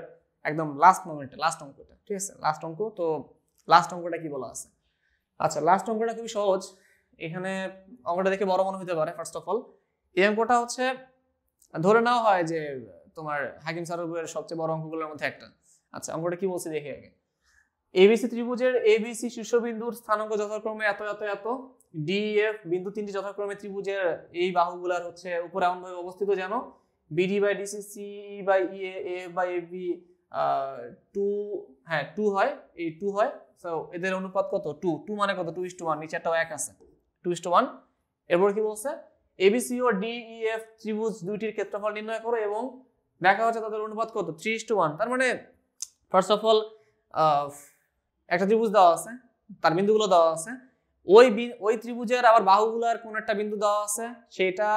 একদম লাস্ট মোমেন্টে, লাস্ট অঙ্কটা, ঠিক আছে, লাস্ট অঙ্ক। তো লাস্ট অঙ্কটা কি বলা আছে, আচ্ছা লাস্ট অঙ্কটা খুবই সহজ। এখানে অঙ্কটা দেখে বড় মনে হতে পারে। ফার্স্ট অফ অল এই অঙ্কটা হচ্ছে ধরে নেওয়া হয় যে তোমার হাকিম স্যারের বইয়ের সবচেয়ে বড় অঙ্কগুলোর মধ্যে একটা। আচ্ছা অঙ্কটা কি বলছে দেখি আগে। এবিসি ত্রিভুজের এবিসি শীর্ষবিন্দুর স্থানাঙ্ক যথাক্রমে এত এত এত, ডি এফ বিন্দু তিনটি যথাক্রমে ত্রিভুজের এই বাহুগুলার হচ্ছে উপরে এমন ভাবে অবস্থিত যেন BD by DC, C by EA, F by F B 2 হয়, এই 2 হয়। সো এদের অনুপাত কত? 2 মানে কত? 2:1, নিচেরটাও 1 আছে, 2:1। এরপর কি বলছে? এবিসি ও ডিইএফ ত্রিভুজ দুইটির ক্ষেত্রফল নির্ণয় করো এবং দেখা হচ্ছে তাদের অনুপাত কত? 3:1। তার মানে ফার্স্ট অফ অল একটা ত্রিভুজ দেওয়া আছে, তার বিন্দুগুলো দেওয়া আছে, ওই ত্রিভুজের আবার বাহুগুলোর কোন একটা বিন্দু দেওয়া আছে, সেটা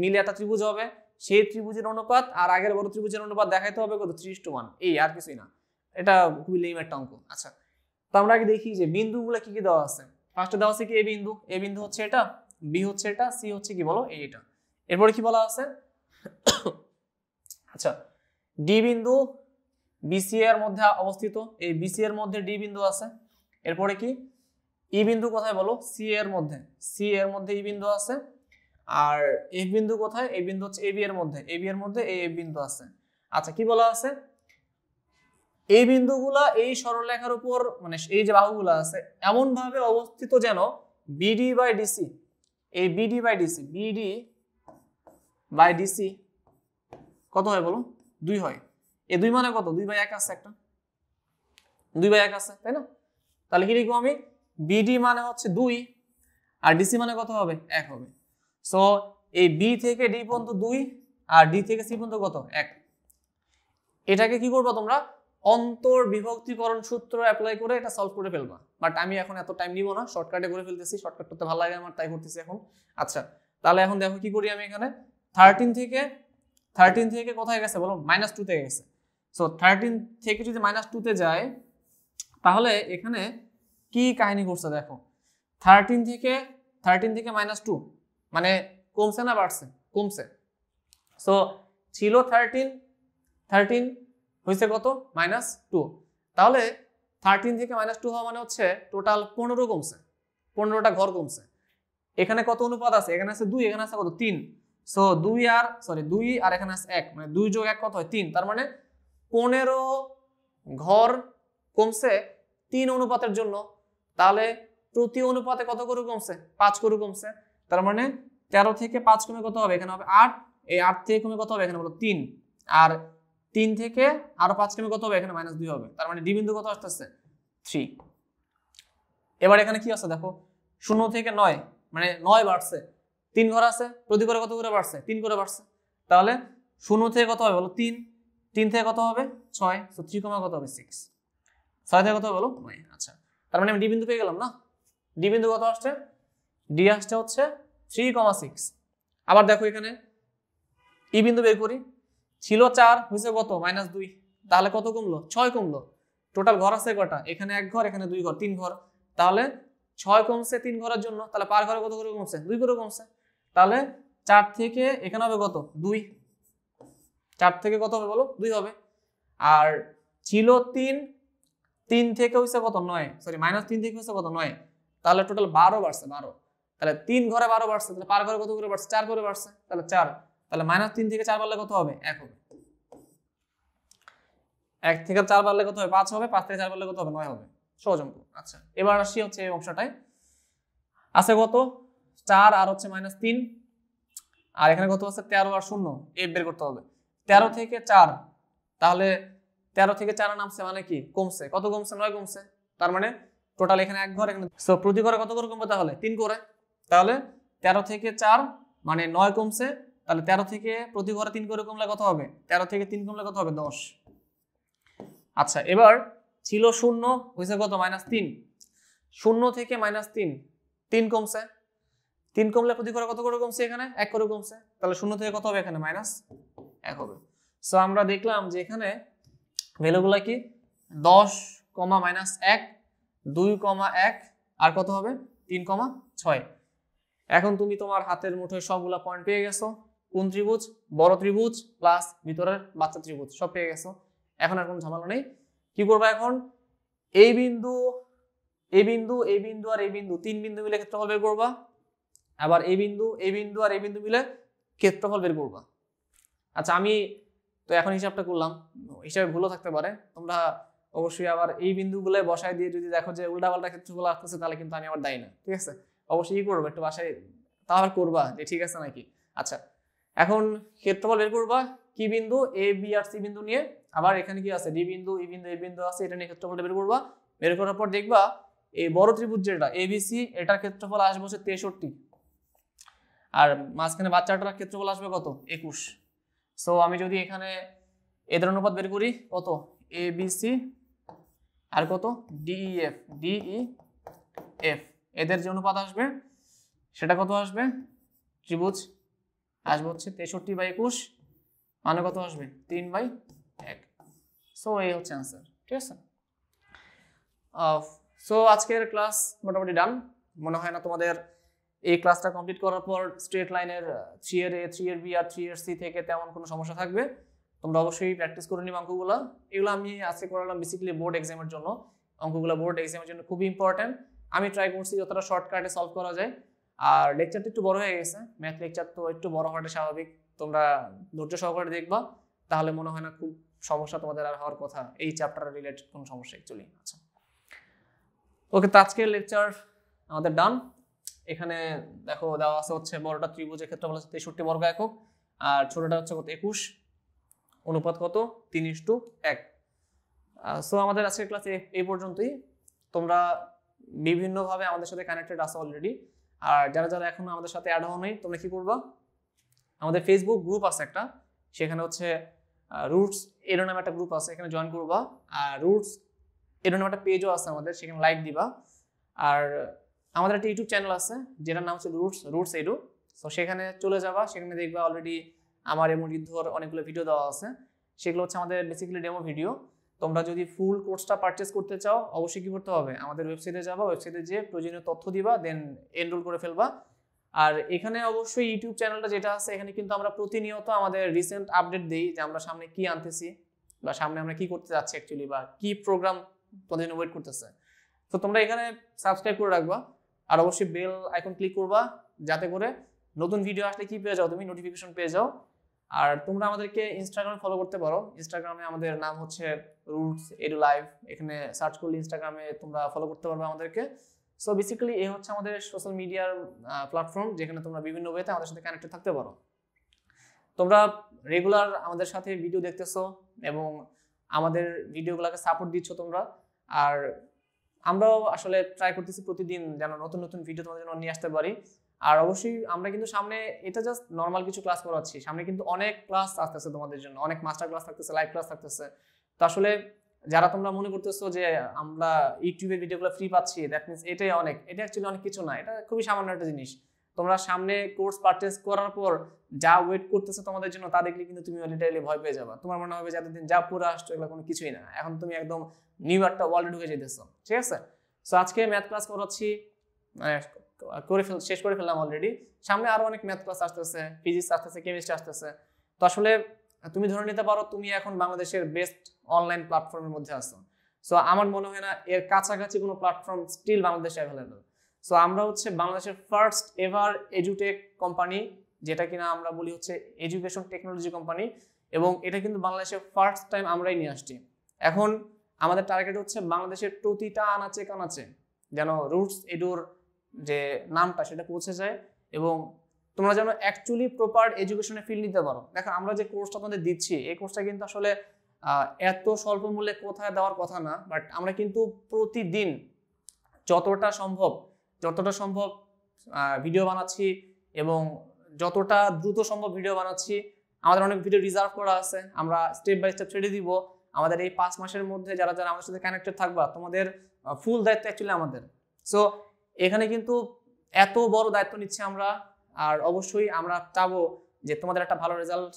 মিলে একটা ত্রিভুজ হবে। সেই ত্রিভুজের অনুপাত আর আগের বড় ত্রিভুজের অনুপাত দেখাইতে হবে কত? 3:1। এই আর কিছুই না, এটা খুবই লেম একটা অঙ্ক। আচ্ছা তো আমরা আগে দেখি যে বিন্দুগুলো কি কি দেওয়া আছে। ফার্স্টে দেওয়া আছে কি এ বিন্দু, এ বিন্দু হচ্ছে এটা, বি হচ্ছে এটা, সি হচ্ছে কি বলো এইটা। এরপরে কি বলা আছে? আচ্ছা ডি বিন্দু বিসি এর মধ্যে অবস্থিত, এই বিসি এর মধ্যে ডি বিন্দু আছে। এরপরে কি ই বিন্দু কোথায় বলো? সি এর মধ্যে, সি এর মধ্যে ই বিন্দু আছে। আর এফ বিন্দু কোথায়? এই বিন্দু হচ্ছে এবি এর মধ্যে, এবি এর মধ্যে এই এফ বিন্দু আছে। আচ্ছা কি বলা আছে? এই বিন্দুগুলা এই সরলরেখার উপর মানে এই যে বাহুগুলো আছে এমন ভাবে অবস্থিত যেন বিডি বাই ডিসি, এই BD by DC, BD by DC কত হয় বলো? 2 হয়। এই 2 মানে কত? 2/1 আছে, একটা 2/1 আছে, তাই না? তাহলে কি লিখবো আমি? বিডি মানে হচ্ছে 2 আর ডিসি মানে কত হবে? 1 হবে। সো এই বি থেকে ডি পর্যন্ত 2 আর ডি থেকে সি পর্যন্ত কত? 1। এটাকে কি করবা তোমরা? অন্তর্বিভক্তিকরণ সূত্র অ্যাপ্লাই করে এটা সলভ করে ফেলবা। বাট আমি এখন এত টাইম নিব না, শর্টকাটে করে ফেলতেছি, শর্টকাট করতে ভালো লাগে আমার, তাই করতেছি এখন। আচ্ছা তাহলে এখন দেখো কি করি আমি এখানে। 13 থেকে কোথায় গেছে বলো? -2 তে গেছে। সো 13 থেকে যদি -2 তে যায় তাহলে এখানে কি কাহিনী করছে দেখো। 13 থেকে -2 মানে কমছে না বাড়ছে? কমছে। সো ছিল 13 হয়েছে কত? -2। তাহলে 13 থেকে -2 হওয়া মানে হচ্ছে টোটাল 15 কমছে, 15টা ঘর কমছে। এখানে কত অনুপাত আছে? এখানে আছে 2, এখানে আছে কত? 3। সো 2 আর এখানে আছে 1, মানে 2 যোগ 1 কত হয়? 3। তার মানে 15 ঘর কমছে 3 অনুপাতের জন্য। তাহলে প্রতি অনুপাতে কত করে কমছে? 5 করে কমছে। তার মানে 13 থেকে 5 কমে কত হবে? এখানে হবে 8। এই 8 থেকে কমে কত হবে? এখানে হলো 3। আর 3 থেকে আরো 5 কমে কত হবে? এখানে -2 হবে। তার মানে ডি বিন্দু কত আসতেছে? 3। এবার এখানে কি আছে দেখো, 0 থেকে 9 মানে 9 বাড়ছে, 3 ঘর আছে, প্রতি ঘরে কত করে বাড়ছে? 3 করে বাড়ছে। তাহলে 0 থেকে কত হবে বলো? 3। 3 থেকে কত হবে? 6। সো 3 কত হবে? 6। 6 থেকে কত হবে বলো? 9। আচ্ছা তার মানে আমি ডি বিন্দু পেয়ে গেলাম না? ডি বিন্দু কত আসছে? ডি আসছে হচ্ছে 3,6। আবার দেখো এখানে ই বিন্দু বের করি। ছিল 4 হয়েছে কত? -2। তাহলে কত কমলো? 6 কমলো। টোটাল ঘর আছে কয়টা? এখানে 1 ঘর, এখানে 2 ঘর, 3 ঘর। তাহলে 6 কমছে 3 ঘরের জন্য, তাহলে পার ঘরে কত করে কমছে? 2 করে কমছে। তাহলে 4 থেকে এখানে হবে কত? 2। 4 থেকে কত হবে বলো? 2 হবে। আর ছিল 3 থেকে হয়েছে কত? 9, সরি -3 থেকে হয়েছে কত? 9। তাহলে টোটাল 12 বাড়ছে, 12। তাহলে 3 ঘরে 12 বাড়ছে, তাহলে পার ঘরে কত করে বাড়ছে? 4 করে বাড়ছে, তাহলে 4। তাহলে -3 থেকে 4 বাড়লে কত হবে? 1 হবে। 1 থেকে 4 বাড়লে কত হবে? 5 হবে। 5 থেকে 4 বাড়লে কত হবে? 9 হবে। সহজ অঙ্ক। আচ্ছা এবার আসি হচ্ছে এই অংশটায়। আছে কত? 4 আর হচ্ছে -3, আর এখানে কত আছে? 13 আর 0, এফ বের করতে হবে। 13 থেকে 4, তাহলে 13 থেকে 4 নামছে মানে কি? কমছে। কত কমছে? 9 কমছে। তার মানে টোটাল এখানে 1 ঘর, এখানে সো প্রতি ঘরে কত করে কমবে? তাহলে 3 করে। তাহলে 13 থেকে 4 মানে 9 কমছে। তাহলে 13 থেকে প্রতি ঘরে 3 করে কমলে কত হবে? 13 থেকে 3 কমলে কত হবে? 10। আচ্ছা এবার ছিল 0 হয়েছে কত? -3। 0 থেকে -3, 3 কমছে। 3 কমলে প্রতি ঘরে কত করে কমছে? এখানে 1 করে কমছে। তাহলে 0 থেকে কত হবে? এখানে -1 হবে। সো আমরা দেখলাম যে এখানে ভ্যালুগুলো কি? 10, -1, 2,1 আর কত হবে? 3,6। এখন তুমি তোমার হাতের মুঠোয় সবগুলা পয়েন্ট পেয়ে গেছো। কোন ত্রিভুজ? বড় ত্রিভুজ প্লাস ভিতরের বাচ্চা ত্রিভুজ সব পেয়ে গেছো। এখন আর কোনো ঝামেলা নেই। কি করবা এখন? এই বিন্দু, এই বিন্দু, এই বিন্দু আর এই বিন্দু, 3 বিন্দু মিলে ক্ষেত্রফল বের করবা। আবার এই বিন্দু, এই বিন্দু আর এই বিন্দু মিলে ক্ষেত্রফল বের করবা। আচ্ছা আমি তো এখন হিসাবটা করলাম, হিসাবে ভুলও থাকতে পারে, তোমরা অবশ্যই আবার এই বিন্দুগুলো বসায় দিয়ে যদি দেখো যে উল্টাপাল্টা ক্ষেত্রফল আসতেছে তাহলে কিন্তু আমি আবার দায়ী না, ঠিক আছে? অবশ্যই কি করবো, একটু বাসায় তা আবার করবা যে ঠিক আছে নাকি। আচ্ছা, এখন ক্ষেত্রফল বের করবা কি বিন্দু, এ বি আর সি বিন্দু নিয়ে, আবার এখানে কি আছে ডি বিন্দু, ই বিন্দু, এ বিন্দু আছে, এটা নিয়ে ক্ষেত্রফলটা বের করবা। বের করার পর দেখবা এই বড় ত্রিভুজ যেটা এবিসি, এটার ক্ষেত্রফল আসবে হচ্ছে 63, আর মাঝখানে বাচ্চাটার ক্ষেত্রফল আসবে কত, 21। সো আমি যদি এখানে এদের অনুপাত বের করি কত, এ বি সি আর কত ডিইএফ, ডিইএফ, এদের যে অনুপাত আসবে সেটা কত আসবে, ত্রিভুজ আসবে হচ্ছে 63/21, মানে কত আসবে 3/1। সো এই হচ্ছে অ্যান্সার, ঠিক আছে? সো আজকের ক্লাস মোটামুটি ডান। মনে হয় না তোমাদের এই ক্লাসটা কমপ্লিট করার পর স্ট্রেট লাইনের 3 এর এ, 3 এর বি আর 3 এর সি থেকে তেমন কোনো সমস্যা থাকবে। তোমরা অবশ্যই প্র্যাকটিস করে নিবে অঙ্কগুলো। এগুলো আমি আজকে করালাম বেসিক্যালি বোর্ড এক্সামের জন্য, অঙ্কগুলো বোর্ড এক্সামের জন্য খুবই ইম্পর্টেন্ট। আমি ট্রাই করছি যতটা শর্টকাটে সলভ করা যায়। আর লেকচারটা একটু বড় হয়ে গেছে, ম্যাথ লেকচার তো একটু বড় হওয়াটা স্বাভাবিক, তোমরা ধৈর্য সহকারে দেখবা, তাহলে মনে হয় না খুব সমস্যা তোমাদের আর হওয়ার কথা, এই চ্যাপ্টার রিলেটেড কোনো সমস্যা অ্যাকচুয়ালি। আচ্ছা ওকে, তো আজকের লেকচার আমাদের ডান। এখানে দেখো দেওয়া আছে হচ্ছে বড়টা ত্রিভুজের ক্ষেত্রফল হচ্ছে 63 বর্গ একক, আর ছোটটা হচ্ছে কত 21, অনুপাত কত 3:1। সো আমাদের আজকের ক্লাসে এই পর্যন্তই। তোমরা বিভিন্নভাবে আমাদের সাথে কানেক্টেড আছো অলরেডি, আর যারা যারা এখনো আমাদের সাথে অ্যাড হওনি তোমরা কি করবা, আমাদের ফেসবুক গ্রুপ আছে একটা, সেখানে হচ্ছে রুটস এডো নামে একটা গ্রুপ আছে, এখানে জয়েন করবা। আর রুটস এডো নামে একটা পেজও আছে আমাদের, সেখানে লাইক দিবা। আর আমাদের একটা ইউটিউব চ্যানেল আছে যেটার নাম হচ্ছে রুটস এডু। তো সেখানে চলে যাবা, সেখানে দেখবা অলরেডি আমার এমনিধর অনেকগুলো ভিডিও দেওয়া আছে, সেগুলো হচ্ছে আমাদের বেসিক্যালি ডেমো ভিডিও। তোমরা যদি ফুল কোর্সটা পারচেস করতে চাও অবশ্যই কি করতে হবে, আমাদের ওয়েবসাইটে যাবা, ওয়েবসাইটে যেয়ে প্রয়োজনীয় তথ্য দিবা, দেন এনরোল করে ফেলবা। আর এখানে অবশ্যই ইউটিউব চ্যানেলটা যেটা আছে এখানে কিন্তু আমরা প্রতিনিয়ত আমাদের রিসেন্ট আপডেট দিই, যে আমরা সামনে কি আনতেছি বা সামনে আমরা কি করতে যাচ্ছি অ্যাকচুয়ালি, বা কি প্রোগ্রাম তোমাদের জন্য ওয়েট করতেছে। তো তোমরা এখানে সাবস্ক্রাইব করে রাখবা, আর অবশ্যই বেল আইকন ক্লিক করবা, যাতে করে নতুন ভিডিও আসলে কি পেয়ে যাও, তুমি নোটিফিকেশন পেয়ে যাও। আর তোমরা আমাদেরকে ইনস্টাগ্রামে ফলো করতে পারো, ইনস্টাগ্রামে আমাদের নাম হচ্ছে রুটস এডু লাইভ, এখানে সার্চ করলে ইনস্টাগ্রামে তোমরা ফলো করতে পারবে আমাদেরকে। সো বেসিক্যালি এই হচ্ছে আমাদের সোশ্যাল মিডিয়ার প্ল্যাটফর্ম, যেখানে তোমরা বিভিন্ন ওয়েতে আমাদের সাথে কানেক্টেড থাকতে পারো। তোমরা রেগুলার আমাদের সাথে ভিডিও দেখতেছো এবং আমাদের ভিডিওগুলোকে সাপোর্ট দিচ্ছ তোমরা, আর আমরাও আসলে ট্রাই করতেছি প্রতিদিন যেন নতুন নতুন ভিডিও তোমাদের জন্য নিয়ে আসতে পারি। আর অবশ্যই আমরা কিন্তু সামনে এটা জাস্ট নর্মাল কিছু ক্লাস করাচ্ছি, সামনে কিন্তু অনেক ক্লাস আসতেছে তোমাদের জন্য, অনেক মাস্টার ক্লাস থাকতেছে, লাইভ ক্লাস থাকতেছে। তো আসলে যারা তোমরা মনে করতেছো যে আমরা ইউটিউবের ভিডিওগুলো ফ্রি পাচ্ছি, দ্যাট মিনস এটাই অনেক, এটা অ্যাকচুয়ালি অনেক কিছু না, এটা খুবই সামান্য একটা জিনিস। তোমরা সামনে কোর্স পারচেস করার পর যা ওয়েট করতেছে তোমাদের জন্য তা দেখলে কিন্তু তুমি লিটারালি ভয় পেয়ে যাবা, তোমার মনে হবে যে এতদিন যা পুরো আসছো এগুলো কোনো কিছুই না, এখন তুমি একদম নিউ একটা ওয়ার্ল্ডে ঢুকে যেতেছো, ঠিক আছে? সো আজকে ম্যাথ ক্লাস করাচ্ছি, শেষ করে ফেললাম অলরেডি, সামনে আরো অনেক ম্যাথ ক্লাস আসতেছে, ফিজিক্স আসতেছে, কেমিস্ট্রি আসতেছে। তো আসলে তুমি ধরে নিতে পারো তুমি এখন বাংলাদেশের বেস্ট অনলাইন প্ল্যাটফর্মের মধ্যে আছো। সো আমার মনে হয় না এর কাছাকাছি কোনো প্ল্যাটফর্ম স্টিল বাংলাদেশে অ্যাভেলেবল। সো আমরা হচ্ছে বাংলাদেশের ফার্স্ট এভার এডুটেক কোম্পানি, যেটা কিনা আমরা বলি হচ্ছে এডুকেশন টেকনোলজি কোম্পানি, এবং এটা কিন্তু বাংলাদেশের ফার্স্ট টাইম আমরাই নিয়ে আসছি। এখন আমাদের টার্গেট হচ্ছে বাংলাদেশের প্রতিটা আনাচে কানাচে যেন রুটস এডুর যে নামটা সেটা পৌঁছে যায়, এবং তোমরা যেন অ্যাকচুয়ালি প্রপার এডুকেশনে ফিল নিতে পারো। দেখো আমরা যে কোর্সটা তোমাদের দিচ্ছি এই কোর্সটা কিন্তু আসলে এত স্বল্প মূল্যে কোথায় দেওয়ার কথা না, বাট আমরা কিন্তু প্রতিদিন যতটা সম্ভব ভিডিও বানাচ্ছি, এবং যতটা দ্রুত সম্ভব ভিডিও বানাচ্ছি। আমাদের অনেক ভিডিও রিজার্ভ করা আছে, আমরা স্টেপ বাই স্টেপ ছেড়ে দিব। আমাদের এই 5 মাসের মধ্যে যারা যারা আমাদের সাথে কানেক্টেড থাকবা, তোমাদের ফুল দায়িত্ব অ্যাকচুয়ালি আমাদের। সো এখানে কিন্তু এত বড় দায়িত্ব নিচ্ছি আমরা, আর অবশ্যই আমরা চাবো যে তোমাদের একটা ভালো রেজাল্ট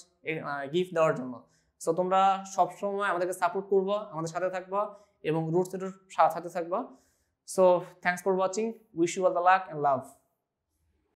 গিফট দেওয়ার জন্য। সো তোমরা সবসময় আমাদেরকে সাপোর্ট করবো, আমাদের সাথে থাকবা এবং রুটস এডুর সাথে থাকবা। So thanks for watching, wish you all the luck and love.